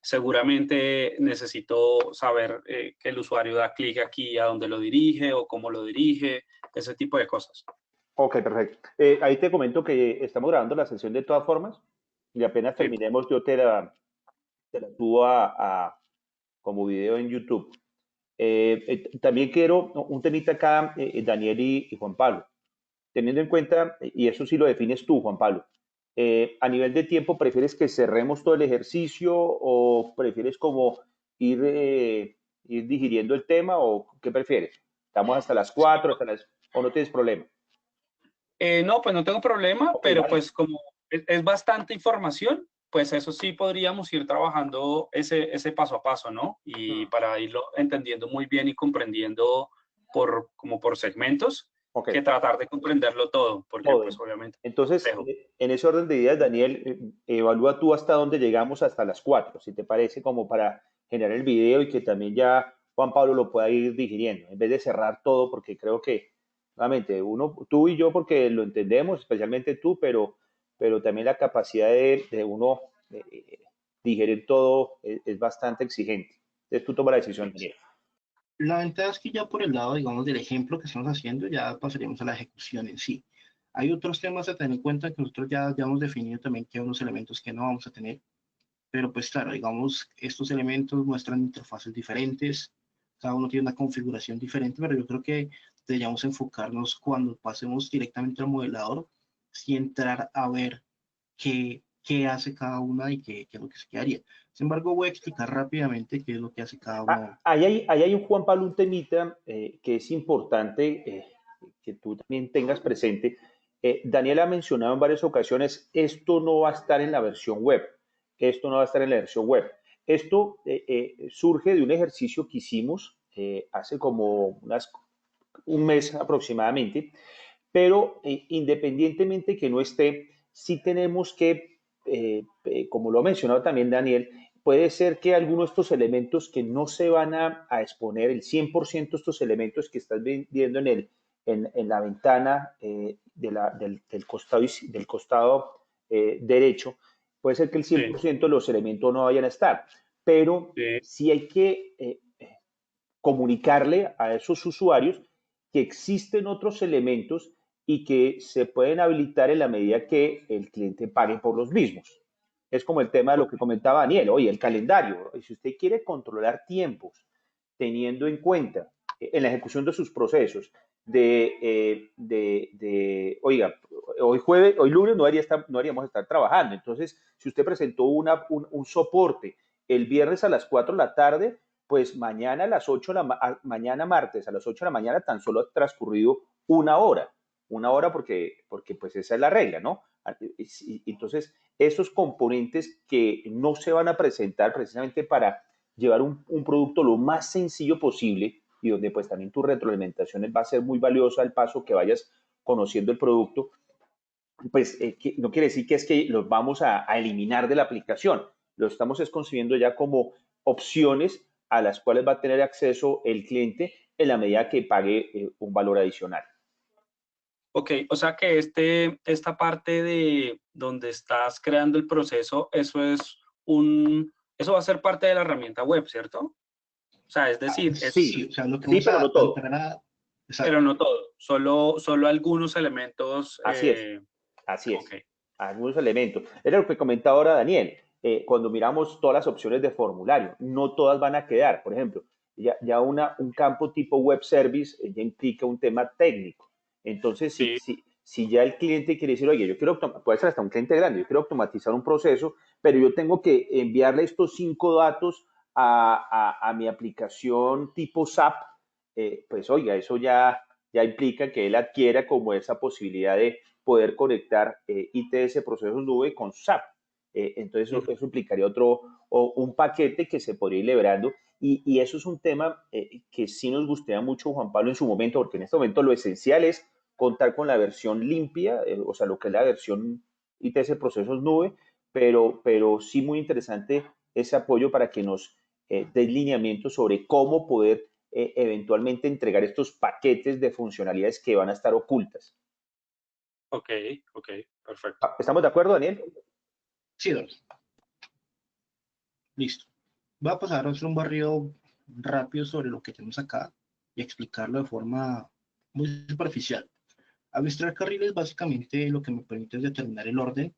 seguramente necesito saber que el usuario da clic aquí a donde lo dirige o cómo lo dirige, ese tipo de cosas. Ok, perfecto. Ahí te comento que estamos grabando la sesión de todas formas y apenas Sí. terminemos yo te la subo como video en YouTube. También quiero un temita acá, Daniel y Juan Pablo, teniendo en cuenta, y eso sí lo defines tú, Juan Pablo, a nivel de tiempo, ¿prefieres que cerremos todo el ejercicio o prefieres como ir digiriendo el tema o qué prefieres? ¿Estamos hasta las 4, o no tienes problema? No, pues no tengo problema, Ok, pero vale. pues como es bastante información, pues eso sí podríamos ir trabajando ese paso a paso, ¿no? Y Hmm. para irlo entendiendo muy bien y comprendiendo como por segmentos, Ok, que tratar de comprenderlo todo, porque todo. pues obviamente es Entonces, complejo. en ese orden de ideas, Daniel, evalúa tú hasta dónde llegamos hasta las 4, si te parece, como para generar el video y que también ya Juan Pablo lo pueda ir digiriendo, en vez de cerrar todo, porque creo que, nuevamente, tú y yo, porque lo entendemos, especialmente tú, pero también la capacidad de uno digerir todo es bastante exigente. Entonces, tú tomas la decisión, Daniel. La ventaja es que ya por el lado, digamos, del ejemplo que estamos haciendo, ya pasaríamos a la ejecución en sí. Hay otros temas a tener en cuenta que nosotros ya hemos definido también que hay unos elementos que no vamos a tener, pero pues claro, digamos, estos elementos muestran interfaces diferentes, cada uno tiene una configuración diferente, pero yo creo que deberíamos enfocarnos cuando pasemos directamente al modelador, sí entrar a ver qué hace cada una y qué es lo que se quedaría. Sin embargo, voy a explicar rápidamente qué es lo que hace cada uno. Ahí hay un Juan Pablo, un temita que es importante que tú también tengas presente. Daniel ha mencionado en varias ocasiones, esto no va a estar en la versión web, esto no va a estar en la versión web. Esto surge de un ejercicio que hicimos hace como un mes aproximadamente, pero independientemente que no esté, sí tenemos que, como lo ha mencionado también Daniel, puede ser que algunos de estos elementos que no se van a exponer, el 100% de estos elementos que estás viendo en la ventana del costado derecho, puede ser que el Sí, 100% de los elementos no vayan a estar, pero sí. sí hay que comunicarle a esos usuarios que existen otros elementos y que se pueden habilitar en la medida que el cliente pague por los mismos. Es como el tema de lo que comentaba Daniel, oye, el calendario. Si usted quiere controlar tiempos teniendo en cuenta en la ejecución de sus procesos oiga, hoy jueves, hoy lunes no haríamos estar trabajando. Entonces, si usted presentó un soporte el viernes a las 4 de la tarde, pues mañana a las 8 mañana martes a las 8 de la mañana tan solo ha transcurrido una hora porque pues esa es la regla, ¿no? Entonces, esos componentes que no se van a presentar precisamente para llevar un producto lo más sencillo posible y donde pues también tu retroalimentación va a ser muy valiosa al paso que vayas conociendo el producto, pues no quiere decir que es que los vamos a eliminar de la aplicación, lo estamos concibiendo ya como opciones a las cuales va a tener acceso el cliente en la medida que pague un valor adicional. Ok, o sea que esta parte de donde estás creando el proceso, eso va a ser parte de la herramienta web, ¿cierto? O sea, es decir, Sí, o sea, lo que Sí, vamos pero no a todo. entrar a... pero Exacto. no todo, solo algunos elementos. Así es, así Ok, es. Algunos elementos. Era lo que comentaba ahora Daniel. Cuando miramos todas las opciones de formulario, no todas van a quedar. Por ejemplo, ya un campo tipo web service ya implica un tema técnico. Entonces, sí, si ya el cliente quiere decir, oye, puede ser hasta un cliente grande, yo quiero automatizar un proceso, pero yo tengo que enviarle estos 5 datos a mi aplicación tipo SAP, pues oiga, eso ya implica que él adquiera como esa posibilidad de poder conectar ITS Procesos Nube con SAP. Entonces eso implicaría un paquete que se podría ir liberando y eso es un tema que sí nos gustaría mucho, Juan Pablo, en su momento, porque en este momento lo esencial es contar con la versión limpia, o sea, lo que es la versión ITS Procesos Nube, pero sí muy interesante ese apoyo para que nos dé lineamientos sobre cómo poder eventualmente entregar estos paquetes de funcionalidades que van a estar ocultas. ok, ok, perfecto. ¿Estamos de acuerdo, Daniel? Sí, Doris. Listo. Voy a pasar a hacer un barrido rápido sobre lo que tenemos acá y explicarlo de forma muy superficial. Administrar carriles básicamente lo que me permite es determinar el orden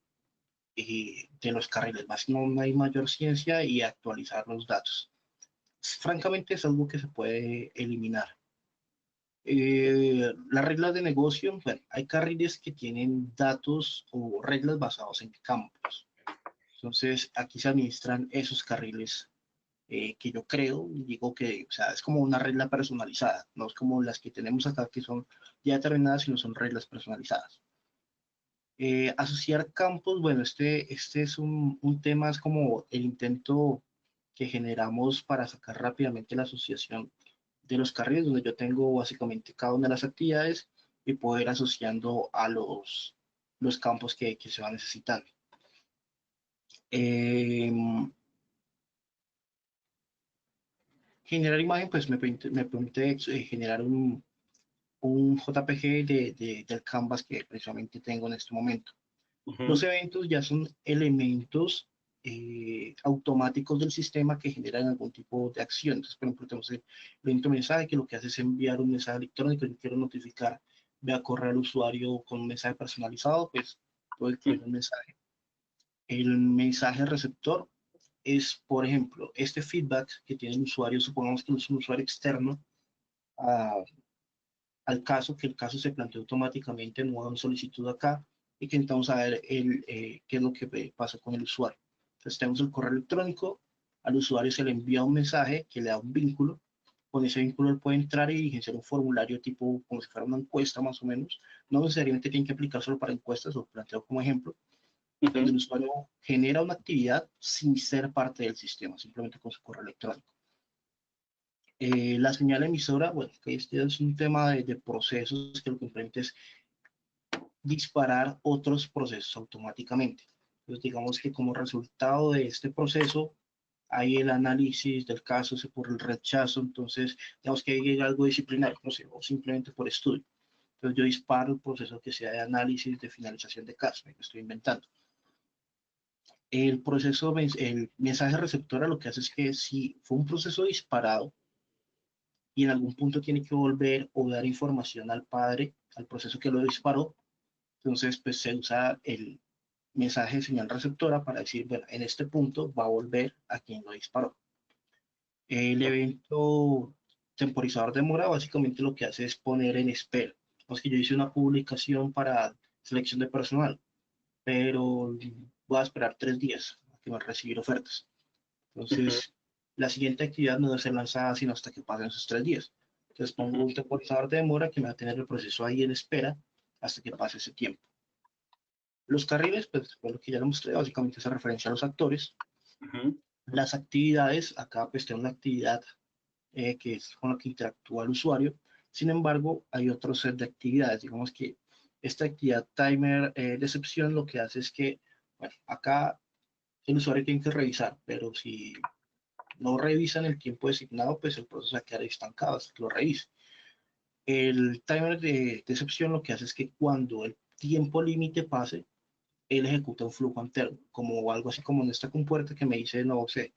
de los carriles. No hay mayor ciencia y actualizar los datos. Francamente es algo que se puede eliminar. Las reglas de negocio, bueno, hay carriles que tienen datos o reglas basados en campos. Entonces, aquí se administran esos carriles que yo creo, y digo que, o sea, es como una regla personalizada, no es como las que tenemos acá que son ya determinadas, sino son reglas personalizadas. Asociar campos, bueno, este es un tema, es como el intento que generamos para sacar rápidamente la asociación de los carriles, donde yo tengo básicamente cada una de las actividades y poder asociando a los campos que se van necesitando. Eh, Generar imagen, pues me permite generar un JPG del Canvas que precisamente tengo en este momento. Los eventos ya son elementos automáticos del sistema que generan algún tipo de acción. Entonces, por ejemplo, tenemos el evento mensaje que lo que hace es enviar un mensaje electrónico. Yo quiero notificar, voy a correr al usuario con un mensaje personalizado, pues puedo escribir un mensaje. El mensaje receptor es, por ejemplo, este feedback que tiene el usuario, supongamos que es un usuario externo a, al caso, que el caso se plantea automáticamente, no una solicitud acá, y que intentamos saber qué es lo que pasa con el usuario. Entonces tenemos el correo electrónico, al usuario se le envía un mensaje que le da un vínculo, con ese vínculo él puede entrar y diligenciar un formulario tipo como si fuera una encuesta más o menos, no necesariamente tiene que aplicar solo para encuestas, lo planteo como ejemplo, donde el usuario genera una actividad sin ser parte del sistema, simplemente con su correo electrónico. La señal emisora, bueno, que este es un tema de procesos que lo que permite es disparar otros procesos automáticamente. Entonces, digamos que como resultado de este proceso hay el análisis del caso, se por el rechazo, entonces, digamos que hay algo disciplinario, no sé, o simplemente por estudio. Entonces, yo disparo el proceso que sea de análisis, de finalización de caso, me estoy inventando. El proceso, el mensaje receptora lo que hace es que si fue un proceso disparado y en algún punto tiene que volver o dar información al padre, al proceso que lo disparó, entonces pues se usa el mensaje de señal receptora para decir, bueno, en este punto va a volver a quien lo disparó. El evento temporizador de mora básicamente lo que hace es poner en espera. Pues que yo hice una publicación para selección de personal, pero voy a esperar 3 días a que va a recibir ofertas. Entonces, la siguiente actividad no debe ser lanzada sino hasta que pasen esos 3 días. Entonces, pongo un temporizador de demora que me va a tener el proceso ahí en espera hasta que pase ese tiempo. Los carriles, pues, por lo que ya le mostré, básicamente se referencia a los actores. Las actividades, acá pues tengo una actividad que es con la que interactúa el usuario. Sin embargo, hay otro set de actividades. Digamos que esta actividad timer de excepción lo que hace es que, bueno, acá el usuario tiene que revisar, pero si no revisan el tiempo designado, pues el proceso va a quedar estancado hasta que lo revise. El timer de excepción lo que hace es que cuando el tiempo límite pase, él ejecuta un flujo interno, como algo así como en esta compuerta que me dice, no sé,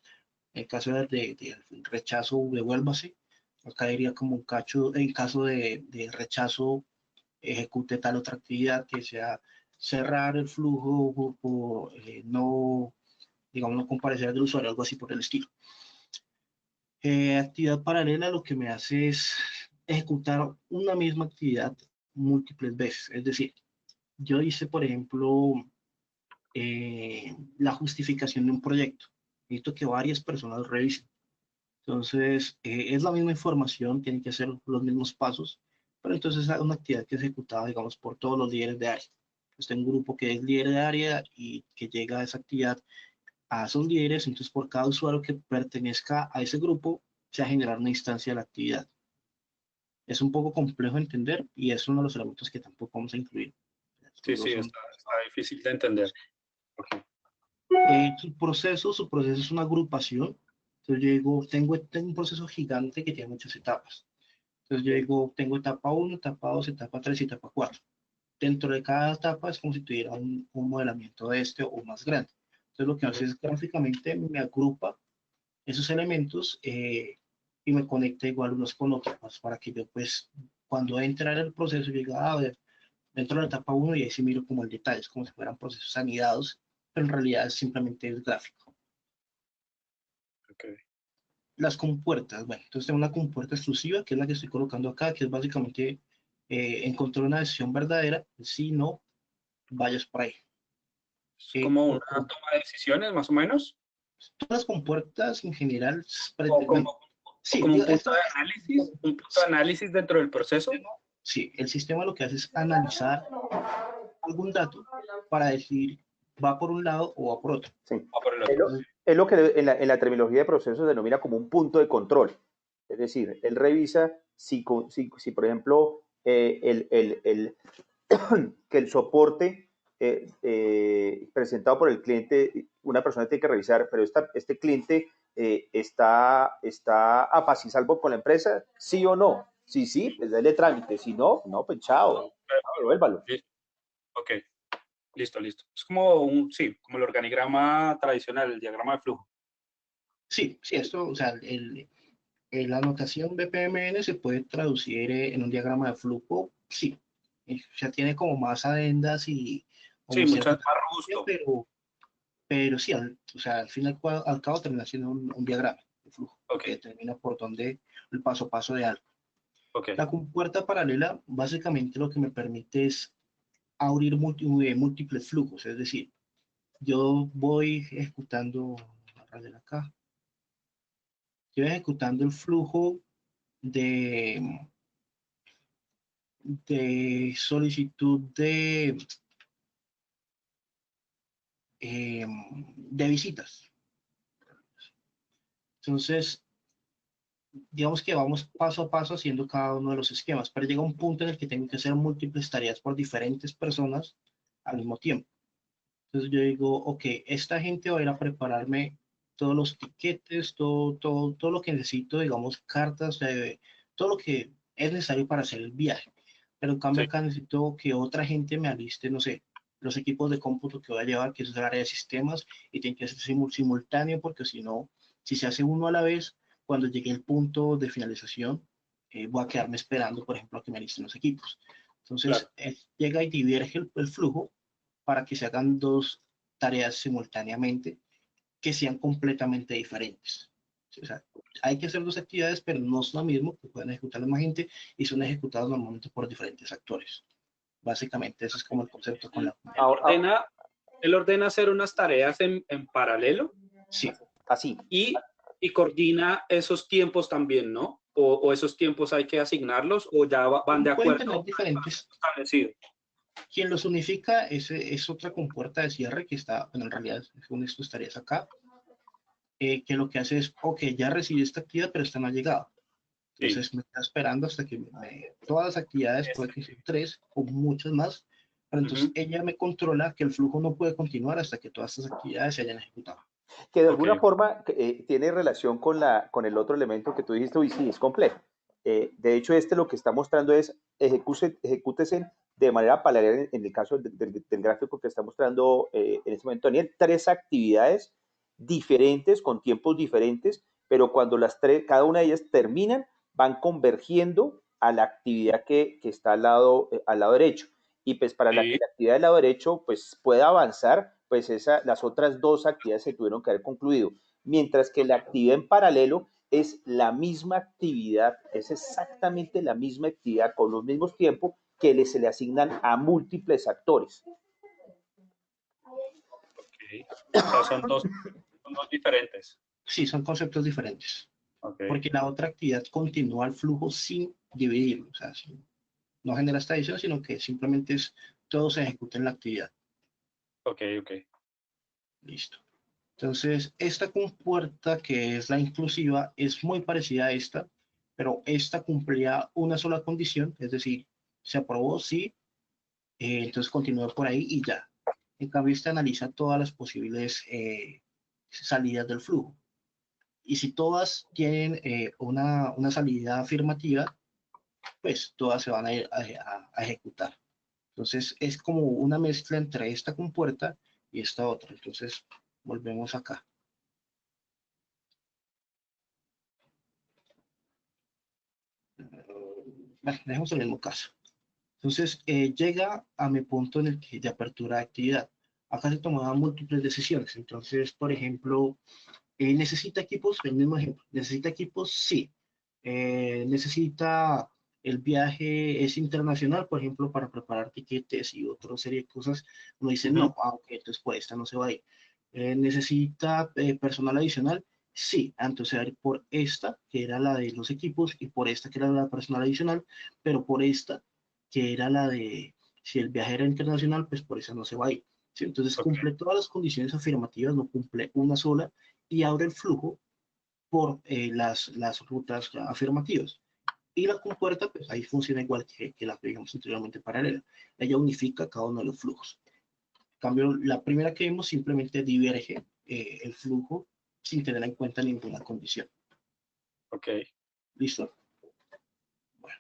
en caso de rechazo, devuélvase. Acá diría como un cacho, en caso de rechazo, ejecute tal otra actividad que sea cerrar el flujo o no, digamos, no comparecer del usuario, algo así por el estilo. Actividad paralela lo que me hace es ejecutar una misma actividad múltiples veces. Es decir, yo hice, por ejemplo, la justificación de un proyecto. Necesito que varias personas revisen. Entonces, es la misma información, tienen que hacer los mismos pasos, pero entonces es una actividad que es ejecutada, digamos, por todos los líderes de área. Entonces, tengo un grupo que es líder de área y que llega a esa actividad a esos líderes, entonces por cada usuario que pertenezca a ese grupo, se va a generar una instancia de la actividad. Es un poco complejo de entender y es uno de los elementos que tampoco vamos a incluir. Sí, sí, está difícil de entender. Okay. Su proceso es una agrupación. Entonces yo digo, tengo un proceso gigante que tiene muchas etapas. Entonces yo digo, tengo etapa 1, etapa 2, etapa 3 y etapa 4. Dentro de cada etapa es como si tuviera un modelamiento de este o más grande. Entonces lo que hace es gráficamente me agrupa esos elementos y me conecta igual unos con otros, pues, para que yo pues cuando entre en el proceso yo diga, a ver, dentro de la etapa 1 y ahí sí miro como el detalle, es como si fueran procesos anidados, pero en realidad simplemente es gráfico. Okay. Las compuertas, bueno, entonces tengo una compuerta exclusiva, que es la que estoy colocando acá, que es básicamente encontrar una decisión verdadera, si no, vayas por ahí. Es como una Con toma de decisiones, más o menos, todas las compuertas en general, o bueno, como, o sí, como un digo, punto esto, de análisis, un punto de análisis dentro del proceso. sí, el sistema lo que hace es analizar algún dato para decir va por un lado o va por otro. Sí. O por el Es otro. lo, es lo que en la terminología de procesos se denomina como un punto de control. Es decir, él revisa si por ejemplo, que el soporte presentado por el cliente, una persona tiene que revisar, pero este cliente está a paz y salvo con la empresa, sí o no. Sí, sí, pues dale trámite. Si no, no, pues chao, devuélvalo. Listo. Ok, listo, listo. Es como sí, como el organigrama tradicional, el diagrama de flujo. Sí, sí, esto, o sea, la notación BPMN se puede traducir en un diagrama de flujo, sí. O sea, tiene como más adendas y Sí, como mucho cierta más tecnología, robusto. pero sí, o sea, al fin y al cabo termina siendo un diagrama de flujo Ok, que determina por dónde el paso a paso de algo. ok. La compuerta paralela básicamente lo que me permite es abrir múltiples flujos, es decir, yo voy ejecutando, acá, yo voy ejecutando el flujo de, solicitud de visitas. Entonces, digamos que vamos paso a paso haciendo cada uno de los esquemas, pero llega un punto en el que tengo que hacer múltiples tareas por diferentes personas al mismo tiempo. Entonces yo digo, ok, esta gente va a ir a prepararme todos los tiquetes, todo lo que necesito, digamos, cartas, todo lo que es necesario para hacer el viaje. Pero en cambio Sí, acá necesito que otra gente me aliste, no sé, los equipos de cómputo que voy a llevar, que es el área de sistemas, y tiene que ser simultáneo, porque si no, si se hace uno a la vez, cuando llegue el punto de finalización, voy a quedarme esperando, por ejemplo, a que me alisten los equipos. claro. Entonces, llega y diverge el flujo para que se hagan dos tareas simultáneamente que sean completamente diferentes. O sea, hay que hacer dos actividades, pero no es lo mismo, que pueden ejecutar la misma gente y son ejecutadas normalmente por diferentes actores. Básicamente, ese es como el concepto con Él, la... él ordena, él ordena hacer unas tareas en paralelo Sí, Así. y, y coordina esos tiempos también, ¿no? O esos tiempos hay que asignarlos o ya van de pueden acuerdo tener al proceso diferentes... establecido. Quien los unifica es otra compuerta de cierre que está, bueno, en realidad, según esto estarías acá, que lo que hace es, ok, ya recibí esta actividad, pero esta no ha llegado. Sí, Entonces me está esperando hasta que todas las actividades, puede que sean 3 o muchas más, pero entonces uh-huh. ella me controla que el flujo no puede continuar hasta que todas estas actividades se hayan ejecutado. Que de alguna Ok, forma tiene relación con el otro elemento que tú dijiste, uy, sí, es complejo. De hecho, lo que está mostrando es ejecútese de manera paralela, en el caso del gráfico que está mostrando en este momento Daniel, 3 actividades diferentes, con tiempos diferentes, pero cuando cada una de ellas terminan, van convergiendo a la actividad que está al lado derecho. Y pues para que sí, la actividad del lado derecho pues, pueda avanzar, pues las otras 2 actividades se tuvieron que haber concluido. Mientras que la actividad en paralelo es la misma actividad, es exactamente la misma actividad con los mismos tiempos que se le asignan a múltiples actores. ok. O sea, son dos diferentes. Sí, son conceptos diferentes, Ok, porque la otra actividad continúa el flujo sin dividirlo, o sea, no genera esta edición, sino que simplemente es todo se ejecuta en la actividad. ok, ok. Listo. Entonces, esta compuerta que es la inclusiva es muy parecida a esta, pero esta cumplía una sola condición, es decir, se aprobó, sí, entonces continúa por ahí y ya. En cambio, esta analiza todas las posibles salidas del flujo. Y si todas tienen una salida afirmativa, pues todas se van a ir a ejecutar. Entonces, es como una mezcla entre esta compuerta y esta otra. Entonces, volvemos acá. bueno, dejemos el mismo caso. Entonces, llega a mi punto en el que de apertura de actividad. Acá se tomaban múltiples decisiones. Entonces, por ejemplo, ¿necesita equipos? El mismo ejemplo. ¿Necesita equipos? Sí. ¿Necesita el viaje es internacional, por ejemplo, para preparar tiquetes y otra serie de cosas? Uno dice, no, ok, entonces pues esta no se va a ir. ¿Necesita personal adicional? Sí, entonces a ver, por esta, que era la de los equipos, y por esta, que era la personal adicional, pero por esta, que era la de, si el viaje era internacional, pues por esa no se va a ir. ¿Sí? Entonces Ok, cumple todas las condiciones afirmativas, no cumple una sola, y abre el flujo por las rutas afirmativas. Y la compuerta, pues ahí funciona igual que la que vimos anteriormente paralela. Ella unifica cada uno de los flujos. En cambio, la primera que vimos simplemente diverge el flujo sin tener en cuenta ninguna condición. ok. ¿Listo? Bueno,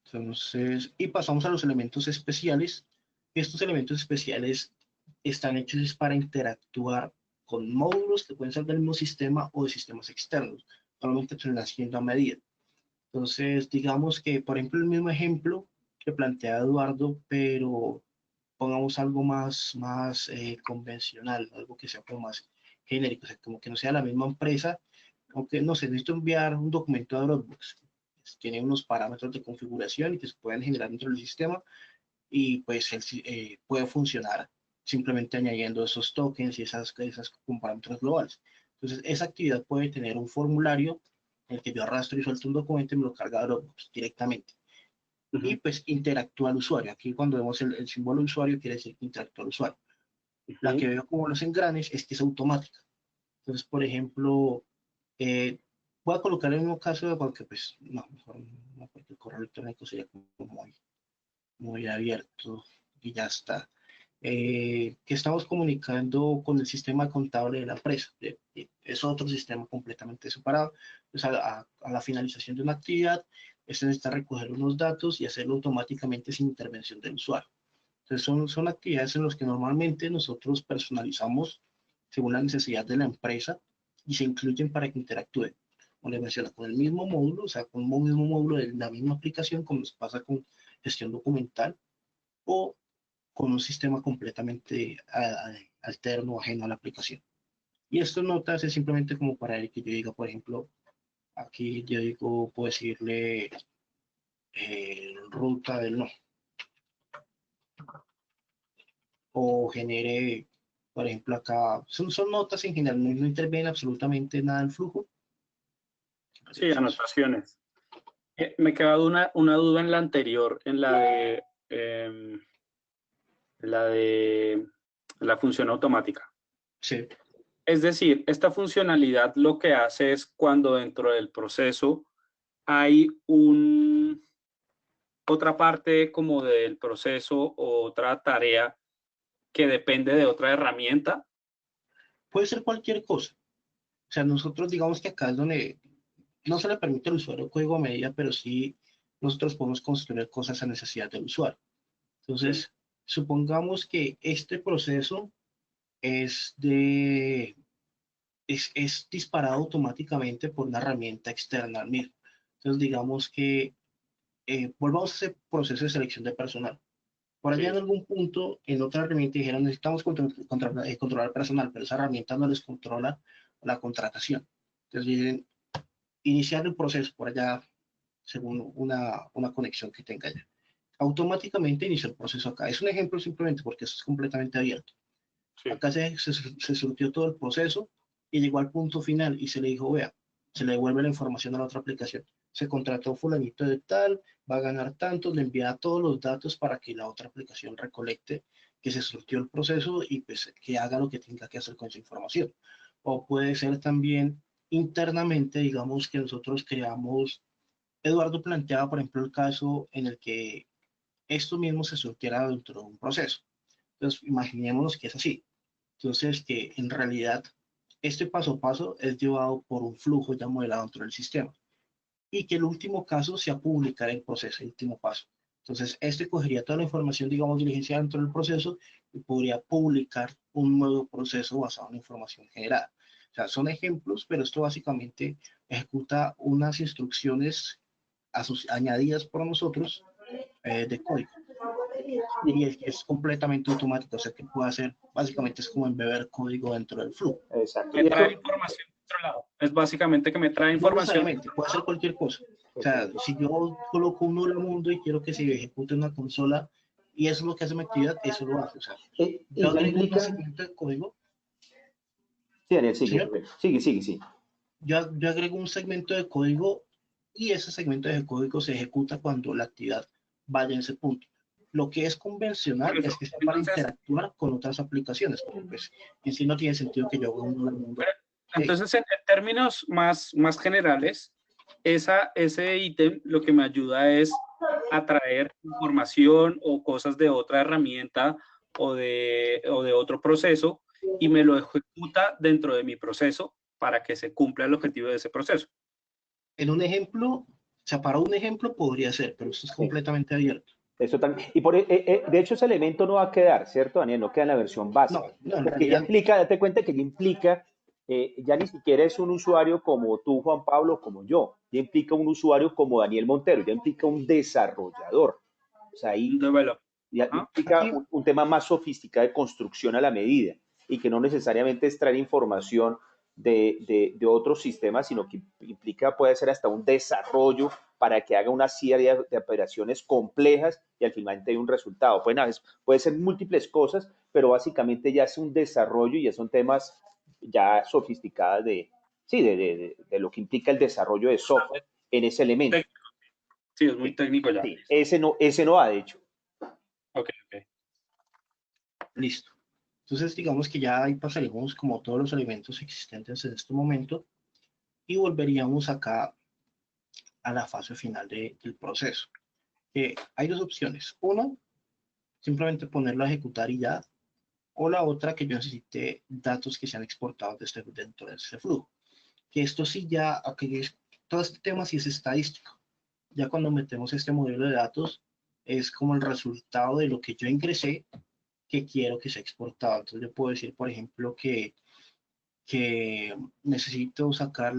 entonces, y pasamos a los elementos especiales. Estos elementos especiales están hechos para interactuar con módulos que pueden ser del mismo sistema o de sistemas externos. Normalmente se van haciendo a medida. Entonces, digamos que, por ejemplo, el mismo ejemplo que plantea Eduardo, pero pongamos algo más convencional, algo que sea como más genérico, o sea, como que no sea la misma empresa, aunque no sé, necesito enviar un documento a Dropbox. Tiene unos parámetros de configuración y que se pueden generar dentro del sistema y pues puede funcionar simplemente añadiendo esos tokens y esas parámetros globales. Entonces, esa actividad puede tener un formulario en el que yo arrastro y suelto un documento y me lo carga Dropbox directamente. Y pues interactúa al usuario. Aquí cuando vemos el símbolo usuario quiere decir que interactúa al usuario. La que veo como los engranes es que es automática. Entonces, por ejemplo, eh, voy a colocar el mismo caso porque pues no, mejor no, porque el correo electrónico sería como muy abierto y ya está. Que estamos comunicando con el sistema contable de la empresa. Es otro sistema completamente separado. Pues a la finalización de una actividad, este necesita recoger unos datos y hacerlo automáticamente sin intervención del usuario. Entonces son actividades en las que normalmente nosotros personalizamos según la necesidad de la empresa y se incluyen para que interactúen. Como les menciono, con el mismo módulo, o sea, con un mismo módulo de la misma aplicación, como nos pasa con gestión documental, o con un sistema completamente alterno, ajeno a la aplicación. Y esto notas es simplemente como para que yo diga, por ejemplo, aquí yo digo, puedo decirle ruta del no, o genere, por ejemplo, acá, son notas en general, no interviene absolutamente nada en flujo. Sí, anotaciones. Me quedaba una duda en la anterior, en la de la función automática. Sí. Es decir, esta funcionalidad lo que hace es cuando dentro del proceso hay otra parte como del proceso o otra tarea que depende de otra herramienta. Puede ser cualquier cosa. O sea, nosotros digamos que acá es donde no se le permite al usuario código a medida, pero sí nosotros podemos construir cosas a necesidad del usuario. Sí. Entonces, supongamos que este proceso es de es disparado automáticamente por una herramienta externa al mismo. Entonces, digamos que volvamos a ese proceso de selección de personal. Por allá Sí. en algún punto, en otra herramienta dijeron, necesitamos controlar personal, pero esa herramienta no les controla la contratación. Entonces dicen, iniciar el proceso por allá según una conexión que tenga ya. Automáticamente inicia el proceso acá. Es un ejemplo simplemente porque esto es completamente abierto. Sí. Acá se surtió todo el proceso y llegó al punto final y se le dijo, vea, se le devuelve la información a la otra aplicación. Se contrató fulanito de tal, va a ganar tanto, le envía todos los datos para que la otra aplicación recolecte que se surtió el proceso y pues que haga lo que tenga que hacer con esa información. O puede ser también internamente, digamos que nosotros creamos, Eduardo planteaba, por ejemplo, el caso en el que esto mismo se surtiera dentro de un proceso. Entonces, imaginémonos que es así. Entonces, que en realidad este paso a paso es llevado por un flujo ya modelado dentro del sistema y que el último caso sea publicar el proceso, el último paso. Entonces, este cogería toda la información, digamos, diligenciada dentro del proceso y podría publicar un nuevo proceso basado en la información generada. O sea, son ejemplos, pero esto básicamente ejecuta unas instrucciones añadidas por nosotros de código. Y es completamente automático, o sea que puede hacer, básicamente es como embeber código dentro del flujo. Exacto. Me trae información de otro lado. Es básicamente que me trae No información. necesariamente, puede hacer cualquier cosa. O sea, si yo coloco un nulo mundo y quiero que se ejecute una consola y eso es lo que hace mi actividad, eso lo hace. O sea, Y yo ya agrego un implica... segmento de código, Sí, Daniel, sigue, señor, sí. yo agrego un segmento de código y ese segmento de código se ejecuta cuando la actividad vaya en ese punto. Lo que es convencional es que sea para interactuar con otras aplicaciones, porque pues en sí no tiene sentido que yo haga un nuevo mundo. Entonces, en términos más generales, ese ítem lo que me ayuda es a traer información o cosas de otra herramienta o de otro proceso y me lo ejecuta dentro de mi proceso para que se cumpla el objetivo de ese proceso. En un ejemplo, o sea, para un ejemplo podría ser, pero esto es completamente abierto. Eso también. Y de hecho ese elemento no va a quedar, ¿cierto, Daniel? No queda en la versión básica. No, en Porque realidad, ya implica, date cuenta que ya implica, ya ni siquiera es un usuario como tú, Juan Pablo, como yo. Ya implica un usuario como Daniel Montero, ya implica un desarrollador. O sea, ahí ya implica un tema más sofisticado de construcción a la medida y que no necesariamente es traer información de otros sistemas, sino que implica, puede ser hasta un desarrollo para que haga una serie de operaciones complejas y al final te dé un resultado. Puede ser múltiples cosas, pero básicamente ya es un desarrollo y ya son temas ya sofisticados de lo que implica el desarrollo de software en ese elemento. Sí, es muy técnico ya. Sí, ese no ha, de hecho. Ok. Listo. Entonces, digamos que ya ahí pasaríamos como todos los elementos existentes en este momento y volveríamos acá a la fase final del proceso. Hay dos opciones. Uno, simplemente ponerlo a ejecutar y ya. O la otra, que yo necesite datos que sean exportados dentro de este flujo. Que esto sí ya, todo este tema sí es estadístico. Ya cuando metemos este modelo de datos, es como el resultado de lo que yo ingresé que quiero que sea exportado. Entonces yo puedo decir, por ejemplo, que necesito sacar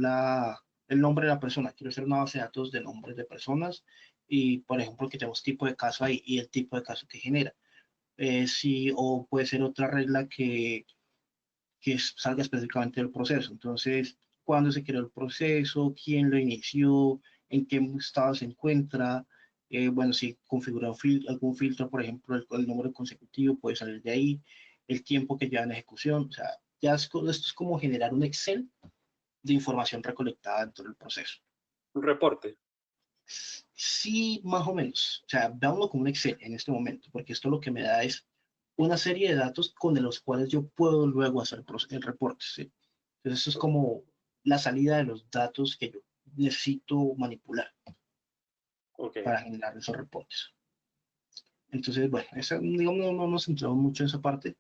el nombre de la persona. Quiero hacer una base de datos de nombres de personas y, por ejemplo, que tenemos tipo de caso ahí y el tipo de caso que genera. Sí, o puede ser otra regla que salga específicamente del proceso. Entonces, cuándo se creó el proceso, quién lo inició, en qué estado se encuentra. Bueno, si configura algún filtro, por ejemplo, el número consecutivo puede salir de ahí, el tiempo que lleva en ejecución. O sea, esto es como generar un Excel de información recolectada dentro del proceso. Un reporte. Sí, más o menos. O sea, veámoslo como un Excel en este momento, porque esto lo que me da es una serie de datos con los cuales yo puedo luego hacer el reporte. ¿Sí? Entonces, eso es como la salida de los datos que yo necesito manipular para generar esos reportes. Entonces, bueno, digamos, no nos centramos mucho en esa parte,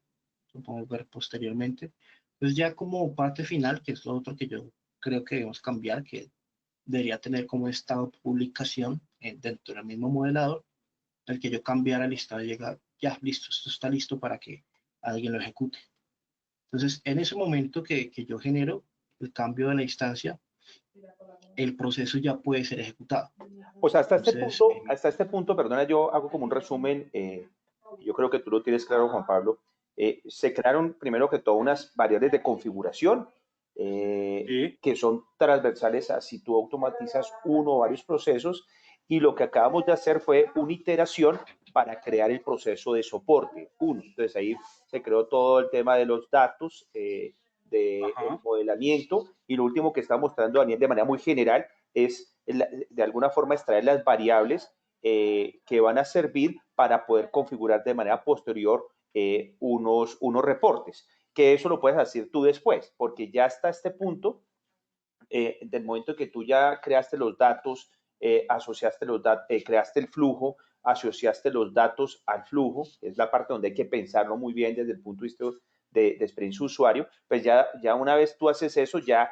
lo podemos ver posteriormente. Entonces, ya como parte final, que es lo otro que yo creo que debemos cambiar, que debería tener como estado de publicación dentro del mismo modelador, el que yo cambiara el listado de llegada, ya, listo, esto está listo para que alguien lo ejecute. Entonces, en ese momento que yo genero el cambio de la instancia, el proceso ya puede ser ejecutado. Pues hasta este punto, perdona, yo hago como un resumen, yo creo que tú lo tienes claro, Juan Pablo. Se crearon primero que todo unas variables de configuración que son transversales a si tú automatizas uno o varios procesos, y lo que acabamos de hacer fue una iteración para crear el proceso de soporte. Entonces ahí se creó todo el tema de los datos, de modelamiento, y lo último que está mostrando Daniel de manera muy general es de alguna forma extraer las variables que van a servir para poder configurar de manera posterior unos reportes, que eso lo puedes hacer tú después, porque ya hasta este punto, del momento que tú ya creaste los datos, asociaste los datos, creaste el flujo, asociaste los datos al flujo, es la parte donde hay que pensarlo muy bien desde el punto de vista de experiencia usuario. Pues ya una vez tú haces eso, ya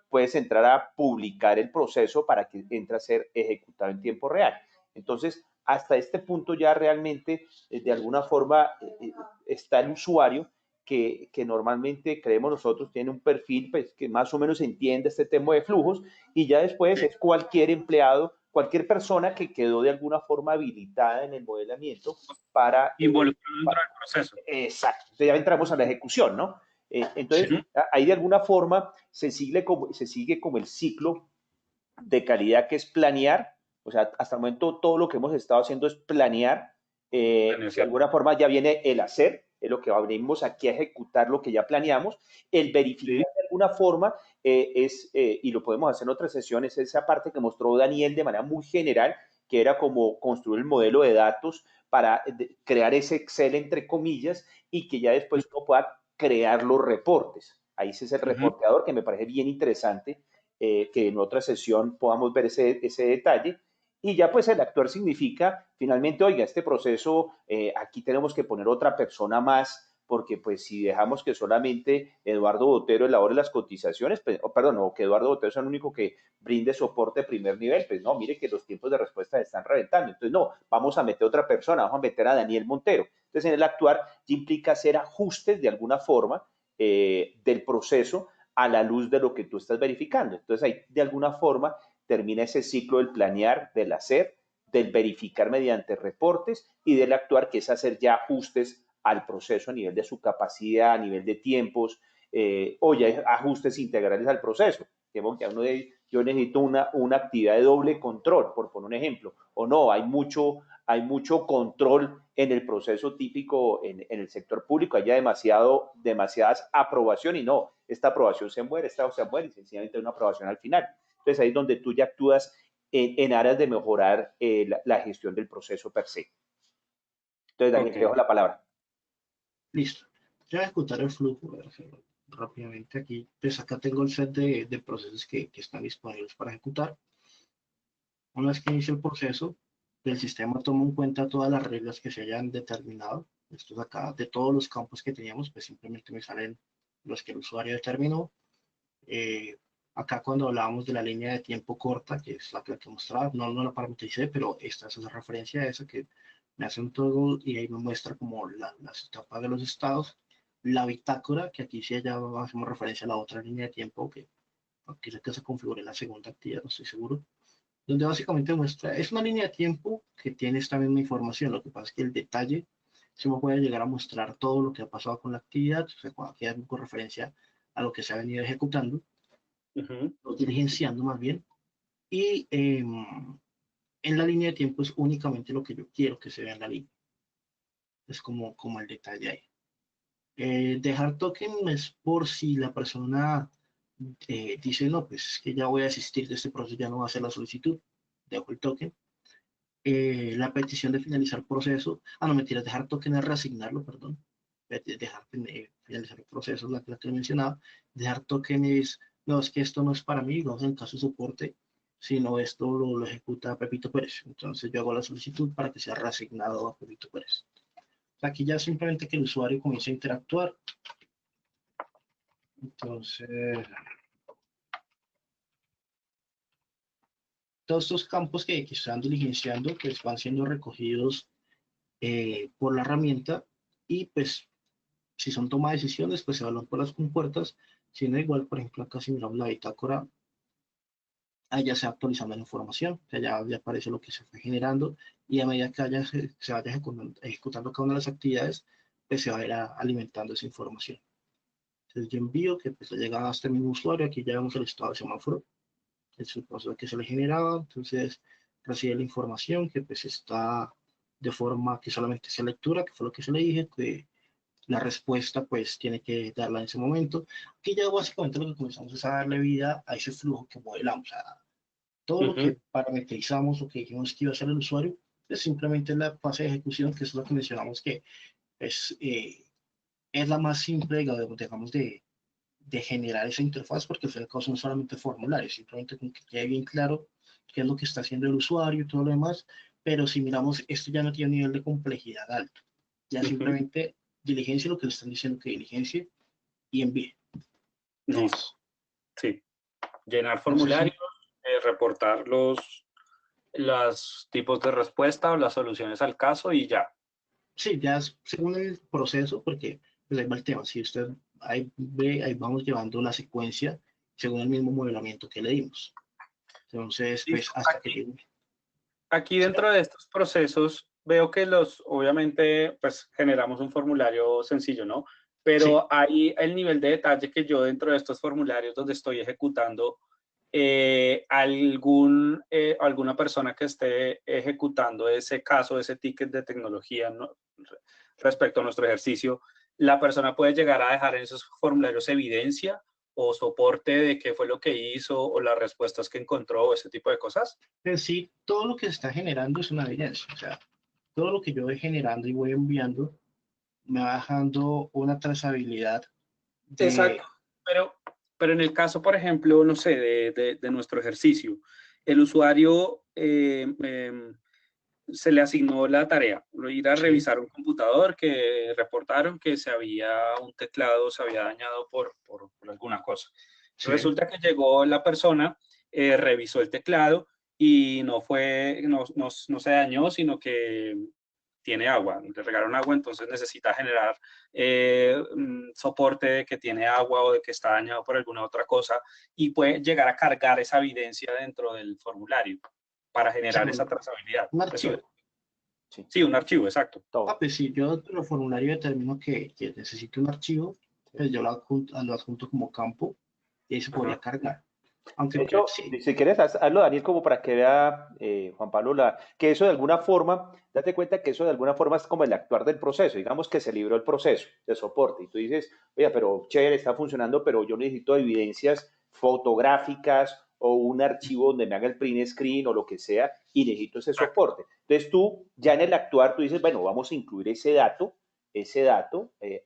puedes entrar a publicar el proceso para que entre a ser ejecutado en tiempo real. Entonces, hasta este punto ya realmente, de alguna forma, está el usuario que normalmente creemos nosotros tiene un perfil pues, que más o menos entiende este tema de flujos, y ya después es cualquier empleado, cualquier persona que quedó de alguna forma habilitada en el modelamiento para... Involucrado dentro del proceso. Exacto, entonces ya entramos a la ejecución, ¿no? Entonces, Sí. ahí de alguna forma se sigue como el ciclo de calidad, que es planear. O sea, hasta el momento todo lo que hemos estado haciendo es planear. De alguna forma ya viene el hacer, es lo que venimos aquí a ejecutar lo que ya planeamos. El verificar de alguna forma y lo podemos hacer en otras sesiones, esa parte que mostró Daniel de manera muy general, que era como construir el modelo de datos para crear ese Excel entre comillas, y que ya después uno pueda crear los reportes. Ahí ese es el reporteador, que me parece bien interesante, que en otra sesión podamos ver ese detalle. Y ya pues el actuar significa finalmente, oiga, este proceso, aquí tenemos que poner otra persona más, porque pues si dejamos que solamente Eduardo Botero elabore las cotizaciones, pues, perdón, o que Eduardo Botero sea el único que brinde soporte de primer nivel, pues no, mire que los tiempos de respuesta están reventando. Entonces no, vamos a meter otra persona, vamos a meter a Daniel Montero. Entonces en el actuar implica hacer ajustes de alguna forma del proceso a la luz de lo que tú estás verificando. Entonces ahí de alguna forma termina ese ciclo del planear, del hacer, del verificar mediante reportes y del actuar, que es hacer ya ajustes al proceso a nivel de su capacidad, a nivel de tiempos, o ya ajustes integrales al proceso. Yo necesito una actividad de doble control, por poner un ejemplo, o no, hay mucho control en el proceso típico en el sector público, haya demasiadas aprobaciones y no, esta aprobación se muere, esta se muere y sencillamente hay una aprobación al final. Entonces ahí es donde tú ya actúas en aras de mejorar la gestión del proceso per se. Entonces, Daniel, te dejo la palabra. Listo. Yo voy a ejecutar el flujo, voy a hacerlo rápidamente aquí. Pues acá tengo el set de procesos que están disponibles para ejecutar. Una vez que inicie el proceso, el sistema toma en cuenta todas las reglas que se hayan determinado. Estos acá, de todos los campos que teníamos, pues simplemente me salen los que el usuario determinó. Acá cuando hablábamos de la línea de tiempo corta, que es la que mostraba, no la parametricé, pero esta es esa referencia a esa que me hace un toggle y ahí me muestra como las etapas de los estados. La bitácora, que aquí sí ya hacemos referencia a la otra línea de tiempo, que aquí es que se configure la segunda actividad, no estoy seguro, donde básicamente muestra, es una línea de tiempo que tiene esta misma información, lo que pasa es que el detalle se me puede llegar a mostrar todo lo que ha pasado con la actividad, o sea, aquí hay con referencia a lo que se ha venido ejecutando, o diligenciando más bien, y en la línea de tiempo es únicamente lo que yo quiero que se vea en la línea. Es como el detalle ahí. Dejar token es por si la persona dice, no, pues es que ya voy a desistir de este proceso, ya no voy a hacer la solicitud, dejo el token. La petición de finalizar proceso, no mentiras, dejar token es reasignarlo, perdón, dejar finalizar el proceso, la que mencionaba, dejar token es, no, es que esto no es para mí, no es en caso de soporte, sino esto lo ejecuta Pepito Pérez, entonces yo hago la solicitud para que sea reasignado a Pepito Pérez. Aquí ya simplemente que el usuario comience a interactuar, entonces todos estos campos que están diligenciando pues van siendo recogidos por la herramienta y pues si son toma de decisiones pues se evalúan por las compuertas, si no igual por ejemplo acá si miramos la bitácora, ahí ya se va actualizando la información, o sea, ya aparece lo que se fue generando y a medida que se vaya ejecutando cada una de las actividades pues se va a ir alimentando esa información. Entonces yo envío que pues llega a este mismo usuario, aquí ya vemos el estado de semáforo, es el proceso que se le generaba, entonces recibe la información que pues está de forma que solamente sea lectura, que fue lo que se le dije, que la respuesta pues tiene que darla en ese momento. Aquí ya básicamente lo que comenzamos es a darle vida a ese flujo que modelamos, a todo lo que parametrizamos o que dijimos que iba a hacer el usuario, es simplemente la fase de ejecución, que es lo que mencionamos que es la más simple, digamos, de generar esa interfaz, porque al fin y al cabo son solamente formularios, simplemente con que quede bien claro qué es lo que está haciendo el usuario y todo lo demás, pero si miramos, esto ya no tiene un nivel de complejidad alto, ya simplemente diligencia lo que le están diciendo que diligencia y envíe. Listo. Sí. Llenar formularios, reportar los tipos de respuesta o las soluciones al caso y ya. Sí, ya según el proceso, porque pues ahí va el tema. Si usted ahí ve, ahí vamos llevando la secuencia según el mismo modelamiento que le dimos. Entonces, pues Listo. hasta que llegue. Aquí dentro de estos procesos veo que obviamente, pues generamos un formulario sencillo, ¿no? Pero Sí. hay el nivel de detalle que yo dentro de estos formularios donde estoy ejecutando, alguna persona que esté ejecutando ese caso, ese ticket de tecnología, ¿no? Respecto a nuestro ejercicio, la persona puede llegar a dejar en esos formularios evidencia o soporte de qué fue lo que hizo o las respuestas que encontró o ese tipo de cosas. En sí, todo lo que se está generando es una evidencia. O sea, todo lo que yo voy generando y voy enviando me va dejando una trazabilidad Exacto, de... pero en el caso, por ejemplo, no sé, de nuestro ejercicio, el usuario se le asignó la tarea, ir a Sí, revisar un computador que reportaron que un teclado se había dañado por alguna cosa. sí. Resulta que llegó la persona, revisó el teclado y no se dañó, sino que tiene agua, le regaron agua, entonces necesita generar soporte de que tiene agua o de que está dañado por alguna otra cosa y puede llegar a cargar esa evidencia dentro del formulario para O sea, generar esa trazabilidad. un Eso archivo. es. Sí, Sí, un archivo, exacto. Ah, todo. pues si yo en el formulario determino que necesito un archivo, Sí. pues yo lo adjunto como campo y ahí se podría Ajá. cargar. Aunque De hecho, sí, si quieres, hazlo, Daniel, como para que vea, Juan Pablo, que eso de alguna forma, date cuenta que eso de alguna forma es como el actuar del proceso. Digamos que se libró el proceso de soporte y tú dices, oye, pero chévere, está funcionando, pero yo necesito evidencias fotográficas o un archivo donde me haga el print screen o lo que sea y necesito ese Exacto. soporte. Entonces tú, ya en el actuar, tú dices, bueno, vamos a incluir ese dato,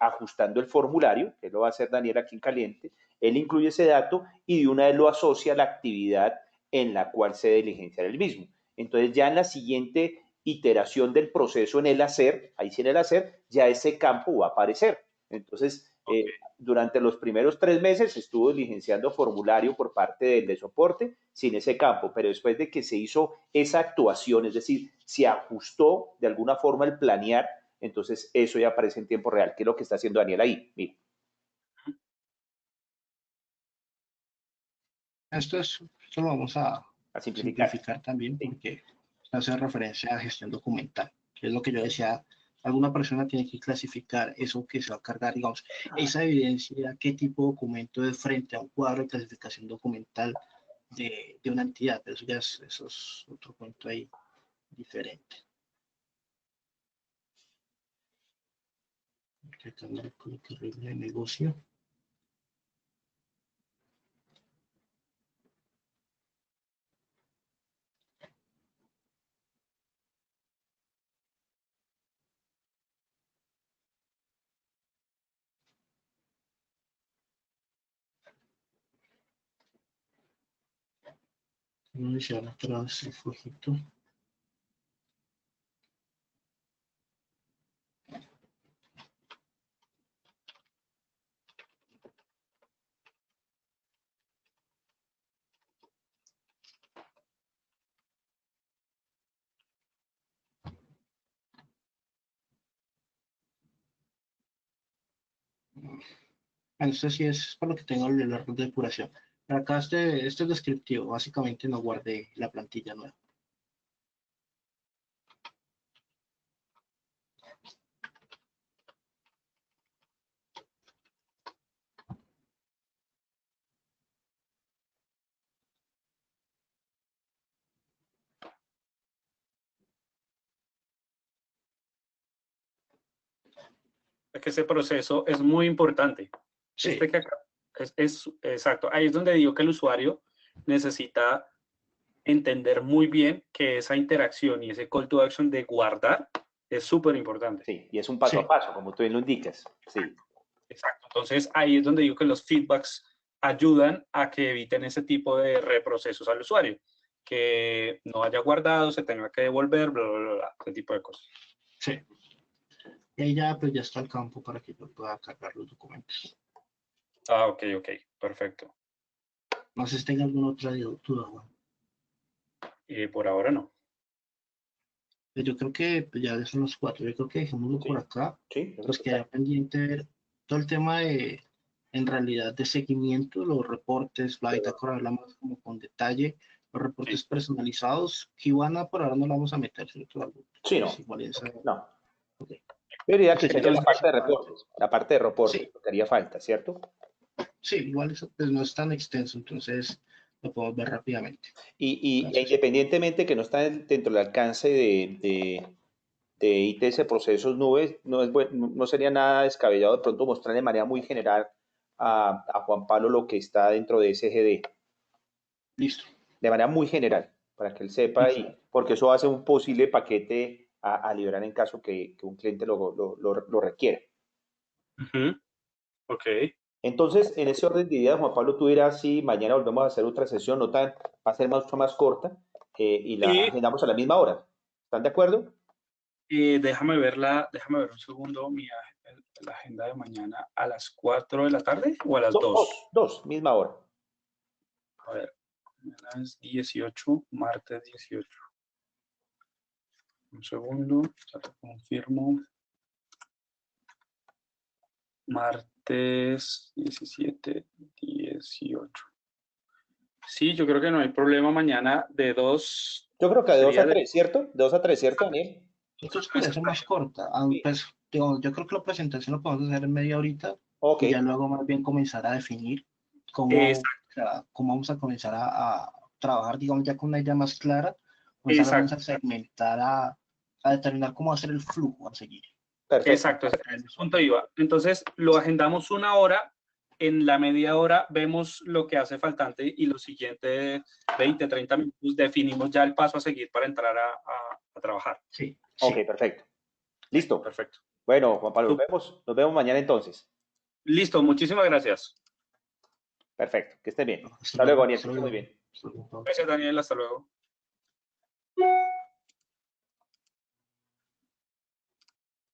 ajustando el formulario, que lo va a hacer Daniel aquí en caliente. Él incluye ese dato y de una vez lo asocia a la actividad en la cual se diligencia el mismo. Entonces ya en la siguiente iteración del proceso en el hacer, ahí sí en el hacer, ya ese campo va a aparecer. Entonces, Okay. durante los primeros 3 meses estuvo diligenciando formulario por parte del de soporte sin ese campo, pero después de que se hizo esa actuación, es decir, se ajustó de alguna forma el planear, entonces eso ya aparece en tiempo real, que es lo que está haciendo Daniel ahí. Mira, esto lo vamos a a simplificar. simplificar también Sí. porque hace referencia a gestión documental, que es lo que yo decía. Alguna persona tiene que clasificar eso que se va a cargar, digamos, esa evidencia, qué tipo de documento es frente a un cuadro de clasificación documental de una entidad, pero eso es otro cuento ahí diferente. Que acá me coloque regla de negocio. Vamos a iniciar atrás el flojito. Bueno, esto sí es por lo que tengo el error de depuración. Pero acá este es descriptivo. Básicamente no guardé la plantilla nueva. Es que ese proceso es muy importante. Sí, Este que acá es exacto. Ahí es donde digo que el usuario necesita entender muy bien que esa interacción y ese call to action de guardar es súper importante. Sí, y es un paso a sí. paso, como tú bien lo indicas. Sí, Exacto. Entonces ahí es donde digo que los feedbacks ayudan a que eviten ese tipo de reprocesos al usuario, que no haya guardado, se tenga que devolver, bla, bla, bla, bla, ese tipo de cosas. Sí. Y ahí ya, pues ya está el campo para que yo pueda cargar los documentos. Ah, ok, ok, perfecto. No sé si tenga alguna otra duda, Juan. Por ahora no. Pues yo creo que pues, ya son los 4. Yo creo que dejémoslo por sí, acá. sí, yo creo Pues que está queda bien. pendiente ver todo el tema de, en realidad, de seguimiento, los reportes, la bitácora hablamos como con detalle, los reportes personalizados, Kibana por ahora no lo vamos a meter, ¿cierto? Sí, no. Pues igual No. Ok. Yo diría que sería la Entonces, parte de reportes, la parte de reportes, sí, lo que haría falta, ¿cierto? sí, igual eso pues, no es tan extenso, entonces lo podemos ver rápidamente. Y Entonces, independientemente que no está dentro del alcance de ITS Procesos Nubes, no sería nada descabellado de pronto mostrar de manera muy general a Juan Pablo lo que está dentro de SGD, listo. de manera muy general, para que él sepa, porque eso hace un posible paquete a liberar en caso que un cliente lo requiera. Ok. Entonces, en ese orden de ideas, Juan Pablo, tú dirás, sí, mañana volvemos a hacer otra sesión, va a ser mucho más corta y la Y agendamos a la misma hora. ¿Están de acuerdo? déjame ver un segundo, la agenda de mañana a las 4 de la tarde o a las 2. Misma hora. A ver, mañana es 18, martes 18. Un segundo, ya te confirmo. Martes 17, 18. Sí, yo creo que no hay problema mañana de 2. Yo creo que de 2 Sería a 3, ¿cierto? De 2 a 3, ¿cierto, Daniel? Entonces parece más corta. Pues, yo creo que la presentación lo podemos hacer en media horita Ok, y ya luego más bien comenzar a definir cómo, o sea, cómo vamos a comenzar a trabajar, digamos, ya con una idea más clara, comenzar exacto, a segmentar, a determinar cómo va a ser el flujo a seguir. perfecto. exacto, a ese punto iba. Entonces, lo agendamos una hora, en la media hora vemos lo que hace faltante y los siguientes 20, 30 minutos definimos ya el paso a seguir para entrar a trabajar. Sí, Ok, sí. perfecto. Listo. Perfecto. Bueno, Juan Pablo, nos vemos mañana entonces. Listo, muchísimas gracias. Perfecto, que esté bien. Hasta Hasta luego, luego. Daniel, que Hasta esté muy luego. bien. Hasta luego. Gracias, Daniel, hasta luego.